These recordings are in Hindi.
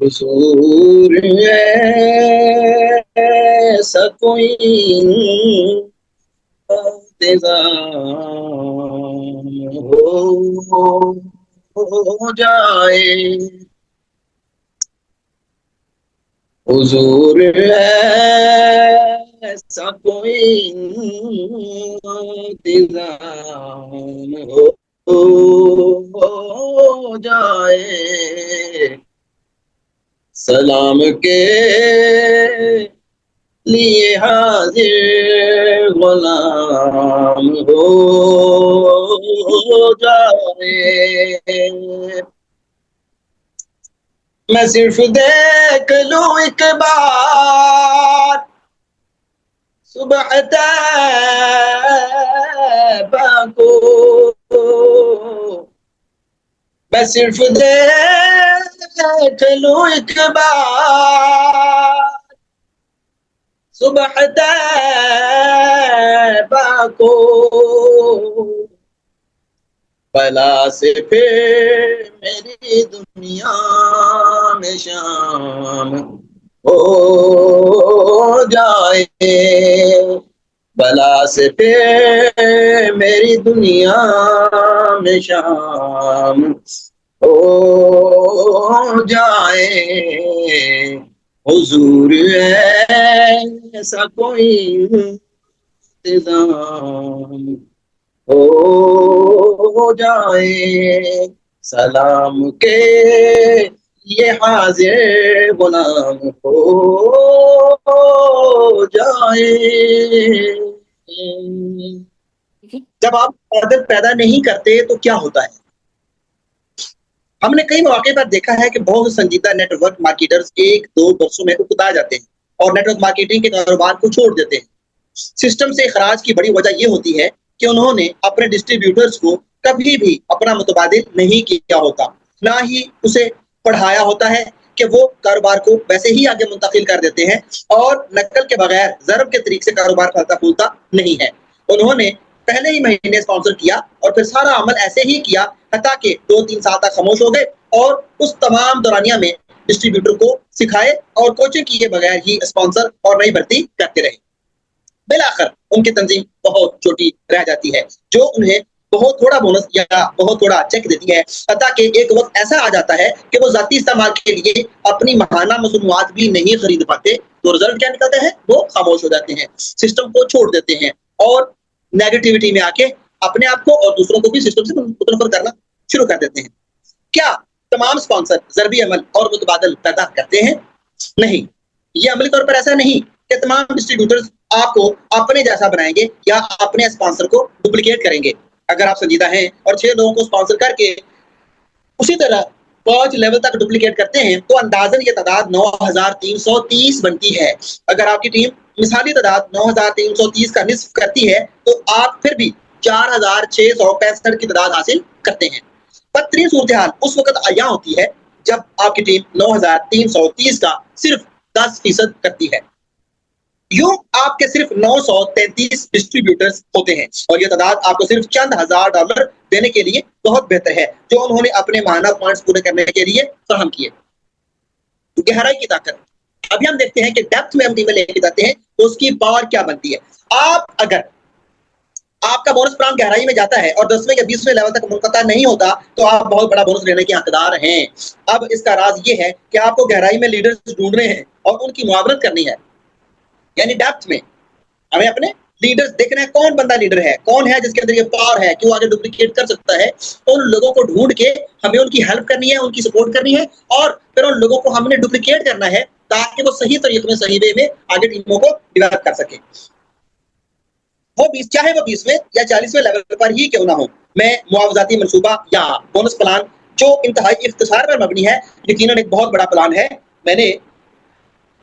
हुजूर ऐसा कोई इंतज़ाम हो जाए हुजूर ऐसा कोई इंतज़ाम हो जाए सलाम के लिए हाजिर गुलाम हो जाए मैं सिर्फ देख लूं एक बार सुबह तैबा को मैं सिर्फ देख लूं एक बार सुबह तैबा को भला से फिर मेरी दुनिया में शाम हो जाए भला से फिर मेरी दुनिया में शाम हो जाए हुजूर ऐसा कोई इंतज़ाम हो जाए सलाम के ये हाजिर गुलाम हो जाए। जब आप ऑर्डर पैदा नहीं करते तो क्या होता है? हमने कई मौके पर देखा है कि बहुत संजीदा नेटवर्क मार्केटर्स 1-2 वर्षों में उकता जाते हैं और नेटवर्क मार्केटिंग के कारोबार को छोड़ देते हैं। सिस्टम से खराज की बड़ी वजह यह होती है कि उन्होंने अपने डिस्ट्रीब्यूटर्स को कभी भी अपना मुतबादिल नहीं किया होता, ना ही उसे पढ़ाया होता है कि वो कारोबार को वैसे ही आगे मुंतकिल कर देते हैं और नकल के बगैर ज़रब के तरीके से कारोबार फलता फूलता नहीं है। उन्होंने पहले ही महीने स्पॉन्सर किया और फिर सारा अमल ऐसे ही किया हत्ता कि 2-3 साल तक खामोश हो गए और उस तमाम दौरानिया में डिस्ट्रीब्यूटर को सिखाए और कोचिंग किए बगैर ही स्पॉन्सर और नई भर्ती करते रहे। बिलाखिर उनकी तंजीम बहुत छोटी रह जाती है जो उन्हें बहुत थोड़ा बोनस या बहुत थोड़ा चेक देती है, हत्ता कि एक वक्त ऐसा आ जाता है कि वो जाती इस्तेमाल के लिए अपनी महाना मसनूआत भी नहीं खरीद पाते। तो रिजल्ट क्या निकलता है? वो खामोश हो जाते हैं, सिस्टम को छोड़ देते हैं और नेगेटिविटी में आके अपने आप को और दूसरों को भी सिस्टम से मुतनफर करना शुरू कर देते हैं। क्या तमाम स्पॉन्सर ज़रबी अमल और मुतबादल पैदा करते हैं? नहीं, ये अमली तौर पर ऐसा नहीं कि तमाम डिस्ट्रीब्यूटर्स आपको अपने जैसा बनाएंगे या अपने स्पॉन्सर को डुप्लीकेट करेंगे। अगर आप संजीदा हैं और 6 लोगों को स्पॉन्सर करके उसी तरह 5 लेवल तक डुप्लीकेट करते हैं, तो अंदाज़न ये तादाद 9330 बनती है। अगर आपकी टीम मिसाली तादाद 9330 का निस्फ करती है, तो आप फिर भी 4665 की तादाद हासिल करते हैं। बदतरीन सूरत हाल उस वक़्त अय्या होती है, जब आपकी टीम 9330 का सिर्फ 10% करती है। यूं आपके सिर्फ 933 डिस्ट्रीब्यूटर्स होते हैं और ये तादाद आपको सिर्फ चंद हजार डॉलर देने के लिए बहुत बेहतर है, जो उन्होंने अपने माहाना पॉइंट्स पूरे करने के लिए फराहम किए। गहराई की ताकत, अभी हम देखते हैं कि डेप्थ में हम टीमें लेके जाते हैं तो उसकी पावर क्या बनती है। आप अगर आपका बोनस प्लान गहराई में जाता है और 10वें या 20वें लेवल तक मुनक़ता नहीं होता, तो आप बहुत बड़ा बोनस लेने के हकदार हैं। अब इसका राज ये है कि आपको गहराई में लीडर्स ढूंढने हैं और उनकी मुआवनत करनी है। यानी डेप्थ में हमें अपने लीडर्स देखना है, कौन बंदा लीडर है, कौन है जिसके अंदर ये पावर है कि वो आगे डुप्लीकेट कर सकता है। उन लोगों को ढूंढ के हमें उनकी हेल्प करनी है, उनकी सपोर्ट करनी है और फिर उन लोगों को हमने डुप्लीकेट करना है ताकि वो सही तरीके में, सही वे में आगे टीमों को डेवलप कर सके। वो 20 चाहे वो 20वें या 40वें लेवल पर ही क्यों ना हो, मैं मुआवजाती मनसूबा या बोनस प्लान जो इंतहाई इख्तिसार पर मबनी है, यकीनन एक बहुत बड़ा प्लान है। मैंने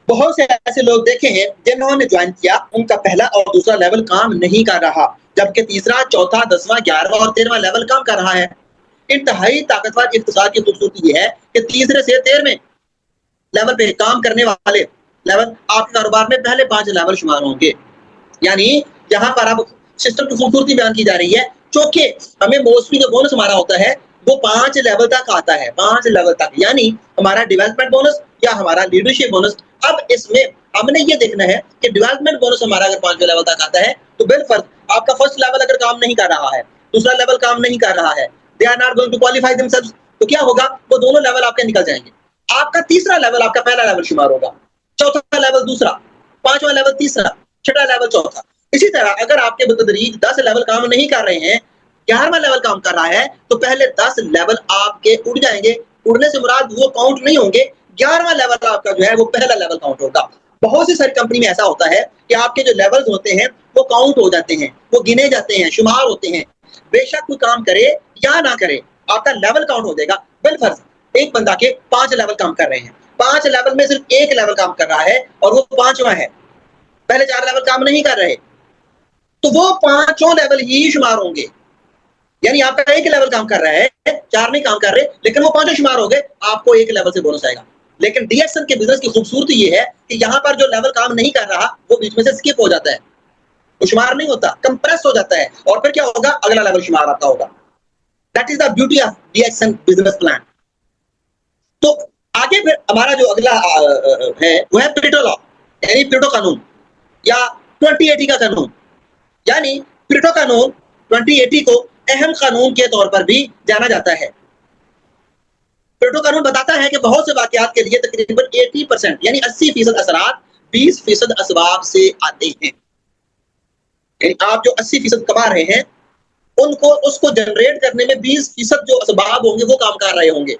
बहुत से ऐसे लोग देखे हैं जिन्होंने ज्वाइन किया, उनका पहला और दूसरा लेवल काम नहीं कर रहा, जबकि तीसरा, चौथा, 10वां, 11वां और 13वां लेवल काम कर रहा है। इंतहाई ताकतवर इख्तिसार की खूबसूरती ये है कि तीसरे से 13वें लेवल पे काम करने वाले लेवल आपके कारोबार में पहले 5 लेवल शुमार होंगे। यानी यहाँ पर अब सिस्टम की खूबसूरती बयान की जा रही है, क्योंकि हमें मोस्टली जो बोनस हमारा होता है वो 5 लेवल तक आता है, 5 लेवल तक, यानी हमारा डेवलपमेंट बोनस या हमारा लीडरशिप बोनस। अब इसमें हमने ये देखना है कि डेवलपमेंट बोनस हमारा अगर 5वें लेवल तक आता है, तो बिलफर्ज आपका फर्स्ट लेवल अगर काम नहीं कर रहा है, दूसरा लेवल काम नहीं कर रहा है, they are not going to qualify themselves, तो क्या होगा, वो दोनों लेवल आपके निकल जाएंगे। आपका तीसरा लेवल आपका पहला लेवल शुमार होगा, चौथा लेवल दूसरा, 5वां लेवल तीसरा, छठा लेवल चौथा। इसी तरह अगर आपके बतदरीज 10 लेवल काम नहीं कर रहे हैं, 11वां लेवल काम कर रहा है, तो पहले 10 लेवल आपके उड़ जाएंगे। उड़ने से मुराद वो काउंट नहीं होंगे, 11वां लेवल आपका जो है वो पहला लेवल काउंट होगा। बहुत सी सारी कंपनी में ऐसा होता है कि आपके जो लेवल्स होते हैं वो काउंट हो जाते हैं, वो गिने जाते हैं, शुमार होते हैं। बेशक कोई काम करे या ना करे, आपका लेवल काउंट हो जाएगा। बिलफर्ज एक बंदा के 5 लेवल काम कर रहे हैं, 5 लेवल में सिर्फ 1 लेवल काम कर रहा है और वो 5वां है, पहले 4 लेवल काम नहीं कर रहे, तो वो 5 लेवल ही शुमार होंगे। यानी आपका 1 लेवल काम कर रहा है, 4 नहीं काम कर रहे, लेकिन वो 5 शुमार हो गए, आपको 1 लेवल से बोनस आएगा। लेकिन डीएक्सन के बिजनेस की खूबसूरती ये है कि यहाँ पर जो लेवल काम नहीं कर रहा वो बीच में से स्किप हो जाता है, वो शुमार नहीं होता, कंप्रेस हो जाता है और फिर क्या होगा, अगला लेवल शुमार आता होगा। That is the beauty of DXN business plan. तो आगे फिर हमारा जो अगला है वो है पेरेटो लॉ, यानी पेरेटो कानून या 2080 का कानून। यानी पेरेटो कानून 2080 को अहम कानून के तौर पर भी जाना जाता है। पेरेटो कानून बताता है कि बहुत से वाकयात के लिए तकरीबन 80% यानी 80% असरात 20% असबाब से आते हैं। यानी आप जो 80% कमा रहे हैं उनको उसको जनरेट करने में 20% जो असबाब होंगे वो काम कर रहे होंगे।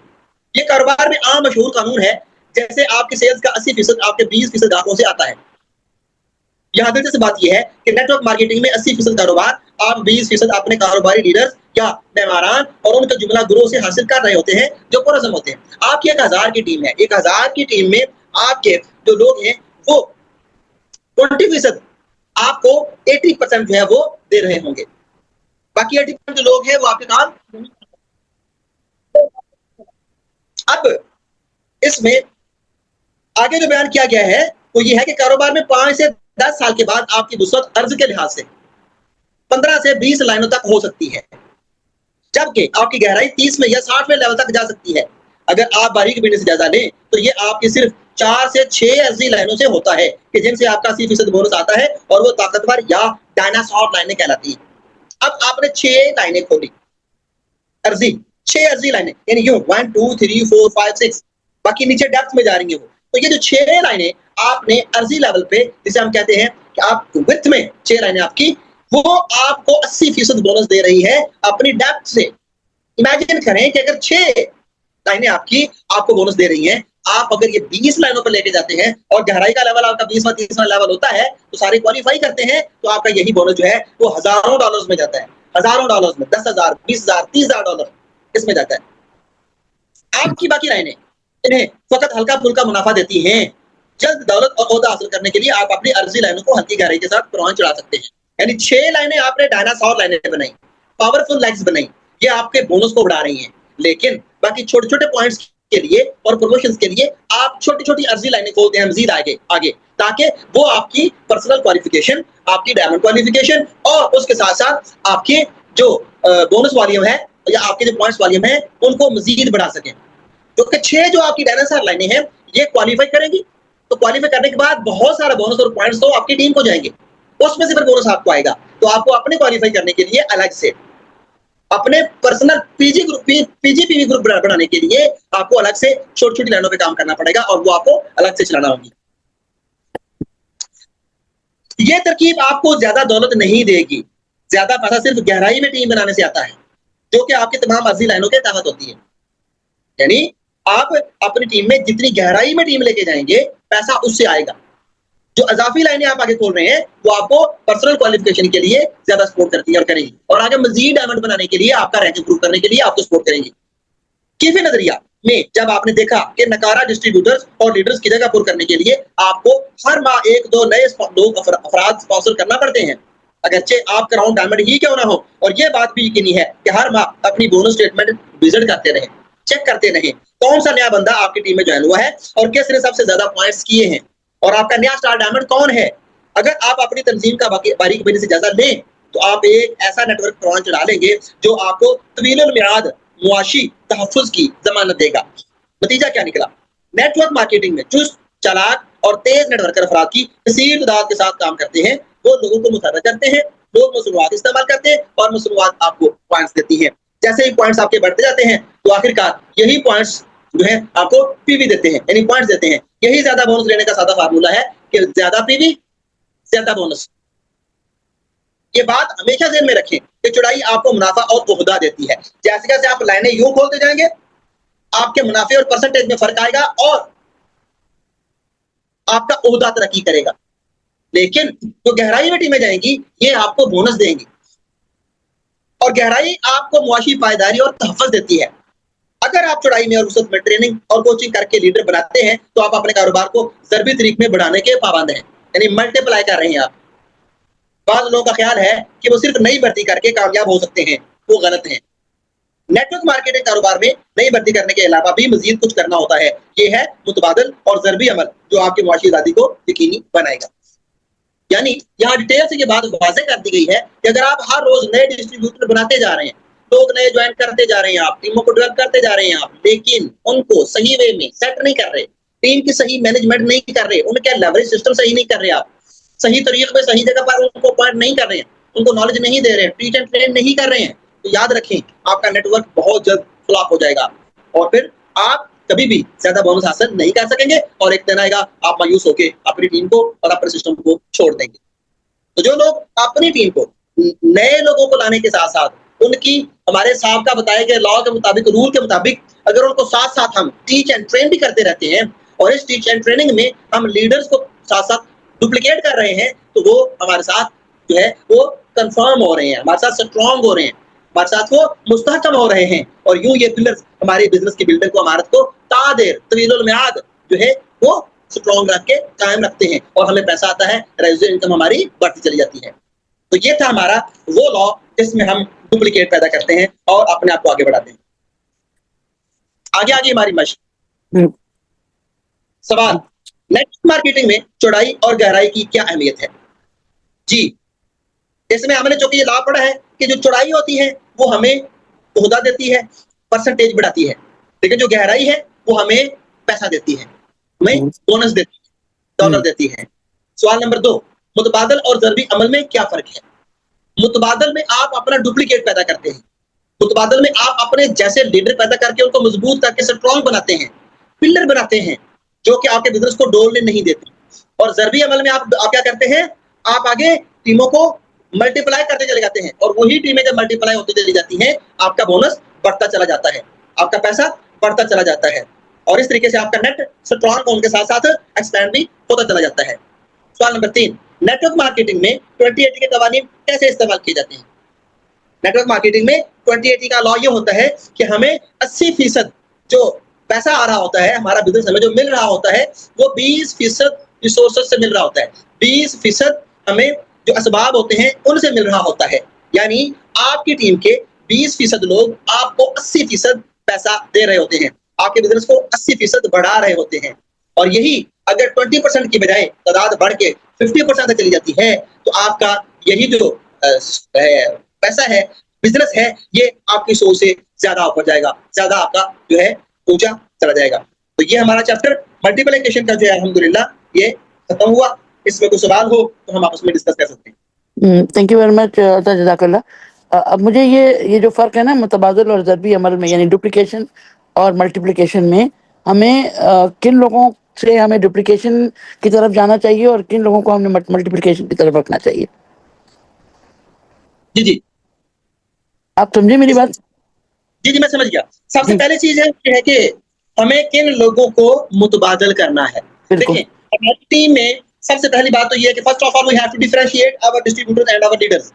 ये कारोबार में आम मशहूर कानून है। जैसे आपके सेल्स का 80% आपके 20% ग्राहकों से आता है। यहाँ दिलचस्प बात यह है कि नेटवर्क मार्केटिंग में 80% कारोबार आप 20% अपने कारोबारी लीडर्स या मेहमारान और उनके जुमला गुरों से हासिल कर रहे होते हैं जो पुरज़म होते हैं। आपकी 1000 की टीम है, 1000 की टीम में आपके जो लोग हैं वो 20% आपको 80% जो है वो दे रहे होंगे, बाकी 80% जो लोग हैं वो आपके काम। अब इसमें आगे जो बयान किया गया है वो ये है कि कारोबार में 5 से 10 साल के बाद आपकी वुसअत अर्ज के लिहाज से 15 से 20 लाइनों तक हो सकती है, जबकि आपकी गहराई 30 में या 60वें लेवल तक जा सकती है। अगर आप बारीक बीनी से जायजा लें तो ये आपकी सिर्फ 4 से 6 अर्जी लाइनों से होता है कि जिनसे आपका 80% बोनस आता है और वो ताकतवर या डायनासोर लाइनें कहलाती हैं। अब आपने 6 लाइनें खोली, अर्जी 6 अर्जी लाइनें, यानी यूं 1 2 3 4 5 6, बाकी नीचे डेप्थ में जा रही है वो। तो ये जो 6 लाइनें आपने अर्जी लेवल पे, जिसे हम कहते हैं कि आप विड्थ में 6 लाइनें आपकी, वो आपको 80% बोनस दे रही है अपनी डेप्थ से। इमेजिन करें कि अगर 6 लाइनें आपकी आपको बोनस दे रही हैं, आप अगर ये 20 लाइनों पर लेके जाते हैं और गहराई का लेवल आपका 20वां 30वां लेवल होता है, तो सारे क्वालीफाई करते हैं, तो आपका यही बोनस जो है वो हज़ारों डॉलर्स में जाता है, हज़ारों डॉलर्स में, 10,000, 20,000, 30,000 डॉलर इसमें जाता है। आपकी बाकी लाइनें इन्हें फ़कत हल्का-फुल्का मुनाफ़ा देती हैं। जल्द दौलत और ओहदा हासिल करने के लिए आप अपनी अर्जी लाइनों को हल्की गहराई के साथ परवान चढ़ा सकते हैं। यानी 6 लाइनें आपने डायनासोर लाइनें बनाई, पावरफुल लेग्स बनाई, ये आपके बोनस को बढ़ा रही हैं। लेकिन बाकी छोटे-छोटे पॉइंट्स के लिए और प्रमोशंस के लिए आप छोटी-छोटी अर्जी लाइनें खोलते हैं मज़ीद आगे ताकि वो आपकी पर्सनल क्वालिफिकेशन, आपकी डायमंड क्वालिफिकेशन और उसके साथ-साथ आपके जो बोनस वॉल्यूम है या आपके जो पॉइंट्स वॉल्यूम है, उनको मज़ीद बढ़ा सकें। क्योंकि 6 जो आपकी डायनासोर लाइनें हैं, ये क्वालीफाई करेंगी, तो क्वालीफाई करने के बाद बहुत सारा बोनस और पॉइंट्स तो आपकी टीम को जाएंगे, उसमें से फिर बोनस आपको आएगा। तो आपको अपने क्वालीफाई करने के लिए अलग से अपने पर्सनल पीजीपीवी ग्रुप बनाने के लिए आपको अलग से छोटी-छोटी लाइनों पे काम करना पड़ेगा और वो आपको अलग से चलाना होगी। ये तरकीब आपको ज्यादा दौलत नहीं देगी, ज्यादा पैसा सिर्फ गहराई में टीम बनाने से आता है, जो कि आपकी तमाम अर्जी लाइनों के तहत होती है। यानी आप अपनी टीम में जितनी गहराई में टीम लेके जाएंगे, पैसा उससे आएगा। जो अजाफी लाइनें आप आगे खोल रहे हैं, वो आपको पर्सनल क्वालिफिकेशन के लिए ज्यादा सपोर्ट करती है और करेगी, और आगे मजीद डायमंड बनाने के लिए, आपका रैंक इंप्रूव करने के लिए आपको सपोर्ट करेंगी। कीफी नजरिया में जब आपने देखा कि नकारा डिस्ट्रीब्यूटर्स और लीडर्स की जगह पुर करने के लिए आपको हर माह 1-2 नए लोग अफराद स्पॉन्सर करना पड़ते हैं, अगरचे आपका राउंड डायमंड ही क्यों ना हो, और ये बात भी यकीनी है कि हर माह अपनी बोनस स्टेटमेंट विजिट करते रहें, चेक करते रहें कौन सा नया बंदा आपकी टीम में ज्वाइन हुआ है और किसने सबसे ज्यादा पॉइंट्स किए हैं और आपका नया स्टार डायमंड कौन है। अगर आप अपनी तंजीम का बारीकी से जायजा लें, तो आप एक ऐसा नेटवर्क प्रवान चढ़ा लेंगे जो आपको तवीलुल मियाद मुआशी तहफ़्फ़ुज़ की ज़मानत देगा। नतीजा क्या निकला? नेटवर्क मार्केटिंग में चुस्त, चालाक और तेज नेटवर्कर अफराद की कसीर तादाद के साथ काम करते हैं, वो लोगों को मुतहर्रिक करते हैं, लोग मसनूआत इस्तेमाल करते हैं और मसनूआत आपको पॉइंट्स देती हैं। जैसे ही पॉइंट्स आपके बढ़ते जाते हैं, तो आखिरकार यही पॉइंट्स जो है आपको पीवी देते हैं, यानी पॉइंट्स देते हैं। यही ज्यादा बोनस लेने का सादा फार्मूला है कि ज्यादा पीवी ज्यादा बोनस। ये बात हमेशा ज़हन में रखें कि चौड़ाई आपको मुनाफा और ओहदा देती है। जैसे-जैसे आप लाइनें यूं खोलते जाएंगे, आपके मुनाफे और परसेंटेज में फर्क आएगा और आपका ओहदा तरक्की करेगा। लेकिन जो गहराई में टीमें जाएंगी, ये आपको बोनस देंगी और गहराई आपको मुआशी पायदारी और तहफ़्फ़ुज़ देती है। अगर आप चौड़ाई में और वसअत में ट्रेनिंग और कोचिंग करके लीडर बनाते हैं, तो आप अपने कारोबार को ज़रबी तरीके में बढ़ाने के पाबंद हैं, यानी मल्टीप्लाई कर रहे हैं आप। बाज़ लोगों का ख्याल है कि वो सिर्फ नई भर्ती करके कामयाब हो सकते हैं, वो गलत है। नेटवर्क मार्केटिंग कारोबार में नई भर्ती करने के अलावा भी मजीद कुछ करना होता है। ये है मुतबादल और ज़रबी अमल, जो आपकी मुआशी आज़ादी को यकीनी बनाएगा। यानी यहाँ डिटेल से ये बात वाज़ेह कर दी गई है कि अगर आप हर रोज नए डिस्ट्रीब्यूटर बनाते जा रहे हैं, लोग नए ज्वाइन करते जा रहे हैं, आप टीमों को डेवलप करते जा रहे हैं आप, लेकिन उनको सही वे में सेट नहीं कर रहे, टीम की सही मैनेजमेंट नहीं कर रहे, उनके लेवरेज सिस्टम सही नहीं कर रहे, आप सही तरीके में सही जगह पर उनको पॉइंट नहीं कर रहे हैं, उनको नॉलेज नहीं दे रहे हैं, टीच एंड ट्रेन नहीं कर रहे हैं, तो याद रखें आपका नेटवर्क बहुत जल्द फ्लॉप हो जाएगा और फिर आप कभी भी ज्यादा बोनस हासिल नहीं कर सकेंगे और एक दिन आएगा आप मायूस होकर अपनी टीम को और अपने सिस्टम को छोड़ देंगे। तो जो लोग अपनी टीम को नए लोगों को लाने के साथ साथ उनकी हमारे साहब का बताए गए लॉ के मुताबिक, रूल के मुताबिक अगर उनको साथ साथ हम टीच एंड ट्रेन भी करते रहते हैं और इस टीच एंड ट्रेनिंग में हम लीडर्स को साथ साथ डुप्लीकेट कर रहे हैं, तो वो हमारे साथ जो है वो कंफर्म हो रहे हैं, हमारे साथ स्ट्रॉन्ग हो रहे हैं, हमारे साथ वो मुस्तहकम हो रहे हैं और यूं ये पिलर्स हमारे बिजनेस की बिल्डिंग को, इमारत को तादेर तवीलुल मियाद जो है वो स्ट्रॉन्ग रख के कायम रखते हैं और हमें पैसा आता है, रेजिडेंट इनकम हमारी बढ़ती चली जाती है। तो ये था हमारा वो लॉ जिसमें हम डुप्लीकेट पैदा करते हैं और अपने आप को आगे बढ़ाते हैं। आगे आगे हमारी मशक सवाल, नेटवर्क मार्केटिंग में चौड़ाई और गहराई की क्या अहमियत है? जी, इसमें हमने जो कि ये लॉ पढ़ा है कि जो चौड़ाई होती है वो हमें ओहदा देती है, परसेंटेज बढ़ाती है, लेकिन जो गहराई है वो हमें पैसा देती है, हमें बोनस देती है, डॉलर देती है। सवाल नंबर 2, मुतबादल और ज़रबी अमल में क्या फर्क है? मुतबादल में आप अपना डुप्लीकेट पैदा करते हैं, मुतबादल में आप अपने जैसे लीडर पैदा करके उनको मजबूत करके स्ट्रॉन्ग बनाते हैं, पिलर बनाते हैं जो कि आपके बिजनेस को डोलने नहीं देते। और ज़रबी अमल में आप क्या करते हैं, आप आगे टीमों को मल्टीप्लाई करते चले जाते हैं और वही टीमें जब मल्टीप्लाई होती चली जाती हैं, आपका बोनस बढ़ता चला जाता है, आपका पैसा बढ़ता चला जाता है और इस तरीके से आपका नेट स्ट्रॉन्ग होने के साथ-साथ एक्सपैंड भी होता चला जाता है। सवाल नंबर 3, नेटवर्क मार्केटिंग में 2080 के कवानीन कैसे इस्तेमाल किए जाते हैं? नेटवर्क मार्केटिंग में 2080 का लॉ ये होता है कि हमें 80% जो पैसा आ रहा होता है, हमारा बिज़नेस हमें जो मिल रहा होता है, वो 20% रिसोर्सेज़ से मिल रहा होता है। 20% हमें जो असबाब होते हैं, उनसे मिल रहा होता है। यानी आपकी टीम के 20% लोग आपको 80% पैसा दे रहे होते हैं। आपके बिज़नेस को 80% बढ़ा रहे होते हैं और यही अगर 20% की बजाय तादाद बढ़ के 50% तक चली जाती है, तो आपका यही जो पैसा है, बिज़नेस है, ये आपकी सोच से ज़्यादा ऊपर जाएगा, ज़्यादा आपका जो है ऊँचा चला जाएगा। तो ये हमारा चैप्टर मल्टीप्लिकेशन का जो है अल्हम्दुलिल्लाह ये खत्म हुआ। इसमें कोई सवाल हो तो हम आपस में डिस्कस कर सकते हैं। थैंक यू वेरी मच जज़ाकल्लाह। अब मुझे ये जो फ़र्क है ना मुतबादिल और ज़रबी अमल में यानी डुप्लीकेशन और मल्टीप्लिकेशन में हमें किन लोगों से हमें डुप्लीकेशन की तरफ जाना चाहिए और किन लोगों को हमें मल्टीप्लिकेशन की तरफ रखना चाहिए? जी, जी। आप समझे मेरी बात? जी, जी, मैं समझ गया। सबसे जी। पहली चीज़ है कि हमें किन लोगों को मुतबादल करना है। बिल्कुल। देखिए, हमारी टीम में सबसे पहली बात तो ये है कि first of all we have to differentiate our distributors and our leaders.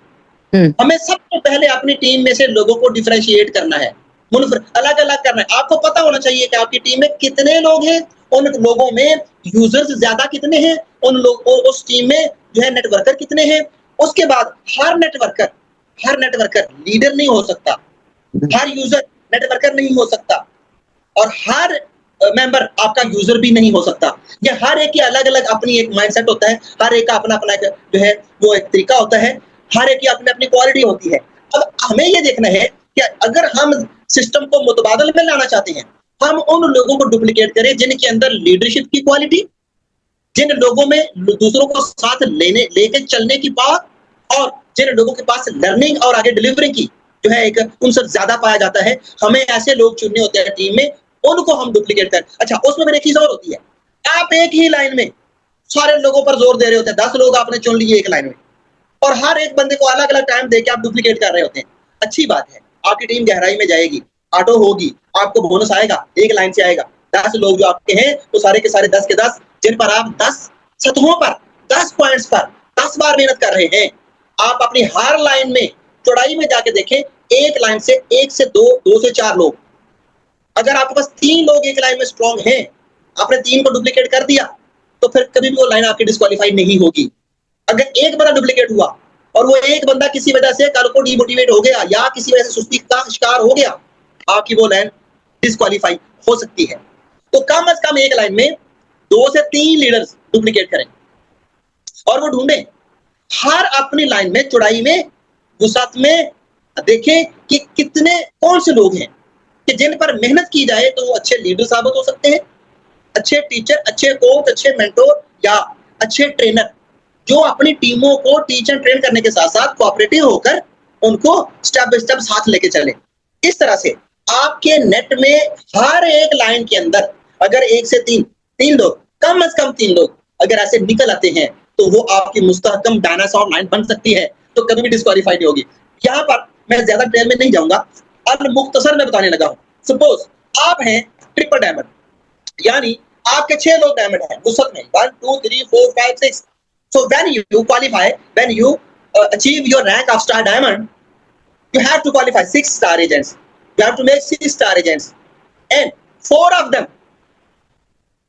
हमें सबसे पहले अपनी टीम में से लोगों को डिफरेंशिएट करना है, अलग-अलग करना है। आपको पता होना चाहिए कि आपकी टीम में कितने लोग हैं, उन लोगों में यूज़र्स ज़्यादा कितने हैं, उस टीम में जो है नेटवर्कर कितने हैं। उसके बाद हर नेटवर्कर लीडर नहीं हो सकता, हर यूज़र नेटवर्कर नहीं हो सकता और हर मेंबर आपका यूज़र भी नहीं हो सकता। ये हर एक की अलग-अलग अपनी एक माइंडसेट होता है, हर एक का अपना-अपना एक जो है वो एक तरीका होता है, हर एक की अपनी-अपनी क्वालिटी होती है। अब हमें ये देखना है कि अगर हम सिस्टम को मुतबादल में लाना चाहते हैं, हम उन लोगों को डुप्लीकेट करें जिनके अंदर लीडरशिप की क्वालिटी, जिन लोगों में दूसरों को साथ लेके चलने की पावर और जिन लोगों के पास लर्निंग और आगे डिलीवरी की जो है एक उनसे ज़्यादा पाया जाता है। हमें ऐसे लोग चुनने होते हैं टीम में, उनको हम डुप्लीकेट करें। अच्छा, उसमें फिर एक चीज़ और होती है, आप एक ही लाइन में सारे लोगों पर ज़ोर दे रहे होते हैं, 10 लोग आपने चुन लिए एक लाइन में और हर एक बंदे को अलग-अलग टाइम देके आप डुप्लीकेट कर रहे होते हैं। अच्छी बात है, आपकी टीम गहराई में जाएगी, ऑटो होगी, आपको बोनस आएगा, एक लाइन से आएगा। 10 लोग जो आपके हैं, वो सारे के सारे 10 के 10 जिन पर आप 10 सतहों पर, 10 पॉइंट्स पर 10 बार मेहनत कर रहे हैं। आप अपनी हर लाइन में चौड़ाई में जाके देखें, एक लाइन से 1 से 2, 2 से 4 लोग। अगर आपके पास 3 लोग एक लाइन में स्ट्रॉन्ग हैं, आपने 3 को डुप्लीकेट कर दिया, तो फिर कभी भी वो लाइन आपकी डिस्क्वालीफाई नहीं होगी। अगर एक बंदा डुप्लीकेट हुआ और वो एक बंदा किसी वजह से कल को डिमोटिवेट हो गया या किसी वजह से सुस्ती का शिकार हो गया, आपकी वो लाइन डिस्क्वालीफाई हो सकती है। तो कम से कम एक लाइन में 2 से 3 लीडर्स डुप्लीकेट करें और वो ढूंढें हर अपनी लाइन में चौड़ाई में, वुसअत में देखें कि कितने कौन से लोग हैं कि जिन पर मेहनत की जाए तो वो अच्छे लीडर साबित हो सकते हैं, अच्छे टीचर, अच्छे कोच, अच्छे मेंटोर या अच्छे ट्रेनर जो अपनी टीमों को टीच एंड ट्रेन करने के साथ-साथ कोऑपरेटिव होकर उनको स्टेप बाय स्टेप साथ लेके चलें। इस तरह से आपके नेट में हर एक लाइन के अंदर अगर 1 से 3 लोग, कम से कम 3 लोग अगर ऐसे निकल आते हैं, तो वो आपकी मुस्तहकम डायनासोर लाइन बन सकती है, तो कभी भी डिस्क्वालीफाई नहीं होगी। यहाँ पर मैं ज़्यादा डिटेल में नहीं जाऊँगा, अब मुख्तसर में बताने लगा हूँ। सपोज़ आप हैं ट्रिपल डायमंड, यानी आपके 6 लोग डायमंड हैं वुसअत में 1, 2, 3, 4, 5, 6। So when you qualify, when you achieve your rank of star diamond, you have to qualify 6 star agents. You have to make 6 star agents, and 4 of them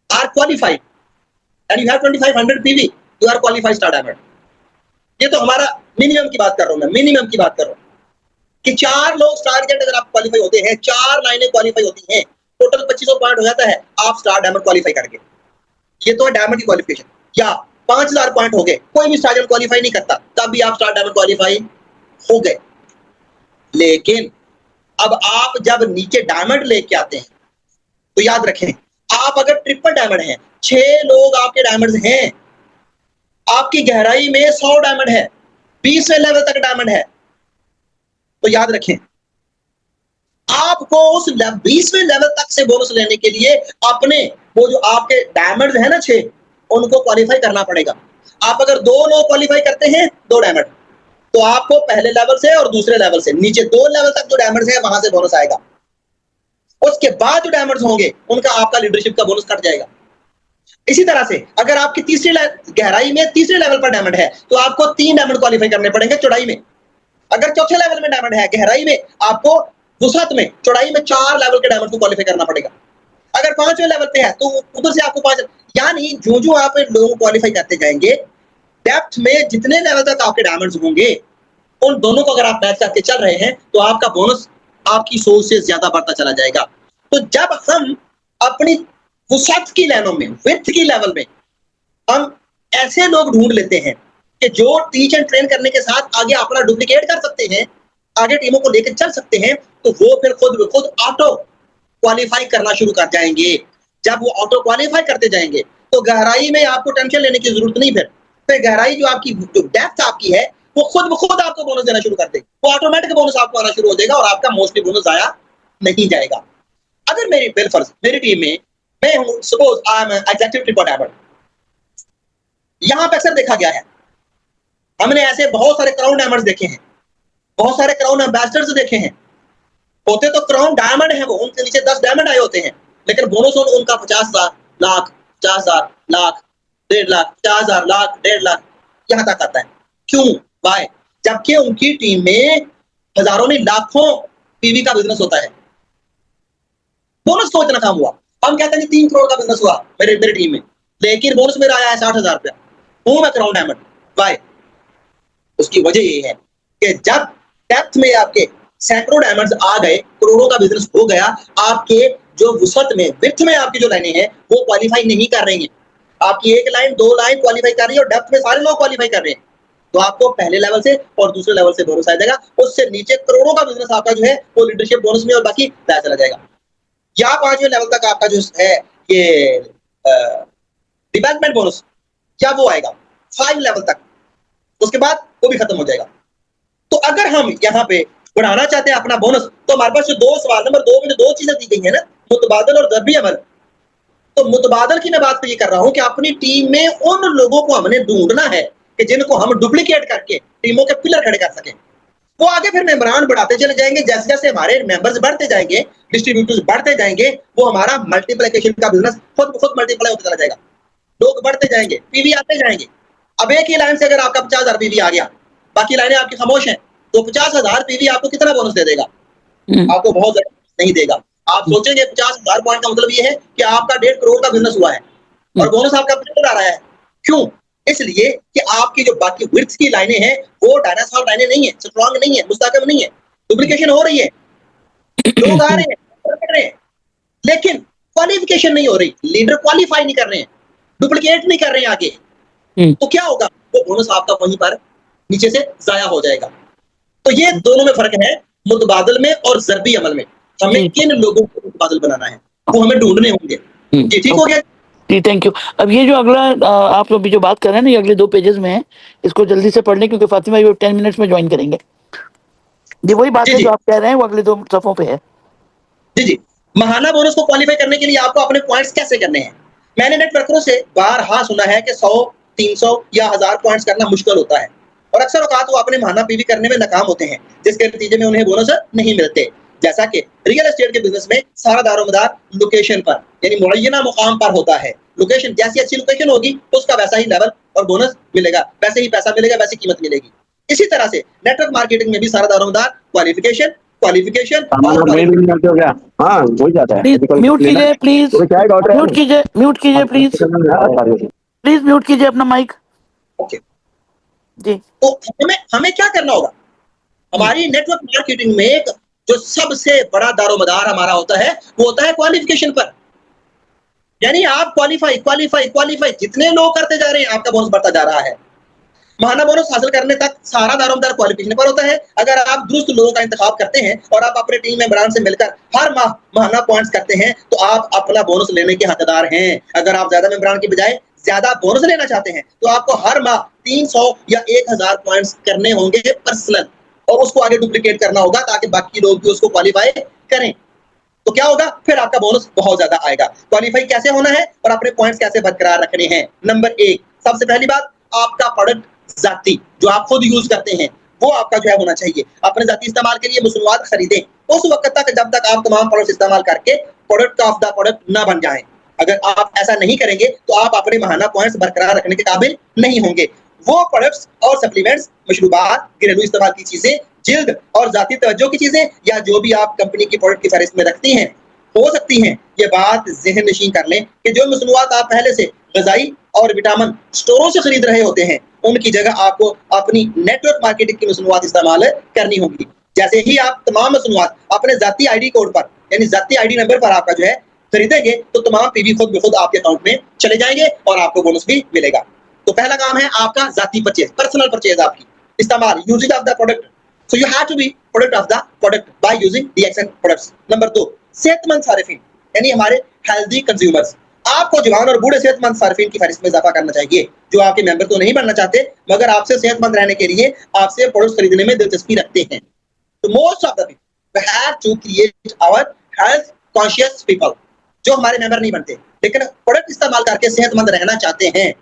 are qualified, and you have 2500 PV. You are qualified star diamond. ये तो हमारा मिनिमम की बात कर रहा हूँ मैं, मिनिमम की बात कर रहा हूँ कि 4 लोग स्टार एजेंट अगर आप क्वालिफाई होते हैं, 4 लाइनें क्वालिफाई होती हैं, टोटल 2500 पॉइंट हो जाता है आप स्टार डायमंड क्वालिफाई करके। ये तो है डायमंड की क्वालिफिकेशन। या 5000 पॉइंट हो गए, कोई भी स्टार डायमंड क्वालिफाई नहीं करता, तब भी आप स्टार डायमंड क्वालिफाई हो गए। लेकिन अब आप जब नीचे डायमंड लेके आते हैं, तो याद रखें, आप अगर ट्रिपल डायमंड हैं, 6 लोग आपके डायमंड्स हैं, आपकी गहराई में 100 डायमंड है, 20वें लेवल तक डायमंड है, तो याद रखें, आपको उस 20वें लेवल तक से बोनस लेने के लिए अपने वो जो आपके डायमंड्स हैं ना 6, उनको क्वालिफाई करना पड़ेगा। आप अगर 2 लोग क्वालिफाई करते हैं 2 डायमंड, तो आपको पहले लेवल से और दूसरे लेवल से नीचे 2 लेवल तक जो डायमंड्स हैं वहां से बोनस आएगा। उसके बाद जो डायमंड्स होंगे उनका आपका लीडरशिप का बोनस कट जाएगा। इसी तरह से अगर आपकी गहराई में तीसरे लेवल पर डायमंड है तो आपको 3 डायमंड क्वालीफाई करने पड़ेंगे चौड़ाई में। अगर चौथे लेवल में डायमंड है गहराई में, आपको वसअत में चौड़ाई में 4 लेवल के डायमंड को क्वालीफाई करना पड़ेगा। अगर 5वें लेवल पे है तो उधर से आपको 5, यानी जो आप लोगों को क्वालीफाई करते जाएंगे, डेप्थ में जितने लेवल तक आपके डायमंड्स होंगे उन दोनों को अगर आप मैच करके चल रहे हैं तो आपका बोनस आपकी सोच से ज्यादा बढ़ता चला जाएगा। तो जब हम अपनी वसअत की लाइनों में, विड्थ की लेवल में हम ऐसे लोग ढूंढ लेते हैं कि जो टीच एंड ट्रेन करने के साथ आगे अपना डुप्लीकेट कर सकते हैं, आगे टीमों को लेकर चल सकते हैं, तो वो फिर खुद ऑटो क्वालीफाई करना शुरू कर जाएंगे। जब वो ऑटो क्वालीफाई करते जाएंगे तो गहराई में आपको टेंशन लेने की जरूरत नहीं। फिर गहराई जो आपकी जो डेप्थ आपकी है वो खुद आपको बोनस देना शुरू कर देगी। वो ऑटोमेटिक बोनस आपको आना शुरू हो जाएगा और आपका मोस्टली बोनस आया नहीं जाएगा। अगर मेरी टीम में मैं हूं, suppose I am executive triple diamond, यहां पे अक्सर देखा गया है, हमने ऐसे बहुत सारे क्राउन डायमंड्स देखे हैं, बहुत सारे क्राउन एम्बेसडर्स देखे हैं। होते तो क्राउन डायमंड है वो, उनके नीचे 10 डायमंड आए होते हैं, लेकिन बोनस उनका 50,000 लाख, 50,000 लाख, 1.5 लाख, 50,000 लाख, 1.5 लाख यहां तक आता है। क्यों? वाई? जबकि उनकी टीम में हजारों नहीं लाखों पीवी का बिजनेस होता है। बोनस तो इतना कम हुआ, हम कहते हैं 3 करोड़ का बिजनेस हुआ मेरी टीम में, लेकिन बोनस मेरा आया है 60,000 रुपया। हूं मैं क्राउन डायमंड, वाई? उसकी वजह ये है कि जब डेप्थ में आपके सैकड़ों डायमंड्स आ गए, करोड़ों का बिजनेस हो गया, आपके जो वसअत में, विड्थ में आपकी जो लाइनें हैं वो क्वालीफाई नहीं कर रही हैं। आपकी 1 लाइन 2 लाइन क्वालीफाई कर रही है और डेप्थ में सारे लोग क्वालीफाई कर रहे हैं, तो आपको पहले लेवल से और दूसरे लेवल से बोनस आ जाएगा। उससे नीचे करोड़ों का बिजनेस आपका जो है वो लीडरशिप बोनस में और बाकी चला जाएगा। या 5वें लेवल तक आपका जो है ये डेवलपमेंट बोनस, क्या वो आएगा 5 लेवल तक, उसके बाद वो भी खत्म हो जाएगा। तो अगर हम यहाँ पे बढ़ाना चाहते हैं अपना बोनस, तो हमारे पास जो 2 सवाल नंबर 2 में जो 2 चीजें दी गई है ना, मुतबादल और ज़रबी अमल, तो मुतबादल की मैं बात तो ये कर रहा हूं कि अपनी टीम में उन लोगों को हमने ढूंढना है कि जिनको हम डुप्लीकेट करके टीमों के पिलर खड़े कर सकें। वो आगे फिर मेंबरान बढ़ाते चले जाएंगे, जैसे जैसे हमारे मेंबर्स बढ़ते जाएंगे, डिस्ट्रीब्यूटर्स बढ़ते जाएंगे, वो हमारा मल्टीप्लिकेशन का बिजनेस खुद मल्टीप्लाई होता चला जाएगा। लोग बढ़ते जाएंगे, पीवी आते जाएंगे। अब एक ही लाइन से अगर आपका 50,000 पीवी आ गया, बाकी लाइनें आपकी खामोश हैं, तो 50,000 पीवी आपको कितना बोनस दे देगा? आपको बहुत ज्यादा नहीं देगा। आप सोचेंगे 50,000 पॉइंट का मतलब ये है कि आपका 1.5 करोड़ का बिजनेस हुआ है और बोनस आपका आ रहा है। क्यों? इसलिए कि आपकी जो बाकी विड्थ की लाइनें हैं वो डायनासोर लाइनें नहीं है, स्ट्रॉन्ग नहीं है, मुस्तहकम नहीं है, डुप्लीकेशन हो रही है, लोग आ रहे हैं, लेकिन क्वालिफिकेशन नहीं हो रही, लीडर क्वालिफाई नहीं कर रहे हैं, डुप्लीकेट नहीं कर रहे हैं आगे, तो क्या होगा? वो बोनस आपका वहीं पर नीचे से जाया हो जाएगा। तो ये दोनों में फर्क है, मुतबादल में और ज़रबी अमल में। हमें किन लोगों को मुतबादल बनाना है वो हमें ढूंढने होंगे। जी ठीक हो गया जी, थैंक यू। अब ये जो अगला आप अभी जो बात कर रहे हैं ना, ये अगले 2 पेजेस में है, इसको जल्दी से पढ़ लें क्योंकि फातिमा ये 10 मिनट्स में ज्वाइन करेंगे। ये वही बात है जो आप कह रहे हैं, वो अगले 2 सफ़ों पे है। जी। महाना बोनस को क्वालीफाई करने के लिए आपको अपने पॉइंट्स कैसे करने हैं? मैंने नेटवर्करों से बारहा सुना है कि 100, 300 या 1000 पॉइंट्स करना मुश्किल होता है और अक्सर औकात वो अपने महाना पीवी करने में नाकाम होते हैं, जिसके नतीजे में उन्हें बोनस नहीं मिलते। जैसा कि रियल एस्टेट के बिजनेस में सारा दारोमदार लोकेशन पर यानी मुअय्यना मुकाम पर होता है। लोकेशन जैसी अच्छी लोकेशन होगी उसका वैसा ही लेवल और बोनस मिलेगा, वैसे ही पैसा मिलेगा, वैसी कीमत मिलेगी। इसी तरह से नेटवर्क मार्केटिंग में भी सारा दारोमदार क्वालिफिकेशन हाँ हो जाता है। म्यूट कीजिए प्लीज, म्यूट कीजिए प्लीज, प्लीज म्यूट कीजिए अपना माइक। ओके जी। तो हमें क्या करना होगा? हमारी नेटवर्क मार्केटिंग में एक जो सबसे बड़ा दारोमदार हमारा होता है वो होता है क्वालिफिकेशन पर। यानी आप क्वालिफाई जितने लोग करते जा रहे हैं आपका बोनस बढ़ता जा रहा है। महाना बोनस हासिल करने तक सारा दारोमदार क्वालिफिकेशन पर होता है। अगर आप दुरुस्त लोगों का इंतखाब करते हैं और आप अपने टीम मेंबरान से मिलकर हर माह महाना पॉइंट्स करते हैं तो आप अपना बोनस लेने के हकदार हैं। अगर आप ज्यादा मेंबरान की बजाय ज्यादा बोनस लेना चाहते हैं तो आपको हर माह 300 या 1000 पॉइंट्स करने होंगे पर्सनल और उसको आगे डुप्लीकेट करना होगा ताकि बाकी लोग भी उसको क्वालिफाई करें। तो क्या होगा? फिर आपका बोनस बहुत ज्यादा आएगा। क्वालिफाई कैसे होना है और अपने पॉइंट्स कैसे बरकरार रखने हैं? नंबर 1, सबसे पहली बात, आपका प्रोडक्ट जाती जो आप खुद यूज करते हैं वो आपका जो है होना चाहिए। अपने ज़ाती इस्तेमाल के लिए मसनूआत खरीदें उस वक़्त तक जब तक आप तमाम प्रोडक्ट्स इस्तेमाल करके प्रोडक्ट ऑफ द प्रोडक्ट ना बन जाएँ। अगर आप ऐसा नहीं करेंगे तो आप अपने माहाना पॉइंट्स बरकरार रखने के काबिल नहीं होंगे। वो प्रोडक्ट्स और सप्लीमेंट्स, मशरूबात, घरेलू इस्तेमाल की चीज़ें, जिल्द और ज़ाती तवज्जो की चीज़ें या जो भी आप कंपनी की प्रोडक्ट की फ़हरिस्त में रखती हैं, हो सकती हैं ये बात ज़हन नशीं कर लें कि जो मसनूआत आप पहले से ग़िज़ाई और विटामिन स्टोरों से खरीद रहे होते हैं, उनकी जगह आपको अपनी नेटवर्क मार्केटिंग की मसनूआत इस्तेमाल करनी होंगी। जैसे ही आप तमाम मसनूआत अपने ज़ाती आईडी कोड पर यानी ज़ाती आईडी नंबर पर आपका जो है खरीदेंगे तो तमाम पीवी खुद ब खुद आपके अकाउंट में चले जाएंगे और आपको बोनस भी मिलेगा। तो पहला काम है आपका ज़ाती परचेज, पर्सनल परचेज आपकी इस्तेमाल, using of the product. So you have to be product of the product by using DXN products. Number 2, सेहतमंद सारिफिन यानी हमारे हेल्दी कंज्यूमर्स। आपको जवान और बूढ़े सेहतमंद सारिफिन की फहरिस्त में इजाफा करना चाहिए जो आपके मेंबर तो नहीं बनना चाहते मगर आपसे सेहतमंद रहने के लिए आपसे प्रोडक्ट्स खरीदने में दिलचस्पी रखते हैं। तो most of the people we have to create our health conscious people जो हमारे मेंबर नहीं बनते लेकिन प्रोडक्ट इस्तेमाल करके सेहतमंद रहना चाहते हैं।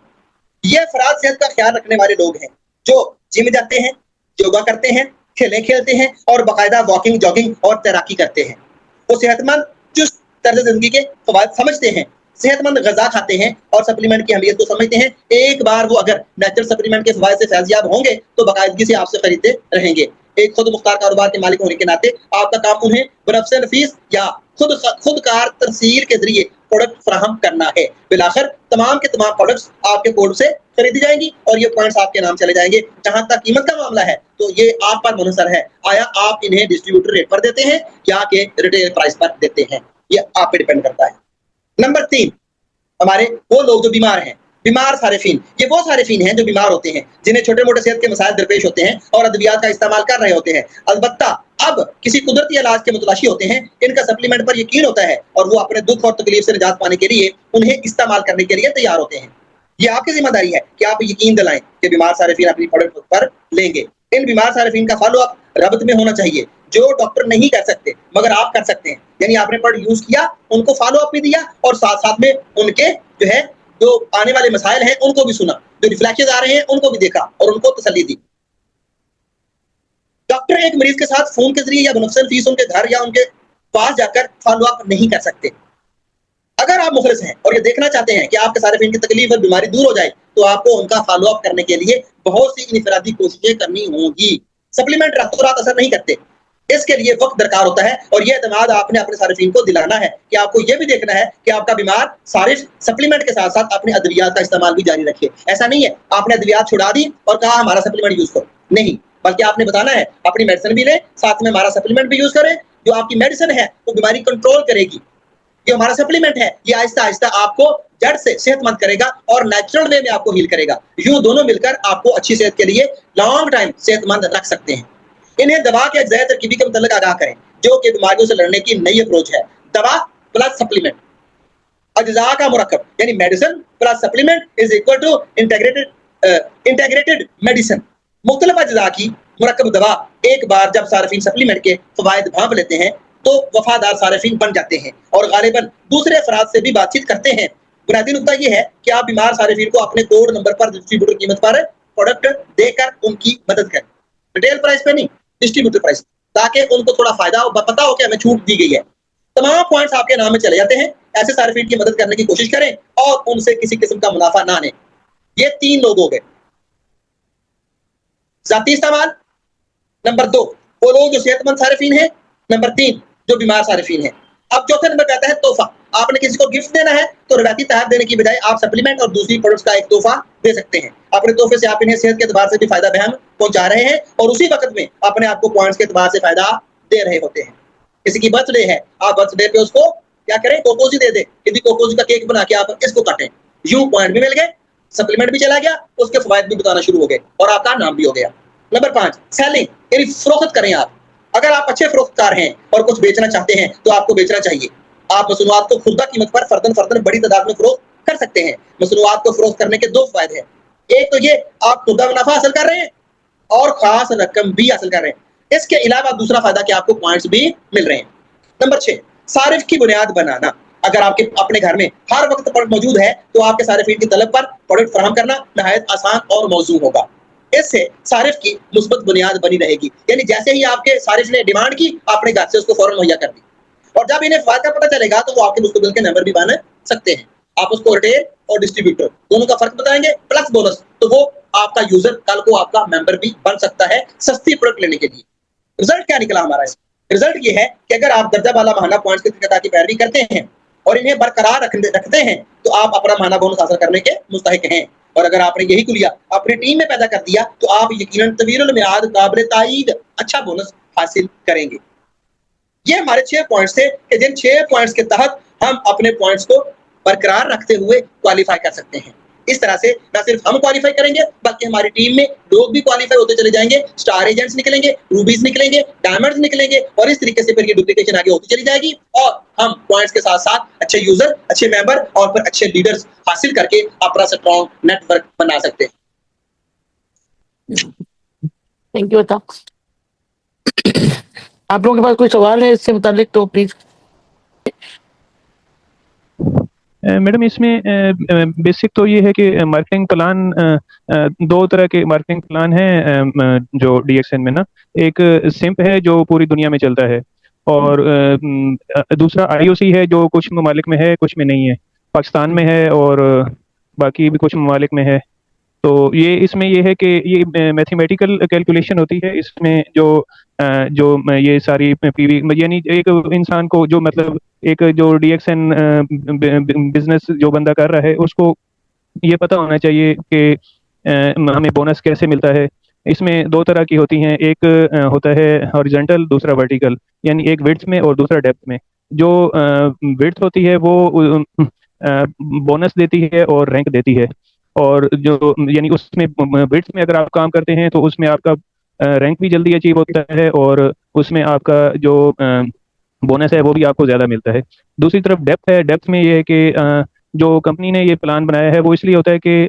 ये अफराद सेहत का ख्याल रखने वाले लोग हैं जो जिम जाते हैं, योगा करते हैं, खेलें खेलते हैं और बाकायदा वॉकिंग, जॉगिंग और तैराकी करते हैं। वो सेहतमंद चुस्त तर्ज जिंदगी के फवायद समझते हैं, सेहतमंद ग़िज़ा खाते हैं और सप्लीमेंट की अहमियत को समझते हैं। एक बार वो अगर नेचुरल सप्लीमेंट के फवायद से फैज़याब होंगे तो बाकायदगी से आपसे खरीदते रहेंगे। एक खुद मुख्तार कारोबार के मालिक होने के नाते आपका काम उन्हें बनफ़्से नफीस या खुदकार तरसील के जरिए प्रोडक्ट फराहम करना है। बिलाखिर तमाम के तमाम प्रोडक्ट्स आपके कोड से खरीदी जाएंगी और ये पॉइंट्स आपके नाम चले जाएंगे। जहां तक कीमत का मामला है तो ये आप पर मुनहसर है, आया आप इन्हें डिस्ट्रीब्यूटर रेट पर देते हैं या के रिटेल प्राइस पर देते हैं, ये आप पे डिपेंड करता है। नंबर 3, हमारे वो लोग जो बीमार हैं, बीमार सारिफीन। ये वो सारिफीन हैं जो बीमार होते हैं, जिन्हें छोटे मोटे सेहत के मसाइल दरपेश होते हैं और अद्वियात का इस्तेमाल कर रहे होते हैं। अलबत्ता अब किसी कुदरती इलाज के मुतलाशी होते हैं, इनका सप्लीमेंट पर यकीन होता है और वो अपने दुख और तकलीफ से निजात पाने के लिए उन्हें इस्तेमाल करने के लिए तैयार होते हैं। ये आपकी जिम्मेदारी है कि आप यकीन दिलाएं कि बीमार सारिफीन अपनी प्रोडक्ट पर लेंगे। इन बीमार सारिफीन का फॉलो अप रब्त में होना चाहिए जो डॉक्टर नहीं कर सकते मगर आप कर सकते हैं। यानी आपने प्रोडक्ट यूज किया, उनको फॉलो अप भी दिया और साथ साथ में उनके जो है जो आने वाले मसाइल हैं उनको भी सुना, जो रिफ्लेक्शन आ रहे हैं उनको भी देखा और उनको तसल्ली दी। डॉक्टर एक मरीज के साथ फोन के जरिए या बनफ़्से फीस उनके घर या उनके पास जाकर फॉलो अप नहीं कर सकते। अगर आप मुखलिस हैं और ये देखना चाहते हैं कि आपके सारिफीन की तकलीफ और बीमारी दूर हो जाए तो आपको उनका फॉलो अप करने के लिए बहुत सी इनफरादी कोशिशें करनी होंगी। सप्लीमेंट रातों रात असर नहीं करते, इसके लिए वक्त दरकार होता है और ये एतमाद आपने अपने सारिफीन को दिलाना है कि आपको ये भी देखना है कि आपका बीमार सारिफ सप्लीमेंट के साथ साथ अपने अद्वियात का इस्तेमाल भी जारी रखे। ऐसा नहीं है आपने अद्वियात छुड़ा दी और कहा हमारा सप्लीमेंट यूज करो, नहीं, बल्कि आपने बताना है अपनी मेडिसिन भी लें साथ में हमारा सप्लीमेंट भी यूज करें। जो आपकी मेडिसिन है वो बीमारी कंट्रोल करेगी, जो हमारा सप्लीमेंट है ये आहिस्ता आहिस्ता आपको जड़ से सेहतमंद करेगा और नेचुरल वे में आपको हील करेगा। यूं दोनों मिलकर आपको अच्छी सेहत के लिए लॉन्ग टाइम सेहतमंद रख सकते हैं। इन्हें दवा के अज्जाए तरकीबी के मुतल्लिक आगाह करें जो कि बीमारियों से लड़ने की नई अप्रोच है। दवा प्लस सप्लीमेंट, अज्जा का मुरक्कब यानी medicine plus supplement is equal to integrated medicine. मुख्तलिफ अज्जा की मुरक्कब दवा एक बार जब सारिफीन सप्लीमेंट के फवायद भांप लेते हैं तो वफादार सारिफीन बन जाते हैं और गालिबन दूसरे अफराद से भी बातचीत करते हैं। बुनियादी नुकता यह है कि आप बीमार सारिफीन को अपने कोड नंबर पर डिस्ट्रीब्यूटर कीमत पर प्रोडक्ट देकर उनकी मदद करें, रिटेल प्राइस पे नहीं, डिस्ट्रीब्यूटर प्राइस, ताकि उनको थोड़ा फायदा हो, पता हो कि हमें छूट दी गई है। तमाम पॉइंट्स आपके नाम में चले जाते हैं। ऐसे सारिफीन की मदद करने की कोशिश करें और उनसे किसी किस्म का मुनाफा ना लें। ये 3 लोग हो गए, जाती इस्तेमाल, नंबर 2 वो लोग जो सेहतमंद सारिफीन है, नंबर 3 जो बीमार सारिफीन है। अब चौथे नंबर पे आता है तोहफा। आपने किसी को गिफ्ट देना है तो रवायती तहत देने की बजाय आप सप्लीमेंट और दूसरी प्रोडक्ट्स का एक तोहफा दे सकते हैं। अपने तोहफे से आप इन्हें सेहत के एतबार से भी फायदा बहम पहुंचा रहे हैं और उसी वक्त में अपने आप को पॉइंट्स के एतबार से फायदा दे रहे होते हैं। किसी की बर्थडे है, आप बर्थडे पे उसको क्या करें, कोकोजी दे दे, यदि कोकोजी का केक बना के आप इसको काटें, यूं पॉइंट भी मिल गए, सप्लीमेंट भी चला गया, उसके फवायद भी बताना शुरू हो गए और आपका नाम भी हो गया। नंबर 5 सेलिंग यानी फरोख्त करें। आप अगर आप अच्छे फरोख्तकार हैं और कुछ बेचना चाहते हैं तो आपको बेचना चाहिए। आप मसनूआत को खुर्दा कीमत पर फर्दन बड़ी तादाद में फरोख्त कर सकते हैं। मसनूआत को फरोख्त करने के 2 फायदे हैं, एक तो ये आप खुर्दा मुनाफा हासिल कर रहे हैं और खास रकम भी हासिल कर रहे हैं। इसके अलावा दूसरा फायदा कि आपको पॉइंट्स भी मिल रहे हैं। नंबर 6 सारिफ की बुनियाद बनाना। अगर आपके अपने घर में हर वक्त प्रोडक्ट मौजूद है तो आपके सारिफीन की तलब पर प्रोडक्ट फराहम करना नहायत आसान और मौजूद होगा। इससे सारिफ की मुस्बत बुनियाद बनी रहेगी। यानी जैसे ही आपके सारिफ ने डिमांड की, आपने घर से उसको फौरन मुहैया कर दी। और जब इन्हें फ़ायदा पता चलेगा तो वो आपके मुस्तकिल के मेंबर भी बन सकते हैं। आप उसको रिटेल और डिस्ट्रीब्यूटर दोनों का फ़र्क बताएँगे प्लस बोनस, तो वो आपका यूज़र कल को आपका मेंबर भी बन सकता है सस्ती प्रोडक्ट लेने के लिए। रिज़ल्ट क्या निकला हमारा इसमें? रिज़ल्ट ये है कि अगर आप दर्जा वाला महाना पॉइंट्स की तरीक़ेकार की पैरवी करते हैं और इन्हें बरकरार रखते हैं, तो आप अपना महाना बोनस हासिल करने के मुस्तहिक हैं। और अगर आपने यही कुलिया अपनी टीम में पैदा कर दिया, तो आप यकीनन तवील मियाद काबिल ताईद अच्छा बोनस हासिल करेंगे। ये हमारे 6 पॉइंट्स थे कि जिन 6 पॉइंट्स के तहत हम अपने पॉइंट्स को बरकरार रखते हुए क्वालीफाई कर सकते हैं। इस तरह से न सिर्फ हम क्वालीफाई करेंगे, बल्कि हमारी टीम में लोग भी क्वालीफाई होते चले जाएँगे, स्टार एजेंट्स निकलेंगे, रूबीज़ निकलेंगे, डायमंड्स निकलेंगे और इस तरीके से फिर ये डुप्लीकेशन आगे होती चली जाएगी और हम पॉइंट्स के साथ-साथ अच्छे यूज़र, अच्छे मेंबर और फिर अच्छे लीडर्स हासिल करके अपना स्ट्रॉन्ग नेटवर्क बना सकते हैं। थैंक यू अता। आप लोगों के पास कोई सवाल है इससे मुतालिक तो प्लीज। मैडम इसमें बेसिक तो ये है कि मार्केटिंग प्लान, दो तरह के मार्केटिंग प्लान हैं जो डीएक्सएन में ना, एक सिंप है जो पूरी दुनिया में चलता है और दूसरा आईओसी है जो कुछ ममालिक में है कुछ में नहीं है, पाकिस्तान में है और बाकी भी कुछ ममालिक में है। तो ये इसमें ये है कि ये मैथमेटिकल कैलकुलेशन होती है इसमें जो ये सारी पीवी यानी एक इंसान को जो मतलब एक जो डीएक्सएन बिजनेस जो बंदा कर रहा है उसको ये पता होना चाहिए कि हमें बोनस कैसे मिलता है। इसमें दो तरह की होती हैं, एक होता है हॉरिजॉन्टल, दूसरा वर्टिकल, यानी एक विड्थ में और दूसरा डेप्थ में। जो विड्थ होती है वो बोनस देती है और रैंक देती है, और जो यानी उसमें विड्थ में अगर आप काम करते हैं तो उसमें आपका रैंक भी जल्दी अचीव होता है और उसमें आपका जो बोनस है वो भी आपको ज़्यादा मिलता है। दूसरी तरफ डेप्थ है, डेप्थ में ये है कि जो कंपनी ने ये प्लान बनाया है वो इसलिए होता है कि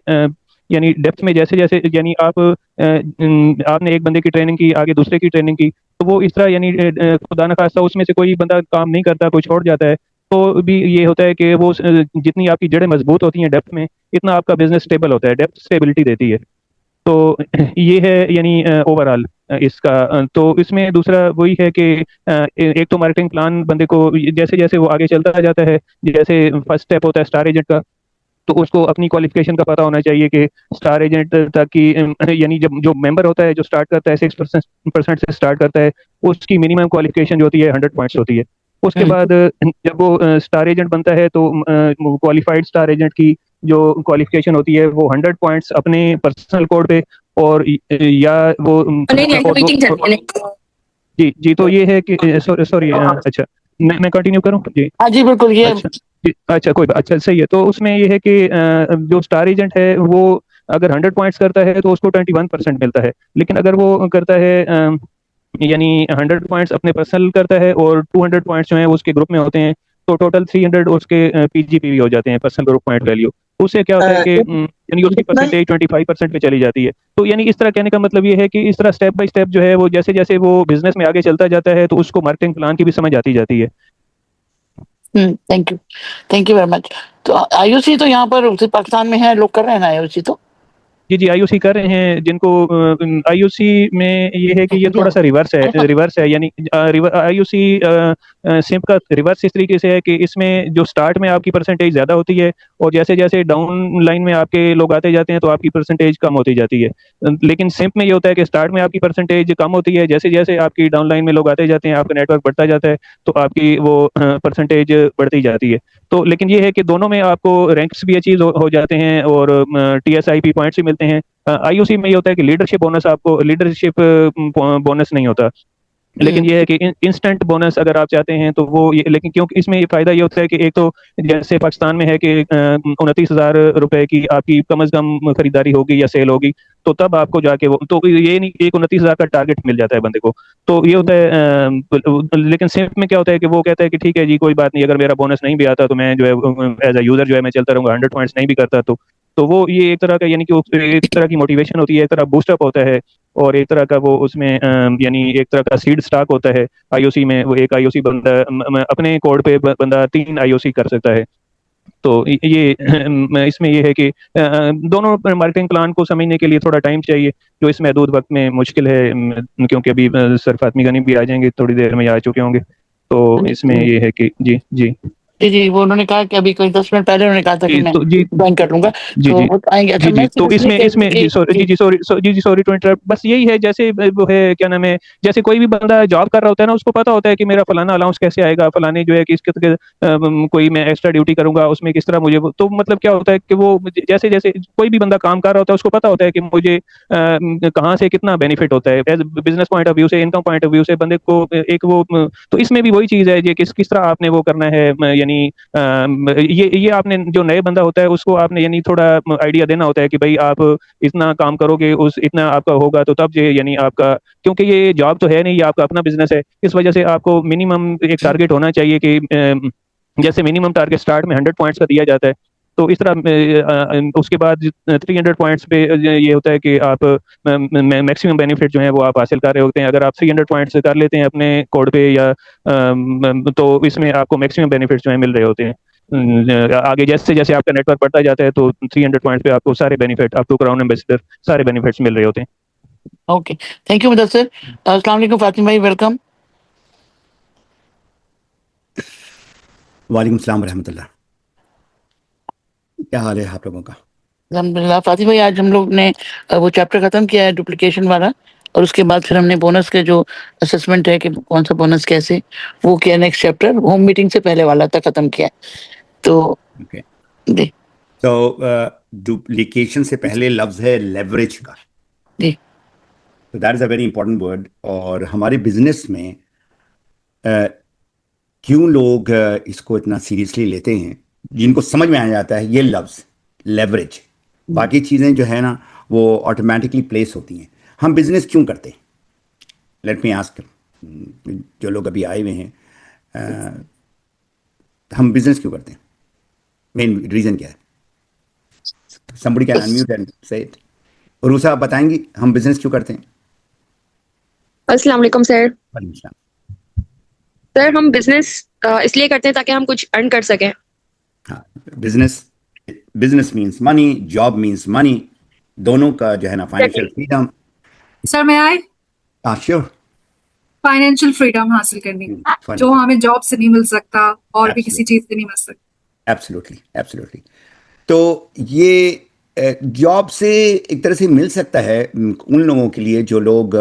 यानी डेप्थ में जैसे जैसे यानी आपने एक बंदे की ट्रेनिंग की, आगे दूसरे की ट्रेनिंग की, तो वो इस तरह यानी खुदा न खास्ता उसमें से कोई बंदा काम नहीं करता, कोई छोड़ जाता है, तो भी ये होता है कि वो जितनी आपकी जड़ें मजबूत होती हैं डेप्थ में, इतना आपका बिजनेस स्टेबल होता है, डेप्थ स्टेबिलिटी देती है। तो ये है यानी ओवरऑल इसका। तो इसमें दूसरा वही है कि एक तो मार्केटिंग प्लान बंदे को जैसे जैसे वो आगे चलता जाता है, जैसे फर्स्ट स्टेप होता है स्टार एजेंट का, तो उसको अपनी क्वालिफिकेशन का पता होना चाहिए कि स्टार एजेंट तक की यानी जब जो मेंबर होता है जो स्टार्ट करता है 6% से स्टार्ट करता है, उसकी मिनिमम क्वालिफिकेशन जो होती है 100 पॉइंट्स होती है। उसके बाद जब वो स्टार एजेंट बनता है तो क्वालिफाइड स्टार एजेंट की जो क्वालिफिकेशन होती है वो 100 पॉइंट्स अपने पर्सनल कोड पे और या वो जी जी। तो ये है कि सॉरी अच्छा मैं कंटिन्यू करूं जी? हाँ जी बिल्कुल। ये अच्छा कोई बात, अच्छा सही है। तो उसमें ये है कि जो स्टार एजेंट है वो अगर 100 पॉइंट्स करता है तो उसको 21% मिलता है, लेकिन अगर वो करता है यानी 100 पॉइंट्स अपने पर्सनल करता है और 200 पॉइंट्स जो हैं उसके ग्रुप में होते हैं, तो टोटल 300 उसके पीजीपीवी हो जाते हैं, पर्सनल ग्रुप पॉइंट वैल्यू। उससे क्या होता है कि यानी उसकी परसेंटेज 25% पे चली जाती है। तो यानी इस तरह कहने का मतलब ये है कि इस तरह स्टेप बाय स्टेप जो है वो जैसे जैसे वो बिजनेस में आगे चलता जाता है तो उसको मार्केटिंग प्लान की भी समझ आती जाती है। Thank you very much. तो आईओसी तो यहाँ पर पाकिस्तान में है, लोग कर रहे हैं ना आईओसी? तो जी आईओसी कर रहे हैं, जिनको आईओसी में ये है कि ये थोड़ा सा रिवर्स है यानी आईओसी सिंप का रिवर्स इस तरीके से है कि इसमें जो स्टार्ट में आपकी परसेंटेज ज़्यादा होती है और जैसे जैसे डाउन लाइन में आपके लोग आते जाते हैं तो आपकी परसेंटेज कम होती जाती है। लेकिन सिंप में ये होता है कि स्टार्ट में आपकी परसेंटेज कम होती है, जैसे जैसे आपकी डाउन लाइन में लोग आते जाते हैं, आपका नेटवर्क बढ़ता जाता है, तो आपकी वो परसेंटेज बढ़ती जाती है। तो लेकिन ये है कि दोनों में आपको रैंक्स भी अचीव हो जाते हैं और टीएसआईपी पॉइंट्स भी मिलते हैं। आईओसी में ये होता है कि लीडरशिप बोनस, आपको लीडरशिप बोनस नहीं होता, लेकिन ये है कि इंस्टेंट बोनस अगर आप चाहते हैं तो वो ये, लेकिन क्योंकि इसमें ये फायदा ये होता है कि एक तो जैसे पाकिस्तान में है कि 29,000 रुपए की आपकी कम अज कम खरीदारी होगी या सेल होगी, तो तब आपको जाके वो, तो ये नहीं एक 29,000 का टारगेट मिल जाता है बंदे को। तो ये होता है। लेकिन सिंप में क्या होता है कि वो कहता है कि ठीक है जी कोई बात नहीं, अगर मेरा बोनस नहीं भी आता तो मैं जो है एज अ यूजर जो है मैं चलता रहूंगा, 100 पॉइंट्स नहीं भी करता तो वो ये एक तरह का यानी कि एक तरह की मोटिवेशन होती है, एक तरह बूस्टअप होता है और एक तरह का वो उसमें यानी एक तरह का सीड स्टॉक होता है आईओसी में। वो एक आईओसी बंदा अपने कोड पे बंदा 3 आईओसी कर सकता है। तो ये इसमें ये है कि दोनों मार्केटिंग प्लान को समझने के लिए थोड़ा टाइम चाहिए, जो इस महदूद वक्त में मुश्किल है, क्योंकि अभी सर फातमी गनी भी आ जाएंगे, थोड़ी देर में आ चुके होंगे। तो इसमें ये है कि जी जी जी जी, वो उन्होंने कहा कि अभी कोई 10 मिनट पहले उन्होंने कहा था कि जी मैं तो जी ज्वाइन कर लूंगा, जी तो जी वो आएंगे। अच्छा, जी जी मैं तो सिर्फ इसलिए इसमें कह रही इसमें थी जी सॉरी कि जी सॉरी टू इंटरप्ट, बस यही है, जैसे वो है क्या नाम है, जैसे कोई भी बंदा जॉब कर रहा होता है ना, उसको पता होता है कि मेरा फलाना अलाउंस कैसे आएगा, फलाने जो है कि इसके कोई मैं एक्स्ट्रा ड्यूटी करूंगा उसमें किस तरह मुझे तो मतलब क्या होता है कि वो जैसे जैसे कोई भी बंदा काम कर रहा होता है उसको पता होता है कि मुझे कहाँ से कितना बेनिफिट होता है, as business point of view से, इनकम पॉइंट ऑफ व्यू से बंदे को एक वो तो इसमें भी वही चीज है, ये किस किस तरह आपने वो करना है, यानी ये आपने जो नए बंदा होता है उसको आपने यानी थोड़ा आइडिया देना होता है कि भाई आप इतना काम करोगे, उस इतना आपका होगा तो तब ये यानी आपका, क्योंकि ये जॉब तो है नहीं, ये आपका अपना बिजनेस है, इस वजह से आपको मिनिमम एक टारगेट होना चाहिए कि जैसे मिनिमम टारगेट स्टार्ट में 100 पॉइंट्स का दिया जाता है, तो इस तरह उसके बाद 300 पॉइंट्स पे ये होता है कि आप मैक्सिमम बेनिफिट जो है वो आप हासिल कर रहे होते हैं। अगर आप 300 पॉइंट्स कर लेते हैं अपने कोड पे या तो इसमें आपको मैक्सिमम बेनिफिट जो है मिल रहे होते हैं। आगे जैसे जैसे आपका नेटवर्क बढ़ता जाता है तो 300 पॉइंट पे आपको सारे benefit, up to crown ambassador सारे बेनिफिट्स मिल रहे होते हैं। Okay, thank you Mudassir. अस्सलाम वालेकुम फातिमा भाई, वेलकम। वालेकुम सलाम रहमतुल्लाह। क्या हाल है आप लोगों का? अल्हम्दुलिल्लाह। फातिमा भाई, आज हम लोग ने वो चैप्टर खत्म किया है डुप्लीकेशन वाला, और उसके बाद फिर हमने बोनस के जो असेसमेंट है कि कौन सा बोनस कैसे, वो किया। नेक्स्ट चैप्टर होम मीटिंग से पहले वाला तक खत्म किया है। तो ओके, जी तो डुप्लीकेशन से पहले लफ्ज है लेवरेज का। जी तो that is a very important word. और हमारे बिजनेस में क्यों लोग इसको इतना सीरियसली लेते हैं, जिनको समझ में आ जाता है ये लफ्ज लेवरेज, बाकी चीज़ें जो है ना वो ऑटोमेटिकली प्लेस होती हैं। हम बिजनेस क्यों करते हैं? लेट मी आस्क, जो लोग अभी आए हुए हैं, हम बिजनेस क्यों करते हैं? मेन रीजन क्या है? somebody can unmute and say it. RUSA, आप बताएंगी हम बिजनेस क्यों करते हैं? अस्सलाम वालेकुम सर। वालेकुम सलाम। सर, हम बिजनेस इसलिए करते हैं ताकि हम कुछ अर्न कर सकें। हाँ, business means money, job means money, दोनों का जो है ना फाइनेंशियल फ्रीडम। सर मैं आए श्योर। फाइनेंशियल फ्रीडम हासिल करनी, जो हमें जॉब से नहीं मिल सकता और भी किसी चीज से नहीं मिल सकता। Absolutely absolutely. तो ये जॉब से एक तरह से मिल सकता है उन लोगों के लिए जो लोग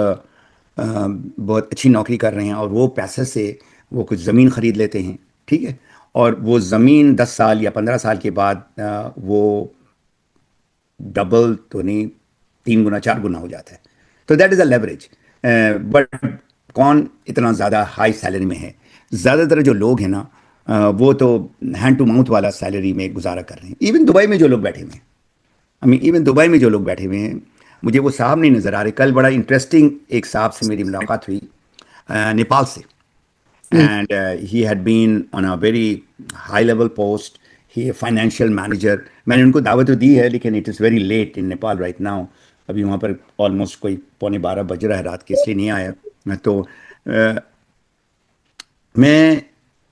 बहुत अच्छी नौकरी कर रहे हैं और वो पैसे से वो कुछ ज़मीन ख़रीद लेते हैं, ठीक है, और वो ज़मीन 10 साल या 15 साल के बाद वो डबल तो नहीं, 3 गुना 4 गुना हो जाता है। तो that is a leverage. But कौन इतना ज़्यादा हाई सैलरी में है? ज़्यादातर जो लोग हैं ना वो तो हैंड टू माउथ वाला सैलरी में गुजारा कर रहे हैं। इवन दुबई में जो लोग बैठे हुए हैं, इवन दुबई में जो लोग बैठे हुए हैं, मुझे वो साहब नहीं नज़र आ रहे। कल बड़ा इंटरेस्टिंग एक साहब से मेरी मुलाकात हुई नेपाल से, and he had been on a very high level post, he financial manager. मैंने उनको दावत तो दी है, लेकिन it is very late in Nepal right now. अभी वहाँ पर ऑलमोस्ट कोई 11:15 बज रहा है रात के, इसलिए नहीं आया। तो मैं,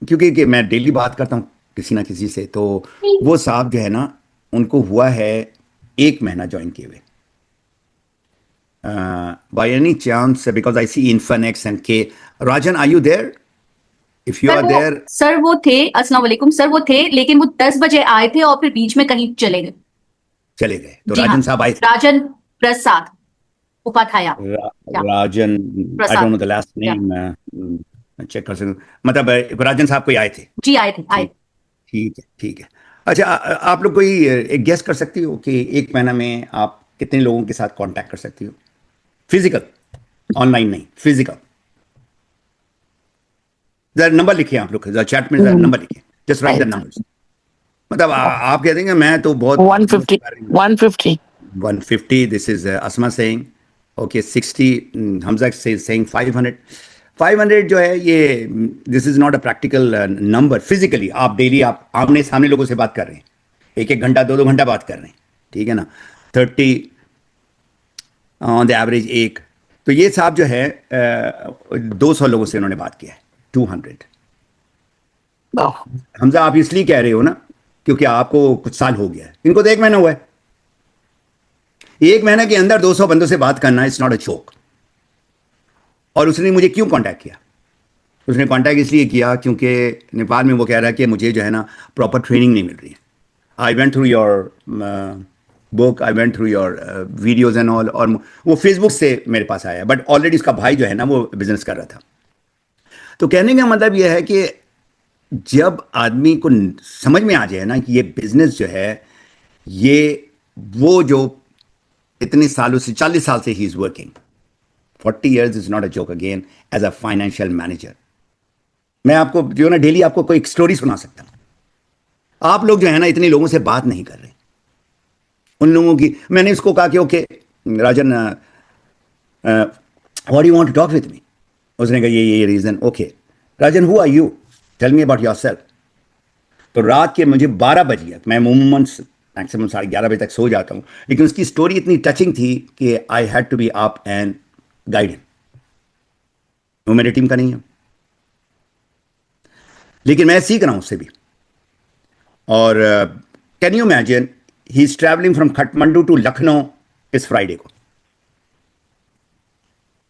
क्योंकि मैं डेली बात करता हूँ किसी ना किसी से, तो वो साहब जो है ना उनको हुआ है 1 महीना ज्वाइन किए हुए। By any chance, because I see Infinix and K Rajan, are you there? If you are there. Sir वो थे, अस्सलाम वालेकुम सर, वो थे लेकिन वो 10 बजे आए थे और फिर बीच में कहीं चले गए। तो राजन साहब आए थे? Rajan Prasad Upadhyay. Rajan, I don't know the last name, check कर सकते, मतलब राजन साहब कोई आए थे? जी आए थे, आए। ठीक है, ठीक है। अच्छा, आप लोग कोई एक गेस कर सकती हो कि 1 महीना में आप कितने लोगों के साथ कांटेक्ट कर सकती हो? फिजिकल, ऑनलाइन नहीं, फिजिकल। जरा नंबर लिखिए आप लोग, जरा चैट में जरा नंबर लिखिए, जस्ट राइट द नंबर्स। मतलब आप कह देंगे मैं तो बहुत 150, this is Asma saying. Okay, 60, Hamza saying 500 जो है ये, this is not a practical number. Physically आप डेली आप आमने सामने लोगों से बात कर रहे हैं, 1-1 घंटा 2-2 घंटा बात कर रहे हैं, ठीक है ना, 30 ऑन द एवरेज 1। तो ये साहब जो है 200 लोगों से उन्होंने बात किया है, 200। हमजा, आप इसलिए कह रहे हो ना क्योंकि आपको कुछ साल हो गया है, इनको तो 1 महीना हुआ है। 1 महीने के अंदर 200 बंदों से बात करना इट्स नॉट अ जोक। और उसने मुझे क्यों कांटेक्ट किया? उसने कांटेक्ट इसलिए किया क्योंकि नेपाल में वो कह रहा है कि मुझे जो है ना प्रॉपर ट्रेनिंग नहीं मिल रही है। I went through your book, I went through your videos and all, और वो फेसबुक से मेरे पास आया, बट ऑलरेडी उसका भाई जो है ना वो बिजनेस कर रहा था। तो कहने का मतलब यह है कि जब आदमी को समझ में आ जाए ना कि ये बिजनेस जो है, ये वो जो इतने सालों से 40 साल से he is working, 40 years is not a joke again as a financial manager. मैं आपको जो है ना डेली आपको कोई स्टोरी सुना सकता हूं। आप लोग जो है ना इतने लोगों से बात नहीं कर रहे, उन लोगों की। मैंने इसको कहा कि okay Rajan, what you want to talk with me? उसने कहा ये reason. Okay Rajan, who are you, tell me about yourself. तो रात के मुझे 12 बज गया। मैं अमूमन मैक्सिमम 11:30 बजे तक सो जाता हूं, लेकिन उसकी स्टोरी इतनी टचिंग थी कि I had to be up and guide him. वो मेरी टीम का नहीं है, लेकिन मैं सीख रहा हूं उससे भी। और can you imagine, he is travelling from Kathmandu to Lucknow इस फ्राइडे को।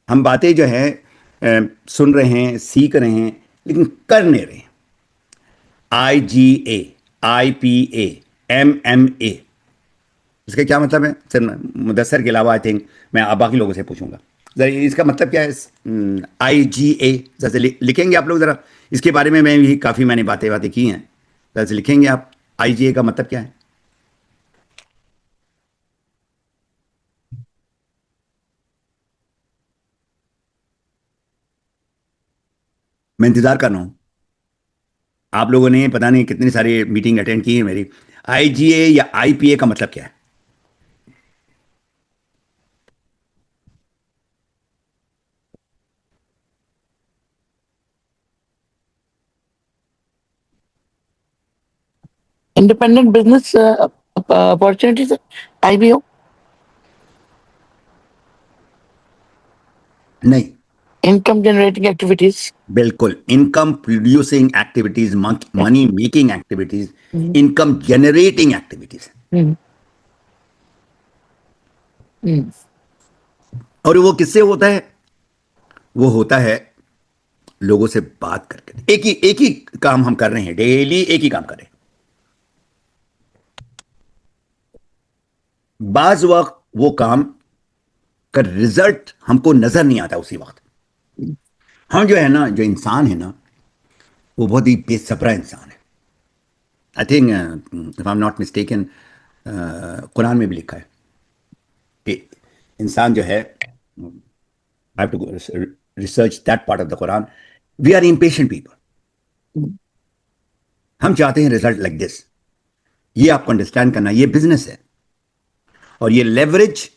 हम बातें जो है सुन रहे हैं, सीख रहे हैं, लेकिन कर नहीं रहे हैं। IGA, IPA, MMA, इसका क्या मतलब है? सिर्फ मुदस्सर के अलावा आई थिंक मैं आप बाकी लोगों से पूछूंगा जरा इसका मतलब क्या है। IGA जैसे लिखेंगे आप लोग जरा, इसके बारे में मैं भी काफ़ी मैंने बातें की हैं, जैसे लिखेंगे आप IGA का मतलब क्या है? मैं इंतजार कर रहा हूं। आप लोगों ने पता नहीं कितनी सारी मीटिंग अटेंड की है मेरी। IGA या IPA का मतलब क्या है? Independent business opportunities, IBO। नहीं, इनकम जनरेटिंग एक्टिविटीज। बिल्कुल, income producing activities, money making activities, income generating activities. और वो किससे होता है? वो होता है लोगों से बात करके। एक ही काम हम कर रहे हैं, डेली एक ही काम कर रहे हैं। बाज वक्त वो काम का रिजल्ट हमको नजर नहीं आता उसी वक्त। हम जो है ना, जो इंसान है ना, वो बहुत ही बेसब्रा इंसान है। I think if I am not mistaken, Quran में भी लिखा है कि इंसान जो है, I have to research that part of the Quran, we are impatient people. हम चाहते हैं रिजल्ट लाइक दिस। ये आपको अंडरस्टैंड करना, ये बिजनेस है, और ये लेवरेज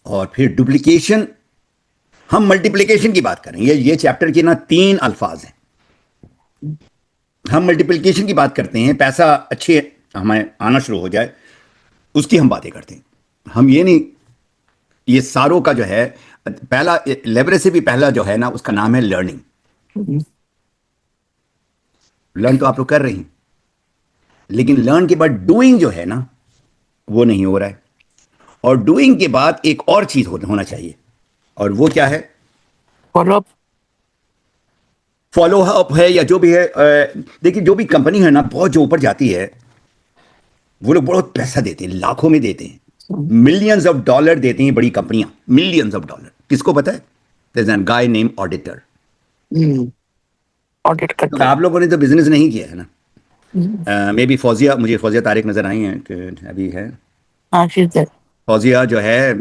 और फिर डुप्लीकेशन। हम मल्टीप्लिकेशन की बात करें, ये चैप्टर के ना 3 अल्फाज हैं। हम मल्टीप्लिकेशन की बात करते हैं, पैसा अच्छे हमें आना शुरू हो जाए, उसकी हम बातें करते हैं। हम ये नहीं, ये सारों का जो है पहला लेवरेज से भी पहला जो है ना, उसका नाम है लर्निंग। लर्न तो आप लोग कर रही हैं, लेकिन लर्न के बाद डूइंग जो है ना, वो नहीं हो रहा है। और डूइंग के बाद एक और चीज होना चाहिए, और वो क्या है? फॉलो अप है, या जो भी है। देखिए, जो भी कंपनी है ना, बहुत जो ऊपर जाती है, वो लोग बहुत पैसा देते हैं, लाखों में देते हैं, मिलियंस ऑफ डॉलर देती हैं बड़ी कंपनियां, मिलियंस ऑफ डॉलर। किसको पता है? There is a guy name auditor. Audit करता तो आप लोगों ने तो बिजनेस नहीं किया है ना। मे बी फौजिया, मुझे फौजिया तारिक नजर आई हैं कि अभी है। हाँ, फौजिया जो है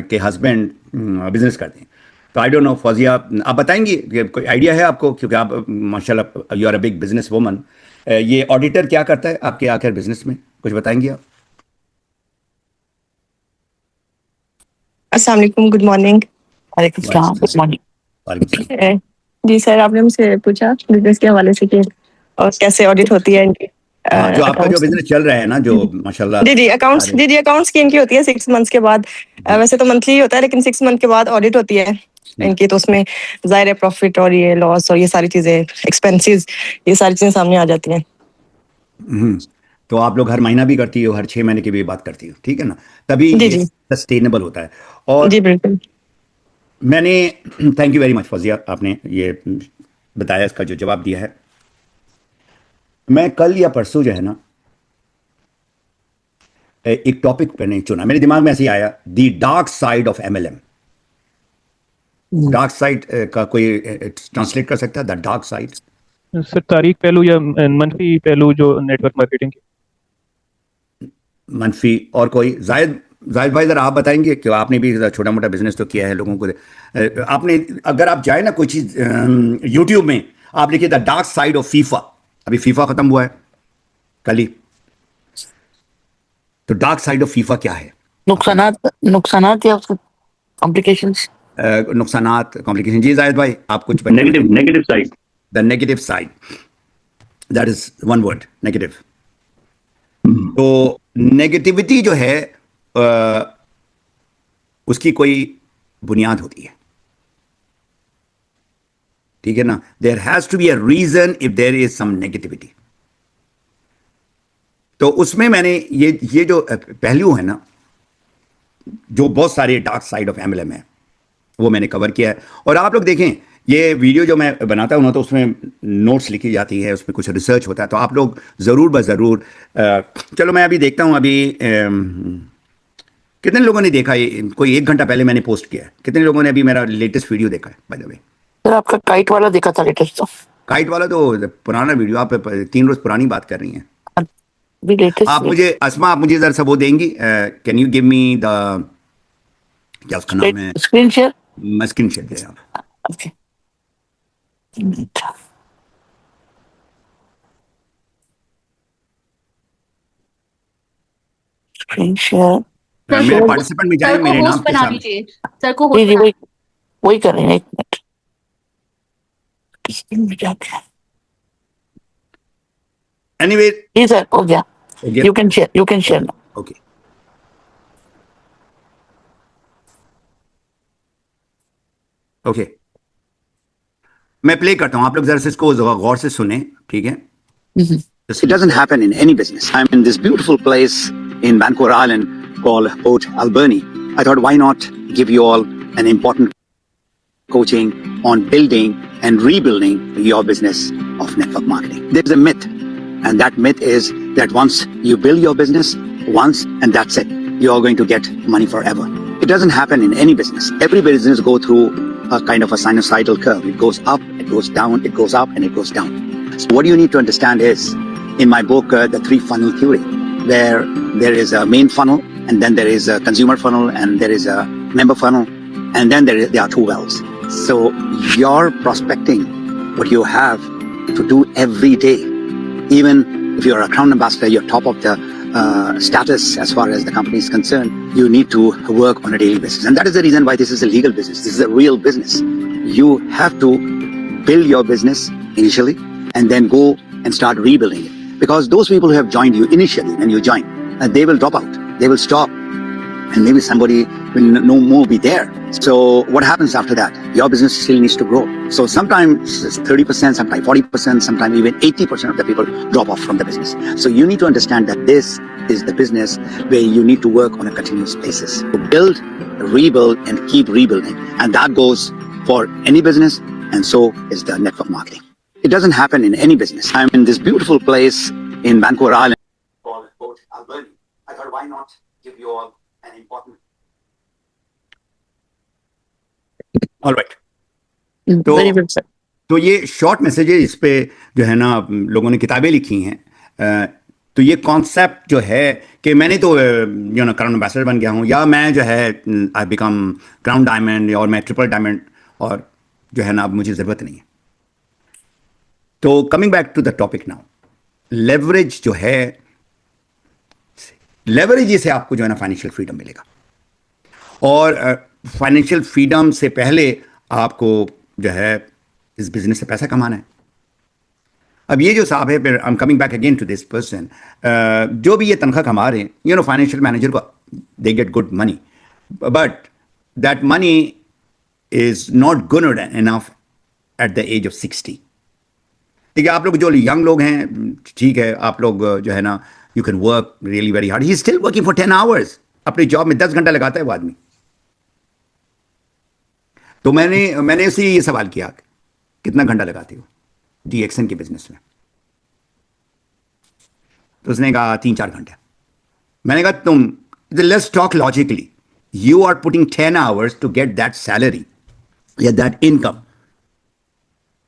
के हस्बैंड बिजनेस करते हैं। तो आई डोंट नो, फौजिया आप बताएंगी कि कोई आइडिया है आपको, क्योंकि आप माशाल्लाह you are a big business woman. ये ऑडिटर क्या करता है आपके आखिर बिजनेस में, कुछ बताएंगी आप? अस्सलाम वालेकुम, गुड मॉर्निंग। वालेकुम सलाम, गुड मॉर्निंग। जी सर, आपने मुझसे पूछा बिजनेस के हवाले से कि और कैसे ऑडिट होती है इनकी। जो आपका जो बिजनेस चल रहा है ना, जो माशाल्लाह। जी अकाउंट्स की इनकी होती है 6 मंथ्स के बाद। वैसे तो मंथली ही होता है, लेकिन 6 मंथ के बाद ऑडिट होती है इनकी। तो उसमें जाहिर है प्रॉफिट और ये लॉस और ये सारी चीजें, एक्सपेंसेस, ये सारी चीजें सामने आ जाती हैं। तो आप लोग हर महीना भी करती हो, हर 6 महीने की भी बात करती हो, ठीक है ना, तभी जी ये जी सस्टेनेबल होता है। और जी बिल्कुल। मैंने thank you very much Fauzia, आपने ये बताया, इसका जो जवाब दिया है। मैं कल या परसों जो है ना एक टॉपिक मैंने चुना, मेरे दिमाग में ऐसे ही आया, the dark side of MLM। Dark side का कोई ट्रांसलेट कर सकता है, द डार्क साइड? सर तारीख पहलू या मनफी पहलू जो नेटवर्क मार्केटिंग के। मनफी। और कोई? जाहिद भाई जरा आप बताएंगे कि आपने भी छोटा मोटा बिजनेस तो किया है, लोगों को आपने, अगर आप जाए ना कोई चीज यूट्यूब में, आप लिखिए the dark side of FIFA, अभी फीफा खत्म हुआ है कल ही, तो डार्क साइड ऑफ फीफा क्या है? नुकसानात या उसके कॉम्प्लिकेशंस। नुकसानात, कॉम्प्लिकेशन। जी जाहिद भाई आप कुछ negative side. The negative side, that is one word, negative. तो नेगेटिविटी जो है उसकी कोई बुनियाद होती है, ठीक है ना। There has to be a reason if there is some negativity. तो उसमें मैंने ये जो पहलू है ना, जो बहुत सारे डार्क साइड ऑफ MLM है, वो मैंने कवर किया है। और आप लोग देखें, ये वीडियो जो मैं बनाता हूँ ना, तो उसमें नोट्स लिखी जाती है, उसमें कुछ रिसर्च होता है, तो आप लोग ज़रूर ज़रूर चलो मैं अभी देखता हूँ, अभी कितने लोगों ने देखा ये? कोई 1 घंटा पहले मैंने पोस्ट किया है, कितने लोगों ने अभी मेरा लेटेस्ट वीडियो देखा है? बाय द वे सर आपका काइट वाला देखा था लेटेस्ट, तो काइट वाला तो पुराना वीडियो, आप 3 रोज पुरानी बात कर रही हैं। भी लेटेस्ट। आप मुझे अस्मा, आप मुझे जरा सा वो देंगी, can you give me the, क्या उसका नाम है, स्क्रीन शेयर। मैं स्क्रीन शेयर दे रहा हूँ। Okay, screen share. मेरे पार्टिसिपेंट में जाए, सर को मेरे नाम होस्ट के बना साथ। दीजिए, सर को जी होस्ट जी बना। वही कर रहे हैं, 1 मिनट। स्क्रीन में जाके एनीवे, जी सर हो गया, you can share now. Okay. Okay, मैं प्ले करता हूँ, आप लोग जरा से इसको गौर से सुने, ठीक है। It doesn't happen in any business. I'm in this beautiful place in Vancouver Island called Port Alberni. I thought, why not give you all an important coaching on building and rebuilding your business of network marketing. There's a myth, and that myth is that once you build your business once and that's it, you're going to get money forever. It doesn't happen in any business. Every business go through a kind of a sinusoidal curve. It goes up, it goes down, it goes up, and it goes down. So what you need to understand is, in my book, The 3 Funnel Theory, where there is a main funnel, and then there is a consumer funnel, and there is a member funnel, and then there are 2 wells. So you're prospecting what you have to do every day. Even if you're a Crown Ambassador, you're top of the status as far as the company is concerned, you need to work on a daily basis. And that is the reason why this is a legal business. This is a real business. You have to build your business initially and then go and start rebuilding it. Because those people who have joined you initially, when you join, they will drop out, they will stop, and maybe somebody will no more be there. So what happens after that? Your business still needs to grow. So sometimes it's 30%, sometimes 40%, sometimes even 80% of the people drop off from the business. So you need to understand that this is the business where you need to work on a continuous basis. To build, rebuild, and keep rebuilding. And that goes for any business, and so is the network marketing. It doesn't happen in any business. I'm in this beautiful place in Vancouver Island called Port Alberni. I thought, why not give you all an important. All right. Very good sir. तो ये शॉर्ट मैसेज है, इस पे जो है ना लोगों ने किताबें लिखी हैं। तो ये कॉन्सेप्ट जो है कि मैंने तो यू नो क्राउन एम्बेसडर बन गया हूँ, या मैं जो है आई बिकम क्राउन डायमंड, और मैं ट्रिपल डायमंड, और जो है ना अब मुझे ज़रूरत नहीं है। तो coming back to the topic now, leverage जो है, लेवरेज से आपको जो है ना फाइनेंशियल फ्रीडम मिलेगा। और फाइनेंशियल फ्रीडम से पहले आपको जो है इस बिजनेस से पैसा कमाना है। अब ये जो साहब है, I am coming back again to this person, जो भी ये तनख्वाह कमा रहे हैं, यू नो फाइनेंशियल मैनेजर को, they get good money, but that money is not good enough at the age of 60. देखिए आप लोग जो यंग लोग हैं, ठीक है, आप लोग जो है ना, you can work really very hard. He still working for 10 hours. अपनी जॉब में 10 घंटा लगाता है वो आदमी। तो मैंने उसे ये सवाल किया, कितना घंटा लगाते हो DXN के बिजनेस में? तो उसने कहा 3-4 घंटे। मैंने कहा तुम, let's talk logically, you are putting 10 hours to get that salary या that income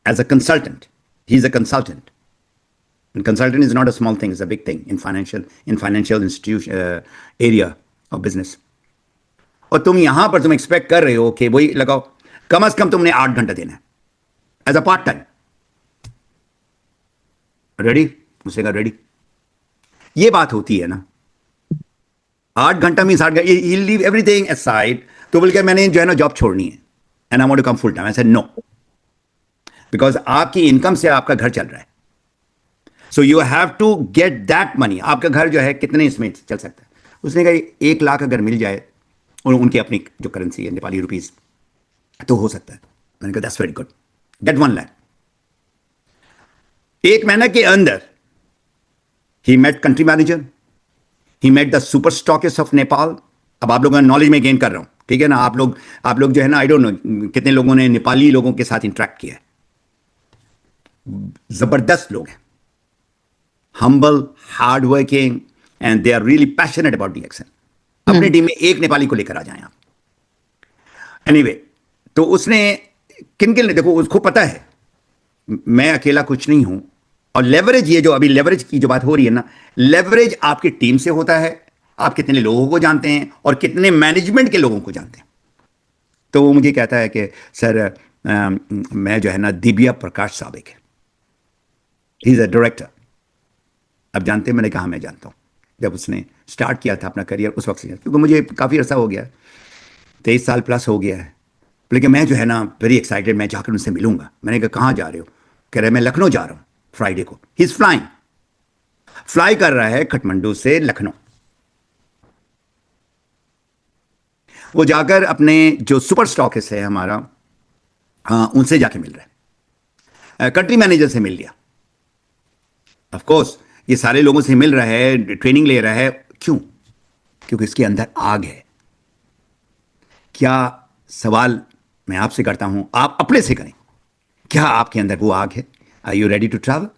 as a consultant. He's a consultant. And consultant is not a small thing; it's a big thing in financial institution area of business. और तुम यहां पर तुम एक्सपेक्ट कर रहे हो कि वही लगाओ, कम से कम तुमने 8 घंटा देना है as a part time. Ready? उसने कहा रेडी। ये बात होती है ना, 8 घंटा मीन्स 8 घंटा, he'll leave everything aside। तो बोल के मैंने जो है ना जॉब छोड़नी है, and I want to come full time. I said no, because आपकी इनकम से आपका घर चल रहा है। So you have to get that money. आपका घर जो है कितने इसमें चल सकता है? उसने कहा 1 लाख अगर मिल जाए, और उनकी अपनी जो करेंसी है नेपाली रुपीज, तो हो सकता है। मैंने कहा that's very good, get 1 lakh. 1 महीने के अंदर ही met country manager, he met the super stockist of Nepal. अब आप लोगों का नॉलेज में गेन कर रहा हूं, ठीक है ना? आप लोग जो है ना, आई डोंट नो कितने लोगों ने नेपाली लोगों के साथ इंटरेक्ट किया है। जबरदस्त लोग हैं, humble, hard working, and they are really passionate about DXN। अपनी टीम में एक नेपाली को लेकर आ जाएं आप। एनीवे, तो उसने किन देखो, उसको पता है मैं अकेला कुछ नहीं हूं। और लेवरेज, ये जो अभी लेवरेज की जो बात हो रही है ना, लेवरेज आपकी टीम से होता है। आप कितने लोगों को जानते हैं और कितने मैनेजमेंट के लोगों को जानते हैं। तो वो मुझे कहता है कि सर मैं जो है ना, दिव्या प्रकाश साबिक है, ही इज अ डायरेक्टर। अब जानते हैं? मैंने कहा मैं जानता हूं। जब उसने स्टार्ट किया था अपना करियर उस वक्त से, क्योंकि मुझे काफ़ी अर्सा हो गया, 23 साल प्लस हो गया है। लेकिन मैं जो है ना वेरी एक्साइटेड, मैं जाकर उनसे मिलूंगा। मैंने कहा कहाँ जा रहे हो? कह रहे मैं लखनऊ जा रहा हूँ फ्राइडे को। ही इज फ्लाई कर रहा है काठमांडू से लखनऊ। वो जाकर अपने जो सुपर स्टॉकिस्ट है हमारा, उनसे जाके मिल रहा है, कंट्री मैनेजर से मिल लिया। ऑफ कोर्स ये सारे लोगों से मिल रहा है, ट्रेनिंग ले रहा है। क्यों? क्योंकि इसके अंदर आग है। क्या सवाल मैं आपसे करता हूं, आप अपने से करें, क्या आपके अंदर वो आग है? Are you ready to travel?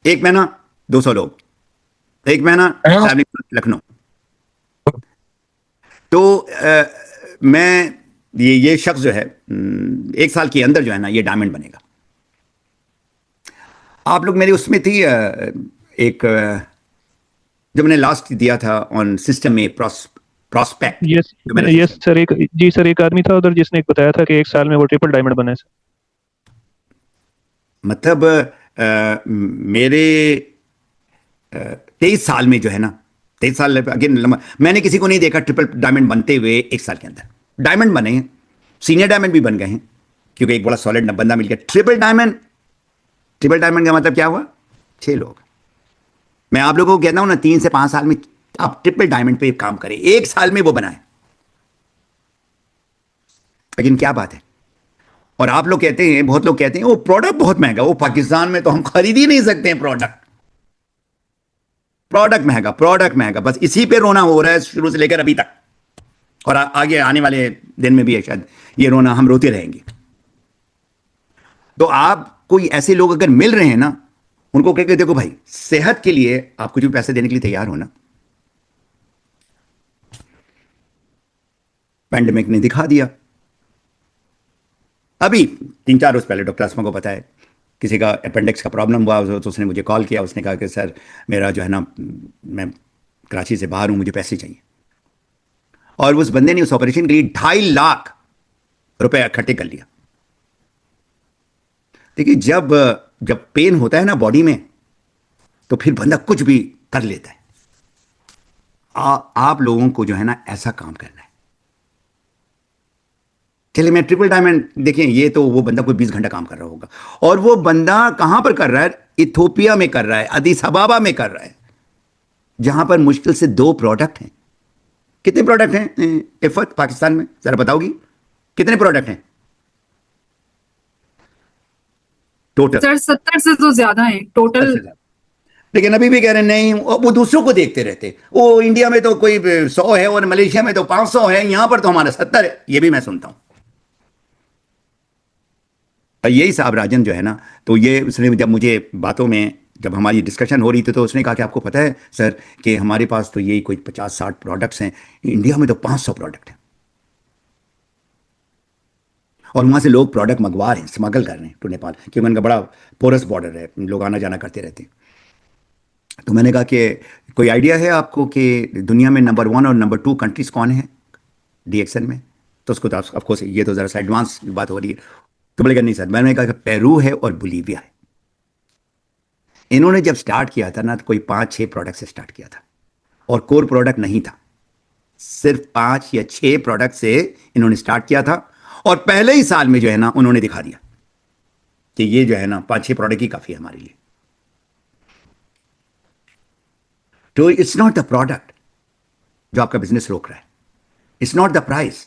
1 महीना 200 लोग, 1 महीना लखनऊ। तो मैं ये शख्स जो है 1 साल के अंदर जो है ना, ये डायमंड बनेगा। आप लोग मेरी उसमें थी एक, जब मैंने लास्ट दिया था ऑन सिस्टम में प्रोस्पेक्ट। यस सर, एक आदमी था उधर जिसने बताया था कि 1 साल में वो ट्रिपल डायमंड बना है सर। मतलब मेरे 23 साल में जो है ना, 23 साल अगेन, मैंने किसी को नहीं देखा ट्रिपल डायमंड बनते हुए 1 साल के अंदर। डायमंड बने हैं, सीनियर डायमंड भी बन गए हैं, क्योंकि एक बड़ा सॉलिड बंदा मिल गया। ट्रिपल डायमंड का मतलब क्या हुआ? 6 लोग। मैं आप लोगों को कहता हूं ना, 3 से 5 साल में आप ट्रिपल डायमंड पे काम करें, 1 साल में वो बनाए। लेकिन क्या बात है, और आप लोग कहते हैं, बहुत लोग कहते हैं वो प्रोडक्ट बहुत महंगा, वो पाकिस्तान में तो हम खरीद ही नहीं सकते हैं प्रोडक्ट महंगा। बस इसी पे रोना हो रहा है शुरू से लेकर अभी तक, और आगे आने वाले दिन में भी है शायद ये रोना, हम रोते रहेंगे। तो आप कोई ऐसे लोग अगर मिल रहे हैं ना, उनको कहकर देखो भाई, सेहत के लिए आप कुछ भी पैसे देने के लिए तैयार हो ना। पैंडेमिक ने दिखा दिया। अभी 3-4 रोज पहले डॉक्टर आसमा को पता है किसी का अपेंडिक्स का प्रॉब्लम हुआ, तो उसने मुझे कॉल किया। उसने कहा कि सर मेरा जो है ना, मैं कराची से बाहर हूं, मुझे पैसे चाहिए। और उस बंदे ने उस ऑपरेशन के लिए 2.5 लाख रुपए इकट्ठे कर लिया। देखिए, जब पेन होता है ना बॉडी में, तो फिर बंदा कुछ भी कर लेता है। आप लोगों को जो है ना ऐसा काम करना है। चलिए, मैं ट्रिपल डायमंड, देखिए ये तो वो बंदा कोई 20 घंटा काम कर रहा होगा, और वो बंदा कहां पर कर रहा है? इथियोपिया में कर रहा है, अदीस अबाबा में कर रहा है, जहां पर मुश्किल से 2 प्रोडक्ट हैं। कितने प्रोडक्ट हैं इफत पाकिस्तान में? जरा बताओगी कितने प्रोडक्ट हैं? टोटल। सर 70 से तो ज्यादा है टोटल। लेकिन अभी भी कह रहे नहीं, वो दूसरों को देखते रहते, वो इंडिया में तो कोई 100 है और मलेशिया में तो 500 है, यहां पर तो हमारा 70 है, ये भी मैं सुनता हूं। यही साहब राजन जो है ना, तो ये उसने जब मुझे बातों में जब हमारी डिस्कशन हो रही थी तो उसने कहा कि आपको पता है सर कि हमारे पास तो यही कोई 50-60 प्रोडक्ट्स हैं, इंडिया में तो 500 प्रोडक्ट हैं, और वहां से लोग प्रोडक्ट मंगवा रहे हैं, स्मगल कर रहे हैं टू नेपाल, क्योंकि उनका बड़ा पोरस बॉर्डर है, लोग आना जाना करते रहते हैं। तो मैंने कहा कि कोई आइडिया है आपको कि दुनिया में नंबर 1 और नंबर 2 कंट्रीज कौन है DXN में? तो उसको तो ऑफकोर्स ये तो जरा सा एडवांस बात हो रही है, तो बोलेगा नहीं सर। मैंने कहा कि पेरू है और बोलीविया है। इन्होंने जब स्टार्ट किया था ना तो कोई 5-6 प्रोडक्ट से स्टार्ट किया था, और कोर प्रोडक्ट नहीं था, सिर्फ 5 या 6 प्रोडक्ट से इन्होंने स्टार्ट किया था, और पहले ही साल में जो है ना उन्होंने दिखा दिया कि ये जो है ना 5-6 प्रोडक्ट ही काफी है हमारे लिए। तो इट्स नॉट द प्रोडक्ट जो आपका बिजनेस रोक रहा है, इट्स नॉट द प्राइस।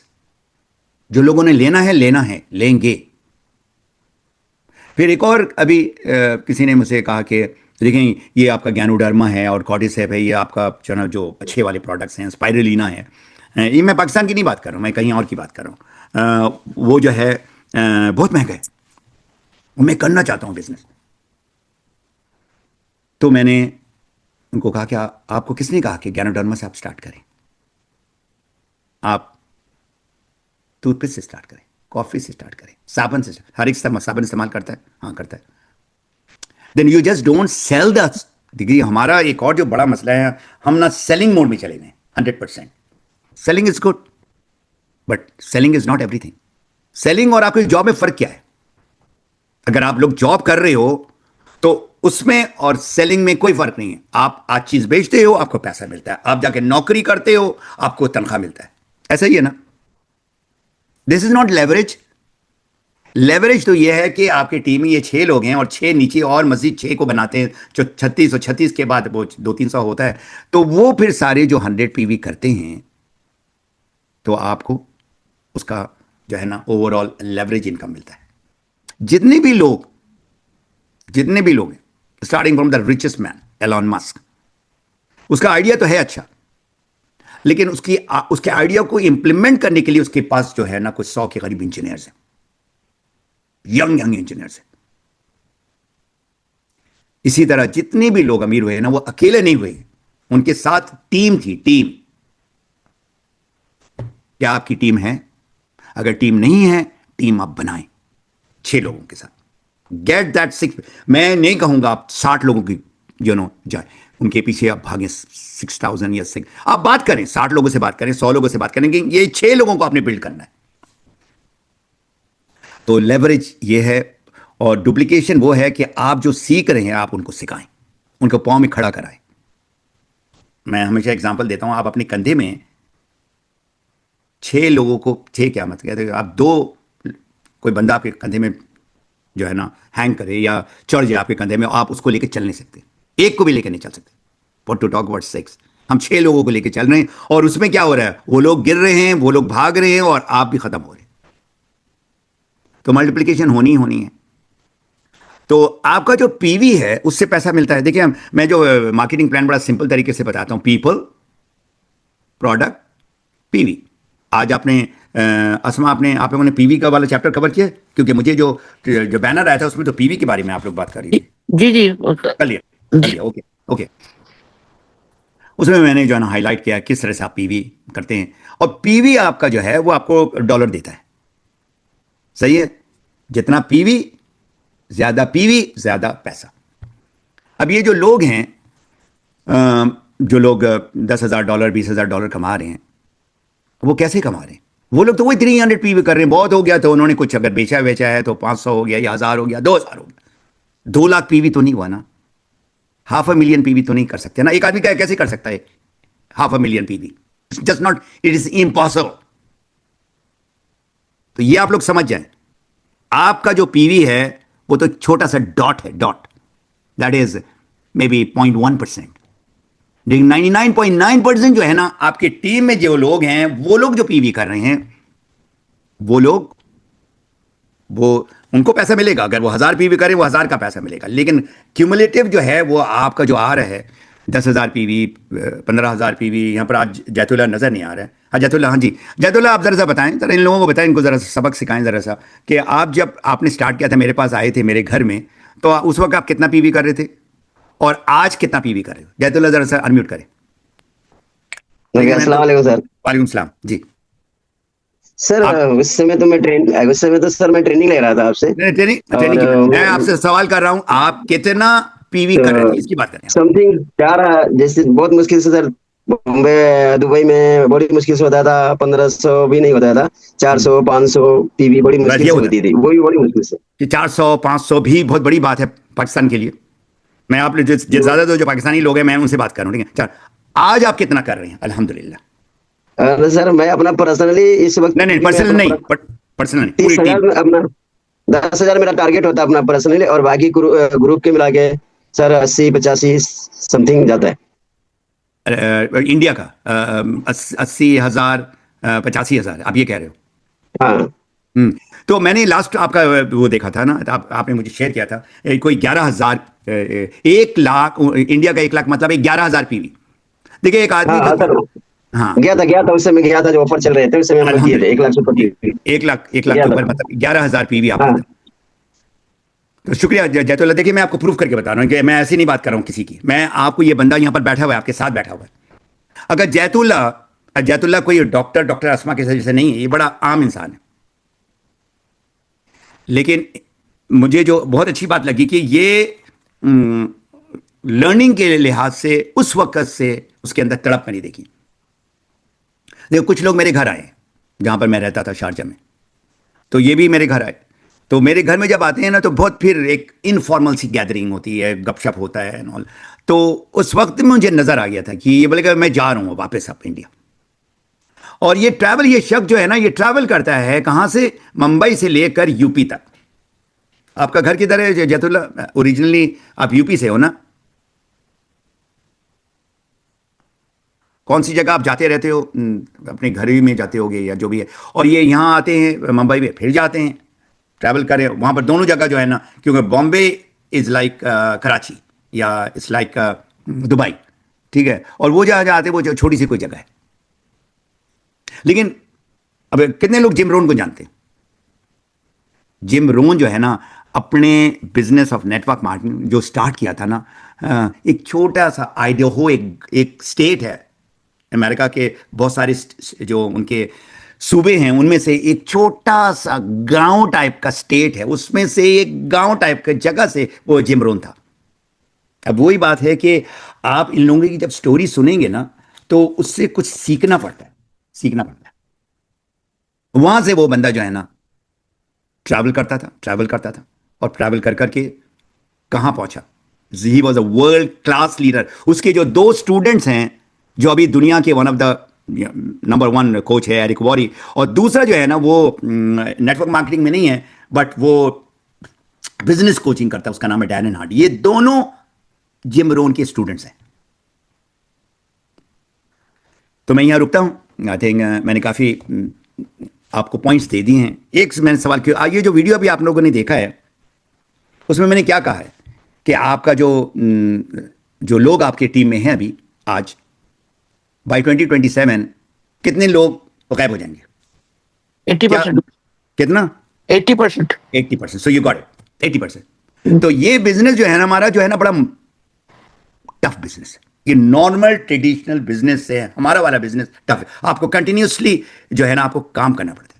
जो लोगों ने लेना है लेंगे। फिर एक और अभी किसी ने मुझसे कहा कि देखें ये आपका गैनोडर्मा है और कॉर्डिसेप है, ये आपका जो अच्छे वाले प्रोडक्ट्स हैं, स्पाइरुलिना है, ये मैं पाकिस्तान की नहीं बात कर रहा हूँ, मैं कहीं और की बात कर रहा हूँ, वो जो है बहुत महंगा है, मैं करना चाहता हूँ बिजनेस। तो मैंने उनको कहा कि आपको किसने कहा कि गैनोडर्मा से आप स्टार्ट करें? आप टूथपेस्ट से स्टार्ट करें, कॉफी से स्टार्ट करें, साबुन से। हर एक साबुन इस्तेमाल करता है, हाँ करता है। Then you just don't sell the degree. हमारा एक और जो बड़ा मसला है, हम ना सेलिंग मोड में चले गए 100%। Selling is good but selling is not everything. Selling और आपकी जॉब में फर्क क्या है? अगर आप लोग जॉब कर रहे हो तो उसमें और सेलिंग में कोई फर्क नहीं है। आप आज चीज बेचते हो, आपको पैसा मिलता है, आप जाके नौकरी करते हो, आपको तनख्वाह मिलता है, ऐसा ही है ना। This is not leverage. Leverage तो यह है कि आपकी टीम में ये 6 लोग हैं और 6 नीचे और मजीद 6 को बनाते हैं, जो 36 और 36 के बाद वो 200-300 होता है, तो वो फिर सारे जो 100 PV करते हैं, तो आपको उसका जो है ना ओवरऑल लेवरेज इनकम मिलता है। जितने भी लोग हैं, starting from the richest man Elon Musk, उसका आइडिया तो है अच्छा, लेकिन उसके आइडिया को इंप्लीमेंट करने के लिए उसके पास जो है ना कुछ 100 के करीब इंजीनियर्स हैं, यंग इंजीनियर्स हैं। इसी तरह जितने भी लोग अमीर हुए ना, वो अकेले नहीं हुए, उनके साथ टीम थी। टीम, क्या आपकी टीम है? अगर टीम नहीं है, टीम आप बनाएं 6 लोगों के साथ। Get that 6। मैं नहीं कहूंगा आप 60 लोगों की जाए, उनके पीछे आप भागें 6000 या 6। आप बात करें, 60 लोगों से बात करें, 100 लोगों से बात करें कि ये 6 लोगों को आपने बिल्ड करना है। तो लेवरेज ये है, और डुप्लीकेशन वो है कि आप जो सीख रहे हैं आप उनको सिखाएं, उनको पांव में खड़ा कराएं। मैं हमेशा एग्जांपल देता हूं, आप अपने कंधे में 6 लोगों को, 6 क्या मत कहते, आप 2 कोई बंदा आपके कंधे में जो है ना हैंग करे या चढ़ जाए आपके कंधे में, आप उसको लेके चल नहीं सकते, एक को भी लेके नहीं चल सकते। What to talk about 6। हम 6 लोगों को लेके चल रहे हैं, और उसमें क्या हो रहा है, वो लोग गिर रहे हैं, वो लोग भाग रहे हैं, और आप भी खत्म हो रहे हैं। तो मल्टीप्लिकेशन होनी है। तो आपका जो पीवी है उससे पैसा मिलता है। देखिए, मैं जो मार्केटिंग प्लान बड़ा सिंपल तरीके से बताता हूं, पीपल, प्रोडक्ट, पीवी। आज आपने असमा आप लोगों ने पीवी का वाला चैप्टर कवर किया, क्योंकि मुझे जो बैनर आया था उसमें तो पीवी के बारे में आप लोग बात कर रही थी। जी कर लिया। ओके। उसमें मैंने जो है ना हाईलाइट किया किस तरह से आप पीवी करते हैं, और पीवी आपका जो है वो आपको डॉलर देता है। सही है, जितना पीवी ज्यादा पैसा। अब ये जो लोग हैं, जो लोग $10,000 $20,000 कमा रहे हैं, वो कैसे कमा रहे हैं? वो लोग तो वही 300 पीवी कर रहे हैं। बहुत हो गया तो उन्होंने कुछ अगर बेचा है तो 500 हो गया, या 1000 हो गया, 2000 हो गया। 2 लाख पीवी तो नहीं हुआ ना, 500,000 पीवी तो नहीं कर सकते ना। एक आदमी कैसे कर सकता है 500,000 PV? Just not, it is impossible. तो ये आप लोग समझ जाएं, आपका जो पीवी है वो तो छोटा सा डॉट है, दैट इज मे बी 0.1%। लेकिन 99.9% जो है ना आपकी टीम में जो लोग हैं, वो लोग जो पीवी कर रहे हैं, वो उनको पैसा मिलेगा, अगर वो 1000 पीवी करें वो 1000 का पैसा मिलेगा, लेकिन क्यूमुलेटिव जो है वो आपका जो आ रहा है 10,000 पीवी, 15,000 पीवी, यहाँ पर आज जैतुल्ला नजर नहीं आ रहा है। हाँ जैतुल्ला, हाँ जी जैतुल्ला, आप जरा सा बताएं, जरा इन लोगों को बताएं, इनको जरा सा सबक सिखाएं जरा सा, कि आप जब आपने स्टार्ट किया था, मेरे पास आए थे मेरे घर में, तो उस वक्त आप कितना पीवी कर रहे थे और आज कितना पीवी कर रहे हो? जैतुल्ला जरा सा अनम्यूट करें। अस्सलाम वालेकुम सर। वालेकुम सलाम जी सर उस समय तो सर मैं ट्रेनिंग ले रहा था आपसे। ट्रेनिंग मैं आपसे सवाल कर रहा हूं, आप कितना पीवी कर रहे थे इसकी बात करें। समथिंग 4, जैसे बहुत मुश्किल से सर, बॉम्बे दुबई में बड़ी मुश्किल से होता था, 1500 भी नहीं होता था, 400 500 पीवी बड़ी मुश्किल से होती थी, वो भी बड़ी मुश्किल से। कि 400 500 भी बहुत बड़ी बात है पाकिस्तान के लिए। मैं आप ज्यादा जो पाकिस्तानी लोग हैं मैं उनसे बात कर रहा हूँ, ठीक है। आज आप कितना कर रहे हैं? अल्हम्दुलिल्लाह। सर मैं अपना पर्सनली इस वक्त नहीं पर्सनल 30,000 अपना 10,000 मेरा टारगेट होता है अपना पर्सनली, और बाकी ग्रुप के मिला के सर 80-85 समथिंग जाता है। इंडिया का 80,000 85,000 आप ये कह रहे हो? हाँ। तो मैंने लास्ट आपका वो देखा था ना, आपने मुझे शेयर किया था कोई 11,000, 1 लाख, इंडिया का 1 लाख मतलब 11,000 पीवी। देखिए एक आदमी हाँ गया था उस समय गया था, जो ऑफर चल रहे थे उस समय हम किए थे 1 लाख से ऊपर, 1 लाख के ऊपर मतलब 11,000 पीवी आप। तो शुक्रिया जैतुल्ला। देखिए मैं आपको प्रूफ करके बता रहा हूँ कि मैं ऐसी नहीं बात कर रहा हूँ किसी की, मैं आपको, ये बंदा यहाँ पर बैठा हुआ है आपके साथ बैठा हुआ है, अगर जैतुल्ला कोई डॉक्टर अस्मा के जैसे नहीं है, ये बड़ा आम इंसान है, लेकिन मुझे जो बहुत अच्छी बात लगी कि ये लर्निंग के लिहाज से उस वक्त से उसके अंदर तड़प नहीं देखी। देखो कुछ लोग मेरे घर आए जहां पर मैं रहता था शारजा में, तो ये भी मेरे घर आए, तो मेरे घर में जब आते हैं ना तो बहुत फिर एक इनफॉर्मल सी गैदरिंग होती है, गपशप होता है एंड ऑल। तो उस वक्त मुझे नजर आ गया था कि ये बोलेगा मैं जा रहा हूं वापस अब इंडिया, और ये ट्रैवल, ये शख्स जो है ना ये ट्रैवल करता है कहां से, मुंबई से लेकर यूपी तक। आपका घर किधर है जैतुल्ला? ओरिजिनली आप यूपी से हो ना? कौन सी जगह आप जाते रहते हो? अपने घर ही में जाते होगे या जो भी है, और ये यहाँ आते हैं मुंबई में, फिर जाते हैं ट्रैवल करें वहाँ पर, दोनों जगह जो है ना, क्योंकि बॉम्बे इज़ लाइक कराची या इट्स लाइक दुबई, ठीक है, और वो जहाँ आते हैं वो छोटी सी कोई जगह है। लेकिन अब कितने लोग जिम रोहन को जानते हैं? जिम रोहन जो है ना अपने बिजनेस ऑफ नेटवर्क मार्केटिंग जो स्टार्ट किया था ना, एक छोटा सा आइडाहो एक स्टेट है अमेरिका के, बहुत सारे जो उनके सूबे हैं उनमें से एक छोटा सा गांव टाइप का स्टेट है, उसमें से एक गांव टाइप का जगह से वो जिम रोहन था। अब वही बात है कि आप इन लोगों की जब स्टोरी सुनेंगे ना तो उससे कुछ सीखना पड़ता है। वहां से वो बंदा जो है ना ट्रैवल करता था और ट्रैवल कर करके कहां पहुंचा? He was a world class leader. उसके जो 2 स्टूडेंट्स हैं जो अभी दुनिया के one of the number 1 coach है, एरिक वॉरी, और दूसरा जो है ना वो नेटवर्क मार्केटिंग में नहीं है बट वो बिजनेस कोचिंग करता है, उसका नाम है डैरेन हार्डी। ये दोनों जिम रोहन के स्टूडेंट्स हैं। तो मैं यहां रुकता हूं। आई थिंक मैंने काफी आपको पॉइंट्स दे दिए हैं। एक मैंने सवाल किया, ये जो वीडियो अभी आप लोगों ने देखा है उसमें मैंने क्या कहा है कि आपका जो लोग आपकी टीम में हैं अभी आज, बाय 2027 कितने लोग गायब हो जाएंगे? 80%। कितना? 80%। So you got it, 80%। तो ये बिजनेस जो है ना हमारा, जो है ना बड़ा टफ बिजनेस है। ये नॉर्मल ट्रेडिशनल बिजनेस से हमारा वाला बिजनेस टफ है। आपको कंटिन्यूसली जो है ना आपको काम करना पड़ता है।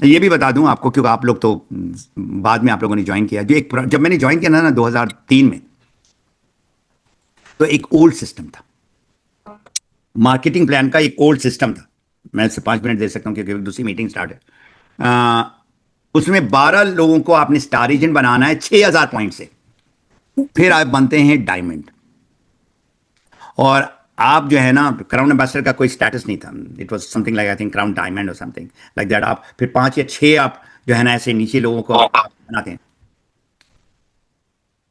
ये भी बता दूं आपको, क्योंकि आप लोग तो बाद में आप लोगों ने ज्वाइन किया, जब मैंने ज्वाइन किया ना 2003 में, तो एक ओल्ड सिस्टम था, मार्केटिंग प्लान का एक ओल्ड सिस्टम था। मैं इससे 5 मिनट दे सकता हूं क्योंकि दूसरी मीटिंग स्टार्ट है। उसमें 12 लोगों को आपने स्टार एजेंट बनाना है 6,000 पॉइंट से, फिर आप बनते हैं डायमंड। और आप जो है ना क्राउन एम्बेसडर का कोई स्टेटस नहीं था, it was something like I think crown diamond और समथिंग लाइक दैट। आप फिर 5 या 6 आप जो है ना ऐसे नीचे लोगों को बनाते हैं।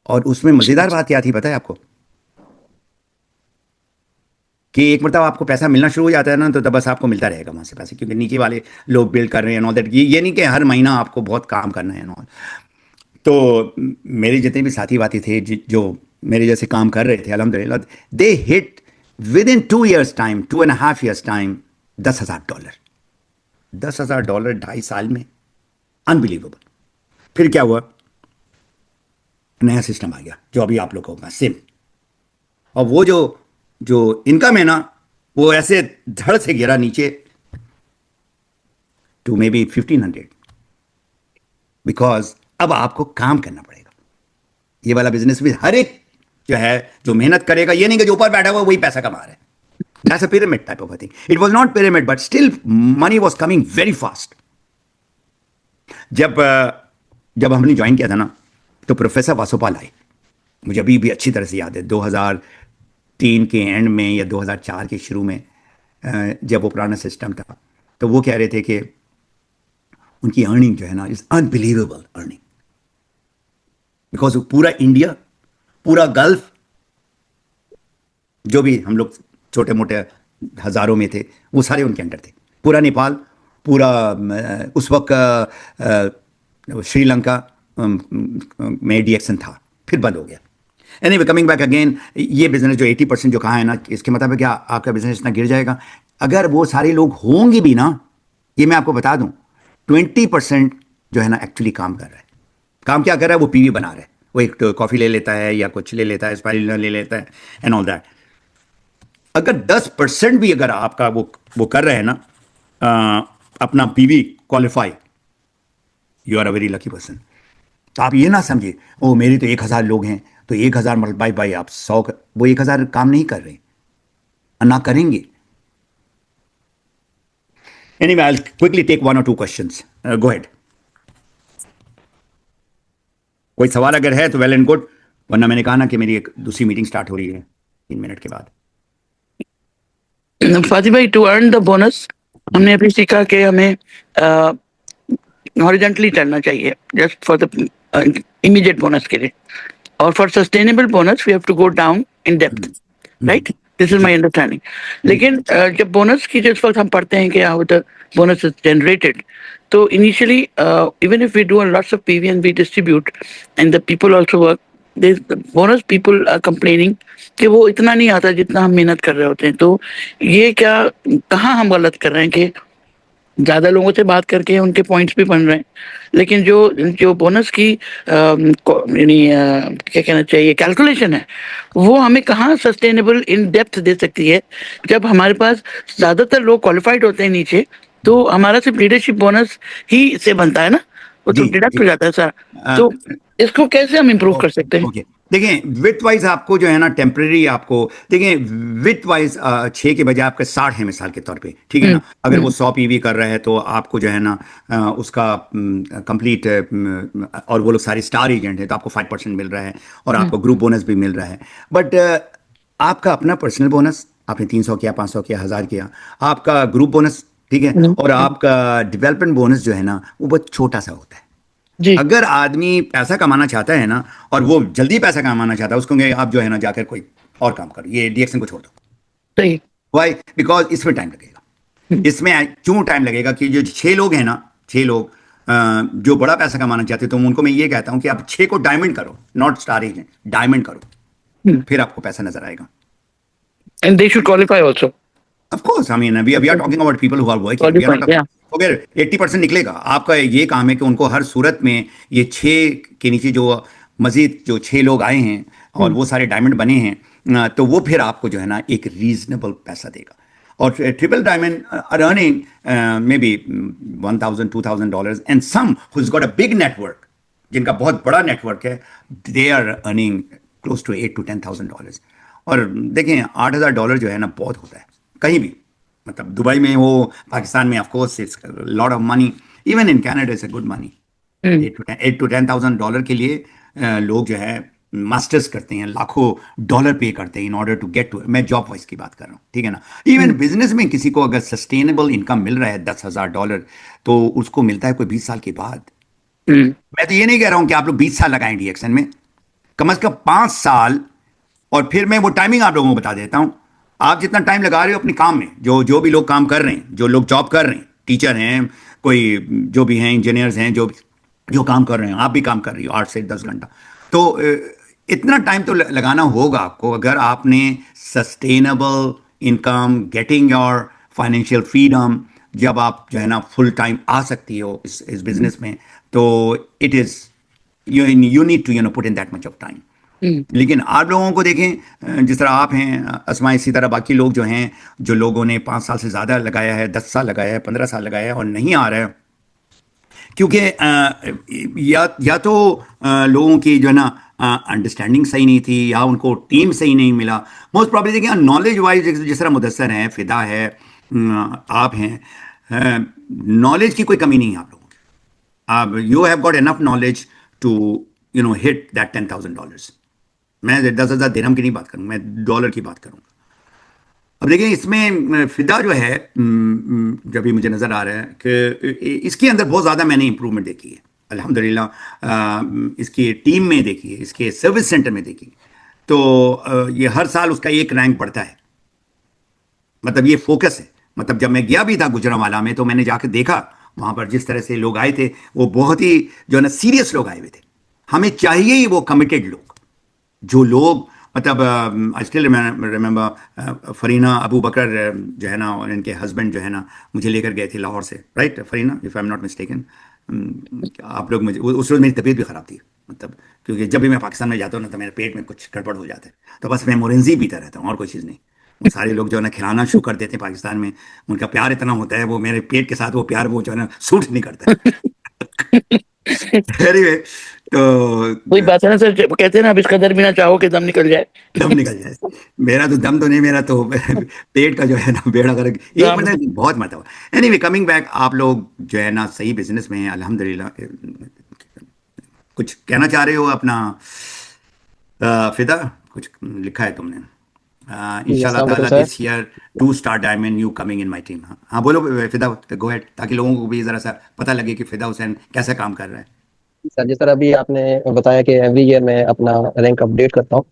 और उसमें मजेदार बात क्या थी पता है आपको? कि एक मतलब आपको पैसा मिलना शुरू हो जाता है ना तो तब बस आपको मिलता रहेगा वहां से पैसे, क्योंकि नीचे वाले लोग बिल्ड कर रहे हैं ऑल दैट। ये नहीं कि हर महीना आपको बहुत काम करना है ऑल। तो मेरे जितने भी साथी वाती थे जो मेरे जैसे काम कर रहे थे, अल्हम्दुलिल्लाह they hit within 2 years time, 2.5 years time $10,000। $10,000 2.5 साल में, अनबिलीवेबल। फिर क्या हुआ, नया सिस्टम आ गया जो अभी आप लोगों का सिम, और वो जो इनकम है ना, वो ऐसे धड़ से गिरा नीचे टू मे बी 1,500, बिकॉज अब आपको काम करना पड़ेगा। ये वाला बिजनेस भी हर एक जो है जो मेहनत करेगा, ये नहीं कि जो ऊपर बैठा हुआ वही पैसा कमा रहा है। That's a pyramid type of a thing. It was not pyramid, but still money was coming very fast. जब हमने ज्वाइन किया था ना, तो प्रोफेसर वासुपाल आए, मुझे अभी भी अच्छी तरह से याद है, 2003 के एंड में या 2004 के शुरू में, जब वो पुराना सिस्टम था, तो वो कह रहे थे कि उनकी अर्निंग जो है ना इज अनबिलीवेबल अर्निंग, बिकॉज पूरा इंडिया, पूरा गल्फ, जो भी हम लोग छोटे मोटे हजारों में थे, वो सारे उनके अंडर थे। पूरा नेपाल, पूरा उस वक्त श्रीलंका में डीएक्सन था, फिर बंद हो गया। एनीवे, कमिंग बैक अगेन, ये बिजनेस जो 80% जो कहा है ना, इसके मतलब क्या आपका बिजनेस इतना गिर जाएगा? अगर वो सारे लोग होंगे भी ना, ये मैं आपको बता दूं, 20% जो है ना एक्चुअली काम कर रहा है। काम क्या कर रहा है? वो पीवी बना रहा है, वो एक तो कॉफी ले लेता है या कुछ ले लेता है, स्पाइरुलिना ले लेता है एंड ऑल दैट। अगर 10% भी अगर आपका वो कर रहे हैं ना, अपना PV qualify, you are a very lucky person. तो आप ये ना समझिए, ओ मेरे तो 1,000 लोग हैं, तो 1,000 मल्टीप्लाई बाई आप 100, वो 1,000 काम नहीं कर रहे, ना करेंगे। Anyway, I'll quickly take 1 or 2 questions. Go ahead. कोई सवाल अगर है तो वेल एंड गुड, वरना मैंने कहा ना कि मेरी एक दूसरी मीटिंग स्टार्ट हो रही है 3 मिनट के बाद। फातिह भाई, टू अर्न द बोनस हमने अभी सीखा कि हमें हॉरिजॉन्टली चलना चाहिए, just for the immediate bonus के लिए, और for sustainable bonus we have to go down in depth, right? This is my understanding. लेकिन जब बोनस की जिस वक्त हम पढ़ते हैं कि how the bonus is generated, तो initially even if we do a lots of PV and we distribute and the people also work, this bonus people are complaining कि वो इतना नहीं आता जितना हम मेहनत कर रहे होते हैं। तो ये क्या, कहाँ हम गलत कर रहे हैं कि ज्यादा लोगों से बात करके उनके पॉइंट्स भी बन रहे हैं, लेकिन जो बोनस की यानी क्या कहना चाहिए कैलकुलेशन है, वो हमें कहाँ सस्टेनेबल इन डेप्थ दे सकती है? जब हमारे पास ज्यादातर लोग क्वालिफाइड होते हैं नीचे, तो हमारा सिर्फ लीडरशिप बोनस ही से बनता है ना, वो तो डिडक्ट हो जाता है सारा। तो इसको कैसे हम इम्प्रूव कर सकते हैं? देखिए, विथ वाइज आपको जो है ना टेम्परेरी, आपको देखिए विथ वाइज 6 के बजाय आपका 60 है मिसाल के तौर पे, ठीक है ना। अगर वो 100 पीवी कर रहा है तो आपको जो है ना उसका कंप्लीट, और वो लोग सारे स्टार एजेंट है तो आपको 5% मिल रहा है, और आपको ग्रुप बोनस भी मिल रहा है। बट आपका अपना पर्सनल बोनस आपने 300 किया, 500 किया, 1000 किया, आपका ग्रुप बोनस, ठीक है, और आपका डेवलपमेंट बोनस जो है ना वो बहुत छोटा सा होता है। अगर आदमी पैसा कमाना चाहता है ना, और वो जल्दी पैसा कमाना चाहता है, उसको आप जो है ना जाकर कोई और काम करो, ये डीएक्सन को छोड़ दो। वाई? बिकॉज इसमें टाइम लगेगा। इसमें क्यों टाइम लगेगा कि जो 6 लोग हैं ना, 6 लोग जो बड़ा पैसा कमाना चाहते हैं, तो उनको मैं ये कहता हूं कि आप 6 को डायमंड करो, नॉट स्टार एजेंट, डायमंड करो, फिर आपको पैसा नजर आएगा। And they should qualify also. Of course, I mean, we are talking about people who are working. अगर 80% निकलेगा, आपका ये काम है कि उनको हर सूरत में ये 6 के नीचे जो मजीद जो 6 लोग आए हैं और वो सारे डायमंड बने हैं, तो वो फिर आपको जो है ना एक रीजनेबल पैसा देगा। और triple diamond are earning maybe $1,000-2,000, and some who's got a big network, जिनका बहुत बड़ा नेटवर्क है, they are earning close to $8,000-10,000। और देखें, $8,000 जो है ना बहुत होता है कहीं भी, मतलब दुबई में हो, पाकिस्तान में of course it's lot of money, even in Canada it's a good money. $8,000-10,000 के लिए लोग जो है मास्टर्स करते हैं, लाखों डॉलर पे करते हैं in order to get to. मैं जॉब वाइज की बात कर रहा हूँ, ठीक है ना। इवन बिजनेस में किसी को अगर सस्टेनेबल इनकम मिल रहा है $10,000, तो उसको मिलता है कोई 20 साल के बाद। मैं तो ये नहीं कह रहा हूँ कि आप लोग 20 साल लगाएं डीएक्सन में, कम से कम 5 साल। और फिर मैं वो टाइमिंग आप लोगों को बता देता हूँ। आप जितना टाइम लगा रहे हो अपने काम में, जो भी लोग काम कर रहे हैं, जो लोग जॉब कर रहे हैं, टीचर हैं, कोई जो भी हैं, इंजीनियर्स हैं, जो भी, जो काम कर रहे हैं, आप भी काम कर रही हो 8 से 10 घंटा, तो इतना टाइम तो लगाना होगा आपको अगर आपने sustainable income, getting your financial freedom, जब आप जो है ना फुल टाइम आ सकती हो इस बिजनेस में, तो it is you need to put in that much of time. लेकिन आप लोगों को देखें, जिस तरह आप हैं अस्मा, इसी तरह बाकी लोग जो हैं, जो लोगों ने 5 साल से ज़्यादा लगाया है, 10 साल लगाया है, 15 साल लगाया है और नहीं आ रहा है, क्योंकि या तो लोगों की जो है ना अंडरस्टैंडिंग सही नहीं थी, या उनको टीम सही नहीं मिला। मोस्ट प्रॉब्लली देखिए नॉलेज वाइज, जिस तरह मुदस्सर है, फिदा है, आप हैं, नॉलेज की कोई कमी नहीं है आप लोगों की। आप you have got enough knowledge to hit that $10,000। मैं 10,000 दिरहम की नहीं बात करूँ, मैं डॉलर की बात करूँगा। अब देखिए इसमें फिदा जो है, जब भी मुझे नज़र आ रहा है कि इसके अंदर बहुत ज़्यादा मैंने इंप्रूवमेंट देखी है अल्हम्दुलिल्लाह। इसकी टीम में देखी है, इसके सर्विस सेंटर में देखी, तो ये हर साल उसका एक रैंक बढ़ता है। मतलब ये फोकस है। मतलब जब मैं गया भी था गुजरांवाला में, तो मैंने जाकर देखा वहाँ पर जिस तरह से लोग आए थे, वो बहुत ही जो है ना सीरियस लोग आए हुए थे। हमें चाहिए ही वो कमिटेड लोग, जो लोग मतलब I still remember Farina Abu बकर जो है ना, और इनके हस्बैंड जो है ना, मुझे लेकर गए थे लाहौर से, right Farina, if I am not mistaken. आप लोग मुझे उस रोज़ मेरी तबीयत भी ख़राब थी, मतलब क्योंकि जब भी मैं पाकिस्तान में जाता हूँ ना, तो मेरे पेट में कुछ गड़बड़ हो जाता है, तो बस मैं मोरेंजी पीता रहता हूँ और कोई चीज़ नहीं। वो सारे लोग जो है ना खिलाना शुरू कर देते हैं पाकिस्तान में, उनका प्यार इतना होता है, वो मेरे पेट के साथ वो प्यार वो जो है ना सूट नहीं करता है। Anyway, तो वही बात है ना सर, कहते हैं ना, अब इस कदर भी ना चाहो कि दम निकल जाए। दम निकल जाए। मेरा तो दम तो नहीं, मेरा तो पेट का जो है ना बेड़ा गर्क एक मतलब बहुत मतलब। एनीवे कमिंग बैक, आप लोग जो है ना सही बिजनेस में हैं अल्हम्दुलिल्लाह। कुछ कहना चाह रहे हो अपना फिदा? कुछ लिखा है तुमने? इंशाल्लाह ताला this year 2 star diamond you coming in my team. हाँ बोलो फिदा, गो अहेड, ताकि लोगों को भी जरा सा पता लगे कि फिदा हुसैन कैसा काम कर रहा है। सर जिस तरह अभी आपने बताया कि एवरी ईयर मैं अपना रैंक अपडेट करता हूँ,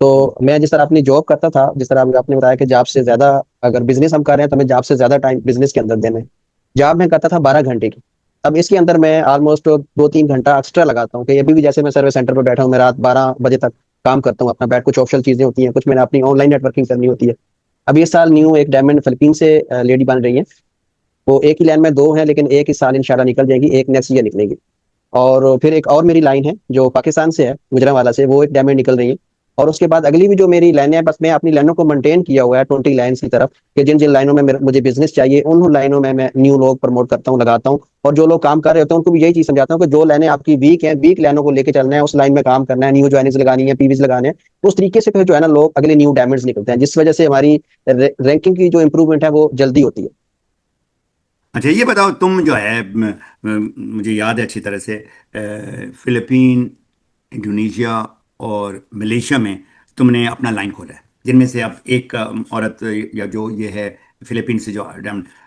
तो मैं जिस तरह अपनी जॉब करता था, जिस तरह आपने बताया कि जॉब से ज्यादा अगर बिजनेस हम कर रहे हैं तो हमें जॉब से ज्यादा टाइम बिजनेस के अंदर देना है। जॉब में करता था 12 घंटे की, अब इसके अंदर मैं ऑलमोस्ट 2-3 घंटा एक्स्ट्रा लगाता हूँ कि अभी भी जैसे मैं सर्विस सेंटर पर बैठा हूँ, मैं रात 12 बजे तक काम करता हूँ अपना बैठ, कुछ ऑप्शनल चीजें होती हैं, कुछ मैंने अपनी ऑनलाइन नेटवर्किंग करनी होती है। अब इस साल न्यू एक डायमंड फिलीपीन से लेडी बन रही है, वो एक ही लाइन में 2 हैं, लेकिन एक इस साल इंशाल्लाह निकल जाएगी, एक नेक्स्ट ईयर निकलेगी। और फिर एक और मेरी लाइन है जो पाकिस्तान से है, गुजरांवाला से, वो एक डायमंड निकल रही है। और उसके बाद अगली भी जो मेरी लाइनें हैं, बस मैं अपनी लाइनों को मेंटेन किया हुआ है 20 लाइन्स की तरफ, कि जिन जिन लाइनों में मुझे बिजनेस चाहिए, उन लाइनों में मैं न्यू लोग प्रमोट करता हूँ, लगाता हूँ। और जो लोग काम कर रहे होते हैं उनको भी यही चीज समझाता हूँ कि जो लाइनें आपकी वीक हैं, वीक लाइनों को लेकर चलना है, उस लाइन में काम करना है, न्यू ज्वाइनिंग्स लगानी है, पीवीज लगाने हैं। उस तरीके से फिर जो है ना लोग अगले न्यू डायमंड्स निकलते हैं, जिस वजह से हमारी रैंकिंग की जो इंप्रूवमेंट है वो जल्दी होती है। अच्छा ये बताओ, तुम जो है मुझे याद है अच्छी तरह से, फिलीपीन, इंडोनेशिया और मलेशिया में तुमने अपना लाइन खोला है, जिनमें से अब एक औरत या जो ये है फिलीपीन से जो,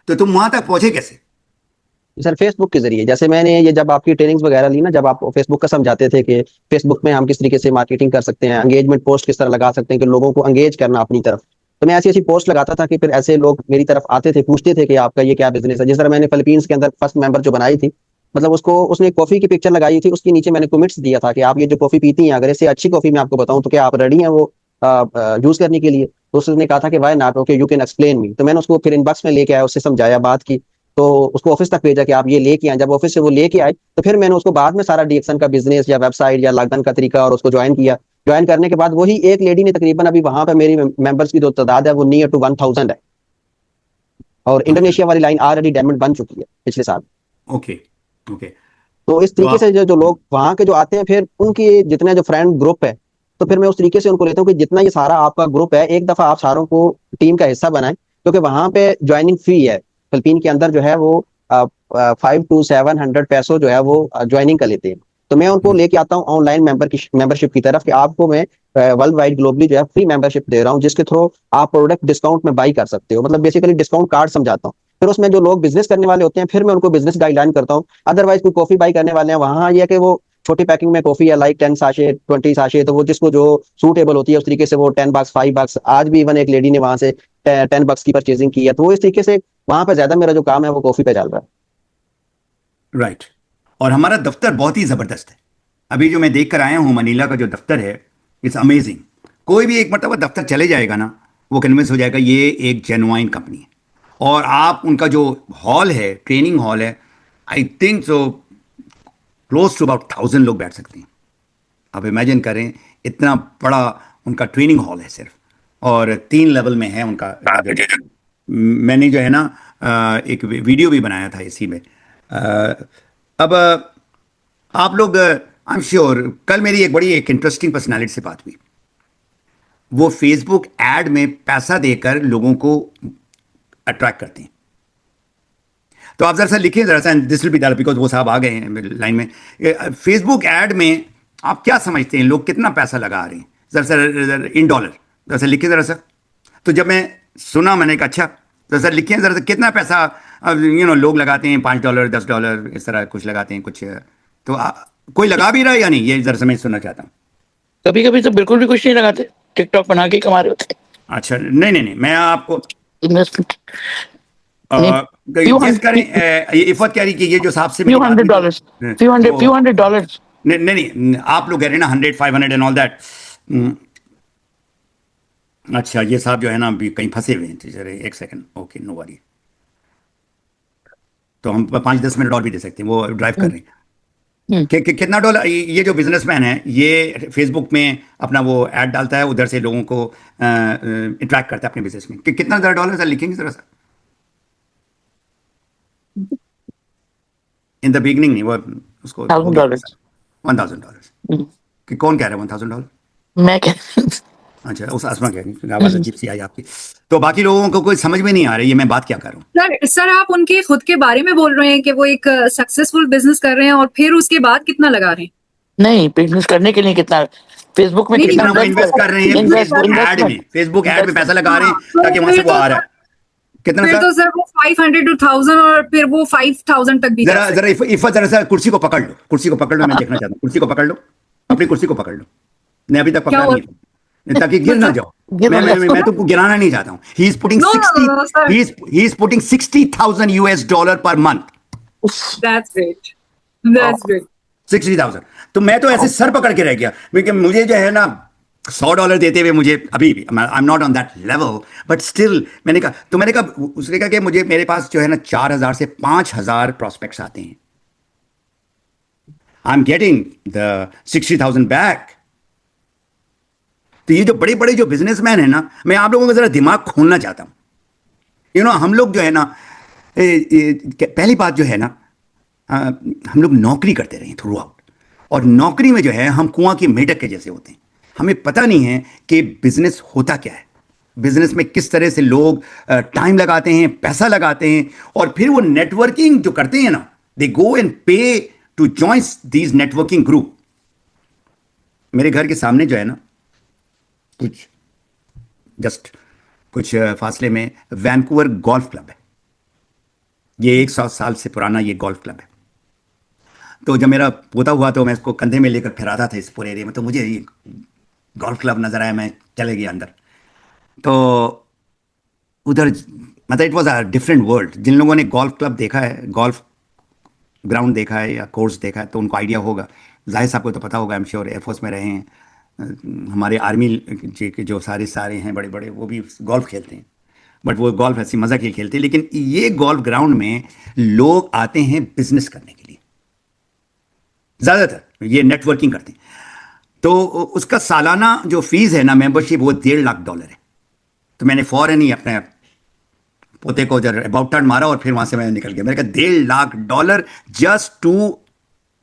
तो तुम वहां तक पहुंचे कैसे? सर फेसबुक के जरिए, जैसे मैंने ये जब आपकी ट्रेनिंग्स वगैरह ली ना, जब आप फेसबुक का समझाते थे कि फेसबुक में हम किस तरीके से मार्केटिंग कर सकते हैं, एंगेजमेंट पोस्ट किस तरह लगा सकते हैं कि लोगों को एंगेज करना अपनी तरफ, तो मैं ऐसी ऐसी पोस्ट लगाता था कि फिर ऐसे लोग मेरी तरफ आते थे, पूछते थे कि आपका ये क्या बिजनेस है। जिस तरह मैंने फिलीपींस के अंदर फर्स्ट मेंबर जो बनाई थी, मतलब उसको उसने कॉफी की पिक्चर लगाई थी, उसके नीचे मैंने कमेंट्स दिया था कि आप ये जो कॉफी पीती हैं, अगर इससे अच्छी कॉफी मैं आपको बताऊं तो क्या आप रेडी हैं वो यूज करने के लिए? तो उसने कहा था कि why not, okay you can explain me. तो मैंने उसको फिर इनबॉक्स में लेके आया, उससे समझाया, बात की, तो उसको ऑफिस तक भेजा कि आप ये लेके आए। जब ऑफिस से वो लेके आए तो फिर मैंने उसको बाद में सारा डीएक्शन का बिजनेस या वेबसाइट या लॉगइन का तरीका और उसको ज्वाइन किया। ज्वाइन करने के बाद वही एक लेडी ने तकरीबन अभी वहां पे मेरी मेंबर्स की जो तादाद है वो नियर टू 1000 है, और इंडोनेशिया वाली लाइन ऑलरेडी डायमंड बन चुकी है पिछले साल। Okay okay. तो इस तरीके से जो लोग वहां के जो आते हैं, फिर उनके जितने जो फ्रेंड ग्रुप है, तो फिर मैं उस तरीके से उनको लेता हूँ कि जितना ये सारा आपका ग्रुप है, एक दफा आप सारों को टीम का हिस्सा बनाएं, क्योंकि वहां पे ज्वाइनिंग फी है फिलीपीन के अंदर जो है वो 500 to 700 पैसों जो है वो ज्वाइनिंग का लेते हैं। तो मैं उनको लेके आता हूँ ऑनलाइन मेंबरशिप की तरफ, कि आपको मैं वर्ल्ड वाइड ग्लोबली जो है फ्री मेंबरशिप दे रहा हूँ, जिसके थ्रू आप प्रोडक्ट डिस्काउंट में बाई कर सकते हो। मतलब बेसिकली डिस्काउंट कार्ड समझाता हूँ। फिर उसमें जो लोग बिजनेस करने वाले होते हैं, फिर मैं उनको बिजनेस गाइडलाइन करता हूँ। अदरवाइज कोई कॉफी बाई करने वाले हैं, वहां ये कि वो छोटी पैकिंग में कॉफी है, लाइक 10 साशे 20 साशे, तो वो जिसको जो सूटेबल होती है उस तरीके से वो $10 $5। आज भी इवन एक लेडी ने वहां से $10 की परचेजिंग की है। तो इस तरीके से वहां पर ज्यादा मेरा जो काम है वो कॉफी पे चल रहा है। राइट। और हमारा दफ्तर बहुत ही ज़बरदस्त है। अभी जो मैं देख कर आया हूँ मनीला का जो दफ्तर है, इट्स अमेजिंग। कोई भी एक मरतबा दफ्तर चले जाएगा ना, वो कन्विंस हो जाएगा ये एक जेन्युइन कंपनी है। और आप उनका जो हॉल है, ट्रेनिंग हॉल है, I think so close to about 1000 लोग बैठ सकते हैं। आप इमेजिन करें, इतना बड़ा उनका ट्रेनिंग हॉल है सिर्फ, और 3 लेवल में है उनका। मैंने जो है ना एक वीडियो भी बनाया था इसी में। अब आप लोग, आई एम श्योर, कल मेरी एक इंटरेस्टिंग पर्सनालिटी से बात हुई। वो फेसबुक एड में पैसा देकर लोगों को अट्रैक्ट करते हैं। तो आप जरा सा लिखिए, जरा सा, this will be that, because वो साहब आ गए हैं लाइन में। फेसबुक एड में आप क्या समझते हैं लोग कितना पैसा लगा रहे हैं? जरा सा इन डॉलर जरा सा लिखिए जरा सा। तो जब मैं सुना, मैंने कहा अच्छा, जरा सा लिखिए जरा सा कितना पैसा लोग लगाते हैं। $5, $10 इस तरह कुछ लगाते हैं कुछ। तो कोई लगा भी रहा है या नहीं, ये जरा सा मैं सुनना चाहता हूँ। कभी कभी तो बिल्कुल भी कुछ नहीं लगाते, टिकटॉक बना के कमा रहे होते। अच्छा, नहीं, मैं आपको इन्वेस्टमेंट गेस करें। इफ़त कह रही कि ये जो साहब से few hundred dollars. नहीं, आप लोग कह रहे हैं ना 100, 500 एंड ऑल दैट। अच्छा, ये साहब जो है ना अभी कहीं फंसे हुए हैं। जरा एक सेकंड, ओके, नो वरी। तो हम 5-10 मिनट और भी दे सकते हैं, वो ड्राइव कर रहे हैं। कितना डॉलर? ये जो बिजनेसमैन है, ये फेसबुक में अपना वो ऐड डालता है, उधर से लोगों को इंटरेक्ट करता है अपने बिजनेस में। कितना $10 सर लिखेंगे जरा सा? इन द बिगनिंग नहीं, वो उसको $1,000। कि कौन कह रहा है $1,000? मैं कह अच्छा, उस आसमा कह रही है, आवाज अजीब सी आई आपकी। तो बाकी लोगों को कोई समझ में नहीं आ रही है मैं बात क्या कर रहा हूँ। सर आप उनके खुद के बारे में बोल रहे हैं कि वो एक सक्सेसफुल बिजनेस कर रहे हैं, और फिर उसके बाद कितना लगा रहे हैं? नहीं, बिजनेस करने के लिए कितना फेसबुक में कितना वो इन्वेस्ट कर रहे हैं फेसबुक ऐड में पैसा लगा रहे हैं ताकि वहां से वो आ रहा है। कितना फिर तो सर वो 500 to 1000 और फिर वो 5000 तक भी। जरा इफ़त जरा सा कुर्सी को पकड़ लो, मैं देखना चाहता हूँ। कुर्सी को पकड़ लो, अपनी कुर्सी को पकड़ लो। मैं अभी तक पकड़ा नहीं है ताकि गिर ना जाओ। मैं तुमको गिराना नहीं चाहता हूँ। He is putting $60,000 per month। That's great. 60,000। तो मैं तो ऐसे सर पकड़ के रह गया, क्योंकि मुझे जो है ना $100 देते हुए मुझे अभी भी, आई am not on that level, but still मैंने कहा उसने कहा कि मुझे, मेरे पास जो है ना 4000 से 5000 प्रॉस्पेक्ट्स आते हैं। I am getting the 60,000 back. तो ये जो बड़े बड़े जो बिजनेसमैन है ना, मैं आप लोगों का जरा दिमाग खोलना चाहता हूं। हम लोग जो है ना, पहली बात जो है ना, हम लोग नौकरी करते रहे थ्रू आउट, और नौकरी में जो है हम कुआं के मेढक के जैसे होते हैं। हमें पता नहीं है कि बिजनेस होता क्या है, बिजनेस में किस तरह से लोग टाइम लगाते हैं, पैसा लगाते हैं, और फिर वो नेटवर्किंग जो करते हैं ना, they go and pay to join these networking group. मेरे घर के सामने जो है ना, कुछ फासले में वैंकूवर गोल्फ क्लब है। ये 100 साल से पुराना ये गोल्फ क्लब है। तो जब मेरा पोता हुआ तो मैं इसको कंधे में लेकर फिराता था इस पूरे एरिया में, तो मुझे ये गोल्फ क्लब नजर आया, मैं चले गया अंदर। तो उधर मतलब it was a different world. जिन लोगों ने गोल्फ क्लब देखा है, गोल्फ ग्राउंड देखा है या कोर्स देखा है, तो उनको आइडिया होगा। जाहिर साहब को तो पता होगा, आई एम श्योर, एयरफोर्स में रहे हैं। हमारे आर्मी के जो सारे हैं बड़े बड़े, वो भी गोल्फ खेलते हैं, बट वो गोल्फ ऐसी मज़ा के खेलते हैं। लेकिन ये गोल्फ ग्राउंड में लोग आते हैं बिजनेस करने के लिए, ज़्यादातर ये नेटवर्किंग करते हैं। तो उसका सालाना जो फीस है ना, मेंबरशिप, वो $1.5 लाख है। तो मैंने फौरन ही अपने पोते को जब अबाउट टर्न मारा और फिर वहां से मैं निकल गया। मैंने कहा $1.5 lakh just to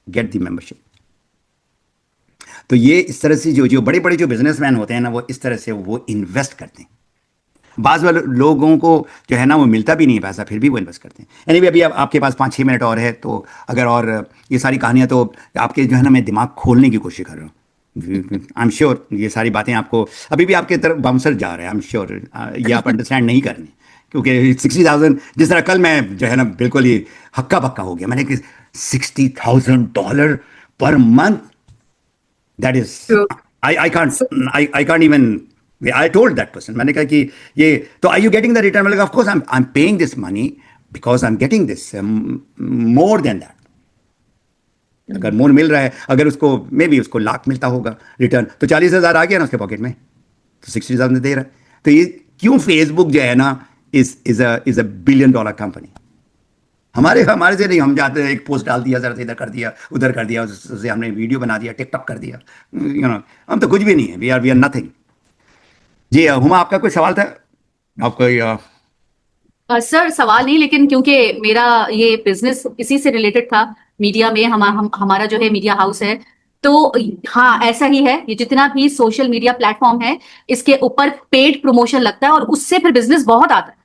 get the membership. तो ये इस तरह से जो बड़े बड़े जो बिजनेसमैन होते हैं ना, वो इस तरह से वो इन्वेस्ट करते हैं। बाज़ वाले लोगों को जो है ना वो मिलता भी नहीं पैसा, फिर भी वो इन्वेस्ट करते हैं। एनीवे, अभी आपके पास 5-6 मिनट और है, तो अगर और ये सारी कहानियाँ तो आपके जो है ना, मैं दिमाग खोलने की कोशिश कर रहा हूँ। आई एम श्योर ये सारी बातें आपको अभी भी आपके तरफ बाउंसर जा रहे हैं। आई एम श्योर ये आप अंडरस्टैंड नहीं कर रहे, क्योंकि 60,000, जिस तरह कल मैं जो है ना बिल्कुल ही हक्का बक्का हो गया। मैंने कि $60,000 per month, that is I can't even, I told that person, मैंने कहा कि ये तो are you getting the return? Like, of course I'm paying this money because I'm getting this more than that. अगर मोर मिल रहा है, अगर उसको मे बी उसको लाख मिलता होगा रिटर्न, तो 40,000 आ गया ना उसके पॉकेट में, तो 60,000 दे रहा है। तो ये क्यों फेसबुक जो है ना इज अ $1 बिलियन कंपनी। हमारे से नहीं, हम जाते हैं एक पोस्ट डाल दिया, जरा इधर कर दिया, उधर कर दिया, उससे हमने वीडियो बना दिया, टिकटॉक कर दिया, हम तो कुछ भी नहीं है, वी आर नथिंग। जी हुमा, आपका कोई सवाल था? आपको सर सवाल नहीं, लेकिन क्योंकि मेरा ये बिजनेस इसी से रिलेटेड था, मीडिया में हमारा जो है मीडिया हाउस है, तो हाँ ऐसा ही है, ये जितना भी सोशल मीडिया प्लेटफॉर्म है इसके ऊपर पेड प्रमोशन लगता है और उससे फिर बिजनेस बहुत आता है।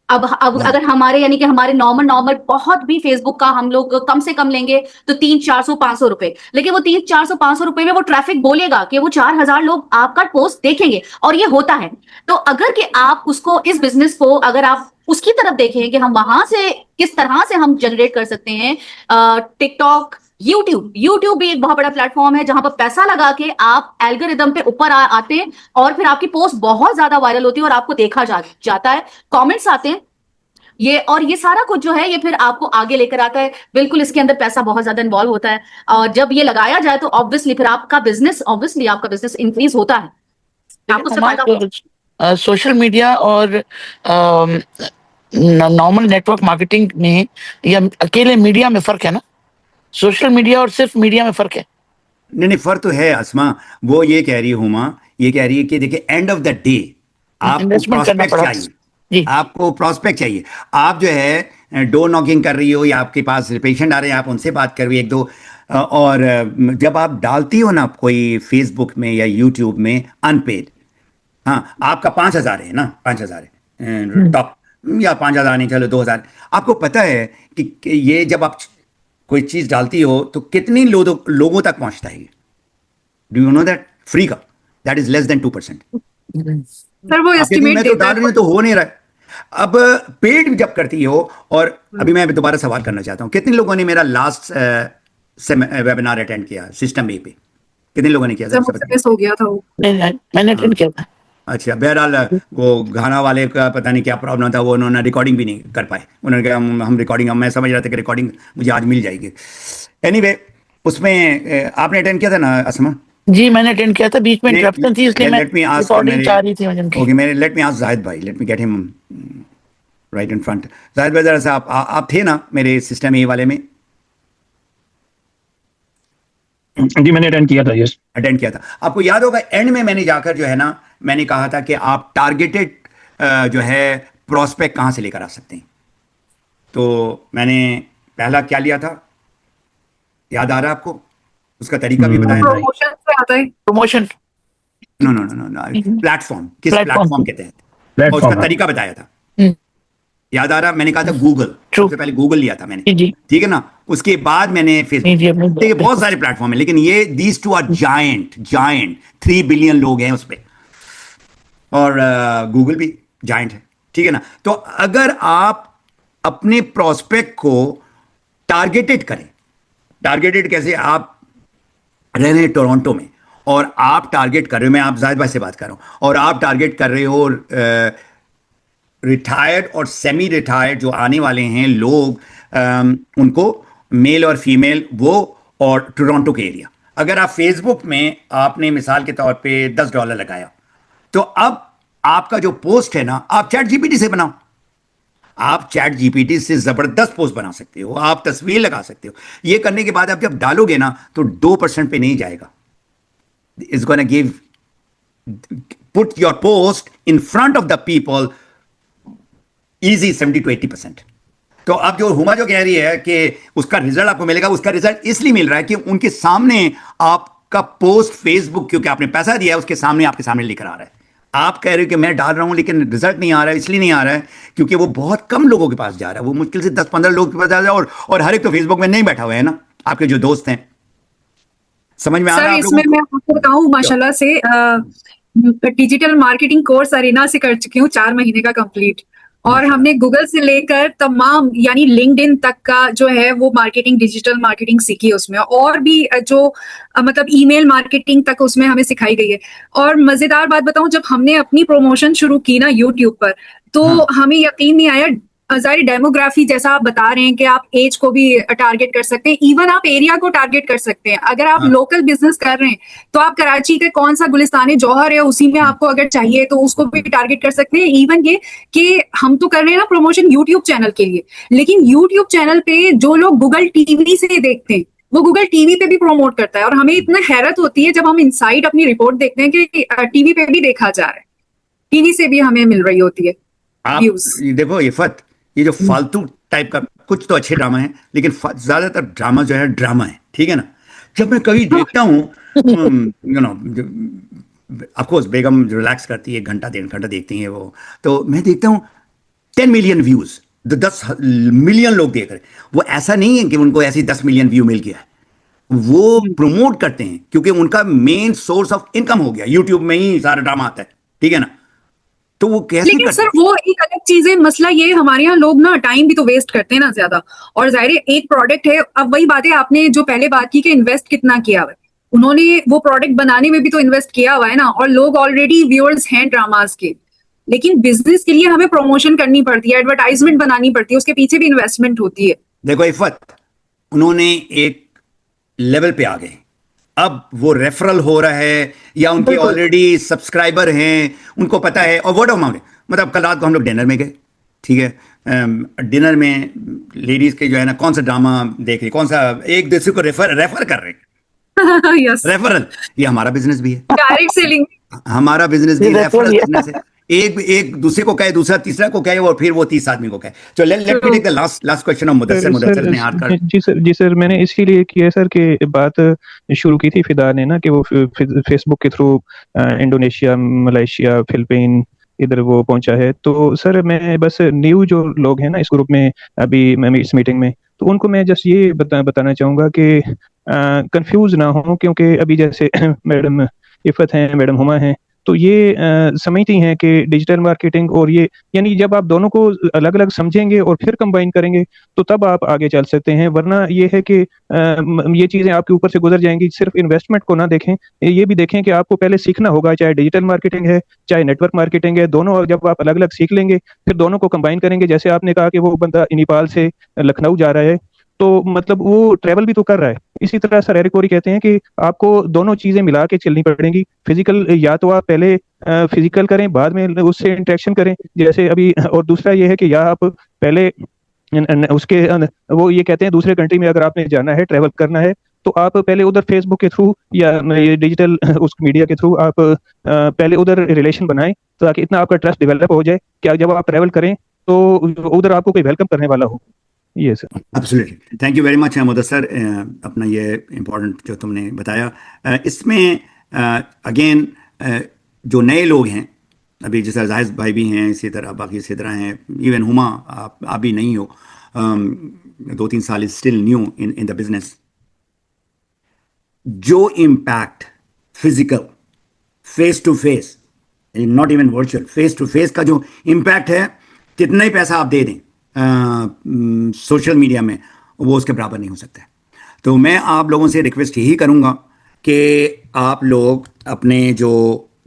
अब अगर हमारे यानी कि हमारे नॉर्मल बहुत भी फेसबुक का हम लोग कम से कम लेंगे तो 300-400-500 रुपए, लेकिन वो 300-400-500 रुपए में वो ट्रैफिक बोलेगा कि वो 4,000 लोग आपका पोस्ट देखेंगे, और ये होता है। तो अगर कि आप उसको, इस बिजनेस को अगर आप उसकी तरफ देखें कि हम वहां से किस तरह से हम जनरेट कर सकते हैं, टिकटॉक, यूट्यूब भी एक बहुत बड़ा प्लेटफॉर्म है जहां पर पैसा लगा के आप एल्गोरिदम पे ऊपर आते हैं और फिर आपकी पोस्ट बहुत ज्यादा वायरल होती है और आपको देखा जाता है, कमेंट्स आते हैं, ये सारा कुछ जो है ये फिर आपको आगे लेकर आता है। बिल्कुल इसके अंदर पैसा बहुत ज्यादा इन्वॉल्व होता है, और जब ये लगाया जाए तो ऑब्वियसली फिर आपका बिजनेस इंक्रीज होता है, आपको उससे फायदा होगा। सोशल मीडिया और नॉर्मल नेटवर्क मार्केटिंग में या अकेले मीडिया में फर्क है ना? सोशल मीडिया और सिर्फ मीडिया में फर्क है? नहीं, फर्क तो है अस्मा। वो ये कह रही है हुमा, ये कह रही है कि देखिए एंड ऑफ द डे आपको प्रॉस्पेक्ट चाहिए। आप जो है डोर नॉकिंग कर रही हो या आपके पास पेशेंट आ रहे हैं, आप उनसे बात कर रही हो एक दो, और जब आप डालती हो ना कोई फेसबुक में या यूट्यूब में अनपेड, हाँ आपका 5,000 है ना, 5,000 है टॉप, या 5,000 नहीं, चलो 2,000, आपको पता है कि ये जब आप कोई चीज डालती हो तो कितनी लोगों तक पहुंचता है? Do you know that? Free का that is less than 2%। Sir वो एस्टिमेट मैं तो डाल रही हूं तो हो नहीं रहा है। अब पेड जब करती हो, और अभी मैं दोबारा सवाल करना चाहता हूं, कितने लोगों ने मेरा लास्ट वेबिनार अटेंड किया सिस्टम ए पे? कितने लोगों ने किया? हो गया था वो, मैंने अटेंड किया था। अच्छा, बहरहाल वो घाना वाले का पता नहीं क्या प्रॉब्लम था, वो उन्होंने रिकॉर्डिंग भी नहीं कर पाए। उन्होंने कहा हम रिकॉर्डिंग, मैं समझ रहा था कि रिकॉर्डिंग मुझे आज मिल जाएगी। एनीवे, उसमें आपने अटेंड किया था ना अस्मा? जी मैंने अटेंड किया था, बीच में इंटरप्शन थी इसलिए मैं रिकॉर्डिंग चाह रही थी। लेट मी आस्क जाहिद भाई, let me get him right in front. Zahid भाई, जरा सा आप थे ना मेरे सिस्टम ए वाले में? जी मैंने अटेंड किया था। यस, अटेंड किया था। आपको याद होगा एंड में मैंने जाकर जो है ना, मैंने कहा था कि आप टारगेटेड जो है प्रोस्पेक्ट कहां से लेकर आ सकते हैं। तो मैंने पहला क्या लिया था, याद आ रहा है आपको? उसका तरीका भी बताया था। प्रमोशन से आता है, प्रमोशन, नो, प्लेटफॉर्म, किस प्लेटफॉर्म के तहत, और उसका तरीका बताया था। याद आ रहा? मैंने कहा था गूगल, सबसे पहले गूगल लिया था मैंने, ठीक है ना। उसके बाद मैंने फेसबुक, देखिए बहुत सारे प्लेटफॉर्म है, लेकिन ये these two are giant 3 billion लोग हैं उस पर, और गूगल भी जायंट है, ठीक है ना। तो अगर आप अपने प्रोस्पेक्ट को टारगेटेड करें, टारगेटेड कैसे? आप रह रहे हैं टोरंटो में और आप टारगेट कर रहे हो, मैं आप जाहिद भाई से बात कर रहा हूं, और आप टारगेट कर रहे हो रिटायर्ड और सेमी रिटायर्ड जो आने वाले हैं लोग, उनको मेल और फीमेल, वो और टोरंटो के एरिया। अगर आप फेसबुक में आपने मिसाल के तौर पे $10 लगाया, तो अब आपका जो पोस्ट है ना, आप चैट जीपीटी से बनाओ। आप चैट जीपीटी से जबरदस्त पोस्ट बना सकते हो, आप तस्वीर लगा सकते हो। ये करने के बाद आप जब डालोगे ना तो 2% पे नहीं जाएगा। It's gonna give, put your post in front of the people, easy 70 to 80%। तो अब जो हुमा जो कह रही है कि उसका रिजल्ट आपको मिलेगा, उसका रिजल्ट इसलिए मिल रहा है कि उनके सामने आपका पोस्ट फेसबुक, क्योंकि आपने पैसा दिया है, उसके सामने आपके सामने लेकर आ रहा है। आप कह रहे हो कि मैं डाल रहा हूं लेकिन रिजल्ट नहीं आ रहा है, इसलिए नहीं आ रहा है क्योंकि वो बहुत कम लोगों के पास जा रहा है, वो मुश्किल से 10-15 लोगों के पास जा रहा है, और हर एक तो फेसबुक में नहीं बैठा हुआ है ना, आपके जो दोस्त हैं। समझ में आ रहा है? इसमें मैं आपको बताऊं, माशाल्लाह से डिजिटल मार्केटिंग कोर्स अरीना से कर चुकी हूँ 4 महीने का कंप्लीट, और हमने गूगल से लेकर तमाम यानी लिंक्डइन तक का जो है वो मार्केटिंग, डिजिटल मार्केटिंग सीखी उसमें, और भी जो मतलब ईमेल मार्केटिंग तक उसमें हमें सिखाई गई है। और मजेदार बात बताऊं, जब हमने अपनी प्रमोशन शुरू की ना यूट्यूब पर, तो हमें यकीन नहीं आया, सारी डेमोग्राफी जैसा आप बता रहे हैं कि आप एज को भी टारगेट कर सकते हैं, इवन आप एरिया को टारगेट कर सकते हैं। अगर आप लोकल बिजनेस कर रहे हैं तो आप कराची के कौन सा गुलिस्तान जौहर है उसी में आपको अगर चाहिए तो उसको भी टारगेट कर सकते हैं। इवन ये कि हम तो कर रहे हैं ना प्रमोशन यूट्यूब चैनल के लिए, लेकिन यूट्यूब चैनल पे जो लोग गूगल टीवी से देखते हैं वो गूगल टीवी पे भी प्रमोट करता है, और हमें इतना हैरत होती है जब हम इनसाइड अपनी रिपोर्ट देखते हैं कि टीवी पे भी देखा जा रहा है, टीवी से भी हमें मिल रही होती है आप व्यूज। देखो इफत, ये जो फालतू टाइप का कुछ तो अच्छे ड्रामा है, लेकिन ज्यादातर ड्रामा जो है ड्रामा है, ठीक है ना। जब मैं कभी देखता हूँ, you know, of course Begum relax करती है, 1-1.5 घंटा देखती है वो, तो मैं देखता हूँ 10 मिलियन व्यूज, 10 मिलियन लोग देख रहे हैं। वो ऐसा नहीं है कि उनको ऐसी 10 मिलियन व्यू मिल गया है, वो प्रमोट करते हैं क्योंकि उनका मेन सोर्स ऑफ इनकम हो गया, यूट्यूब में ही सारा ड्रामा आता है, ठीक है ना। तो वो कैसे लेकिन सर वो एक अलग चीज है, मसला ये हमारे यहाँ लोग ना टाइम भी तो वेस्ट करते हैं ना ज्यादा, और जाहिर है एक प्रोडक्ट है। अब वही बात है, आपने जो पहले बात की कि इन्वेस्ट कितना किया हुआ है, उन्होंने वो प्रोडक्ट बनाने में भी तो इन्वेस्ट किया हुआ है ना, और लोग ऑलरेडी व्यूअर्स हैं ड्रामास के। लेकिन बिजनेस के लिए हमें प्रमोशन करनी पड़ती है, एडवर्टाइजमेंट बनानी पड़ती है, उसके पीछे भी इन्वेस्टमेंट होती है। देखो इफत, उन्होंने एक लेवल पे आ गए, अब वो रेफरल हो रहा है या उनके ऑलरेडी सब्सक्राइबर हैं, उनको पता है, और वर्ड ऑफ माउथ है। मतलब कल रात को हम लोग डिनर में गए, ठीक है, डिनर में लेडीज के जो है ना कौन सा ड्रामा देख रही, कौन सा एक दूसरे को रेफर कर रहे हैं। यस, रेफरल, ये हमारा बिजनेस भी है, डायरेक्ट सेलिंग हमारा बिजनेस भी रेफरल बिजनेस है। एक दूसरे को कहे, दूसरा तीसरा को कहे, और फिर वो 30 आदमी को कहे। तो let me take the last question of Mudassir ने हाथ कर। जी सर, मैंने इसीलिए किया सर कि बात शुरू की थी फिदा ने ना, कि वो फेसबुक के थ्रू इंडोनेशिया, मलेशिया, फिलीपीन इधर वो पहुंचा है। तो सर मैं बस न्यू जो लोग हैं ना इस ग्रुप में, अभी मैं इस मीटिंग में, तो उनको मैं जस्ट ये बताना चाहूँगा कि कंफ्यूज ना हो, क्योंकि अभी जैसे मैडम इफ़त हैं, मैडम हुमा हैं, तो ये समझती हैं कि डिजिटल मार्केटिंग और ये, यानी जब आप दोनों को अलग अलग समझेंगे और फिर कंबाइन करेंगे तो तब आप आगे चल सकते हैं। वरना ये है कि ये चीज़ें आपके ऊपर से गुजर जाएंगी। सिर्फ इन्वेस्टमेंट को ना देखें, ये भी देखें कि आपको पहले सीखना होगा, चाहे डिजिटल मार्केटिंग है चाहे नेटवर्क मार्केटिंग है, दोनों जब आप अलग अलग सीख लेंगे फिर दोनों को कंबाइन करेंगे। जैसे आपने कहा कि वो बंदा नेपाल से लखनऊ जा रहा है, तो मतलब वो ट्रैवल भी तो कर रहा है। इसी तरह सर एरिक कोरी कहते हैं कि आपको दोनों चीजें मिला के चलनी पड़ेंगी। फिजिकल, या तो आप पहले फिजिकल करें, बाद में उससे इंटरेक्शन करें, जैसे अभी, और दूसरा ये है कि या आप पहले उसके, वो ये कहते हैं दूसरे कंट्री में अगर आपने जाना है, ट्रैवल करना है, तो आप पहले उधर फेसबुक के थ्रू या डिजिटल उस मीडिया के थ्रू आप पहले उधर रिलेशन बनाएं, ताकि इतना आपका ट्रस्ट डेवलप हो जाए कि जब आप ट्रैवल करें तो उधर आपको कोई वेलकम करने वाला हो। ये sir, absolutely, thank you very much Mudassir, अपना ये इम्पोर्टेंट जो तुमने बताया। इसमें अगेन जो नए लोग हैं, अभी जैसे जाहिद भाई भी हैं, इसी तरह बाकी इसी तरह हैं, इवन हुमा आप भी नहीं हो, 2-3 साल is still new in the business. जो impact physical, face to face, not even virtual, face to face का जो इम्पैक्ट है, कितना ही पैसा आप दे दें सोशल मीडिया में, वो उसके बराबर नहीं हो सकता है। तो मैं आप लोगों से रिक्वेस्ट यही करूंगा कि आप लोग अपने जो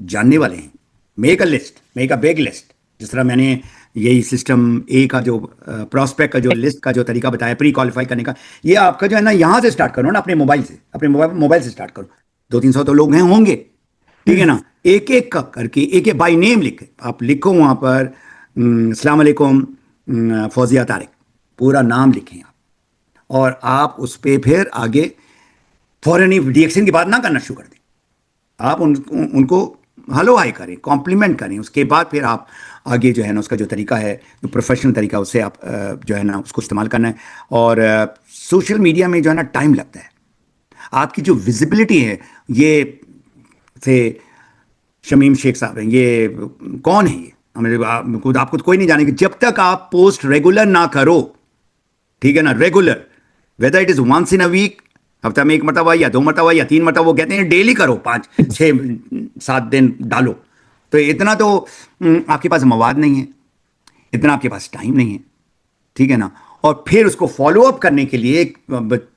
जानने वाले हैं, make a list, make a big list. जिस तरह मैंने यही सिस्टम ए का जो प्रॉस्पेक्ट का जो लिस्ट का जो तरीका बताया प्री क्वालिफाई करने का, ये आपका जो है ना यहाँ से स्टार्ट करो ना, अपने मोबाइल से, अपने मोबाइल से स्टार्ट करो। 200-300 तो लोग हैं होंगे, ठीक है ना। एक एक का करके, एक एक बाई नेम लिखे, आप लिखो वहाँ पर अस्सलाम वालेकुम फौजिया तारिक, पूरा नाम लिखें आप, और आप उस पर फिर आगे फौरन ही रिएक्शन की बात ना करना शुरू कर दें। आप उनको हेलो हाय करें, कॉम्प्लीमेंट करें, उसके बाद फिर आप आगे जो है ना उसका जो तरीका है, जो प्रोफेशनल तरीका, उससे आप जो है ना उसको इस्तेमाल करना है। और सोशल मीडिया में जो है ना टाइम लगता है, आपकी जो विजिबिलिटी है, ये से शमीम शेख साहब हैं, ये कौन है, ये आपको तो कोई नहीं जानेगा जब तक आप पोस्ट रेगुलर ना करो, ठीक है ना। Regular, whether it is once in a week, हफ्ता में 1 मरतबा या 2 मरतबा या 3 मरतबा, वो कहते हैं डेली करो, 5-6-7 दिन डालो। तो इतना तो आपके पास मवाद नहीं है, इतना आपके पास टाइम नहीं है, ठीक है ना। और फिर उसको फॉलो अप करने के लिए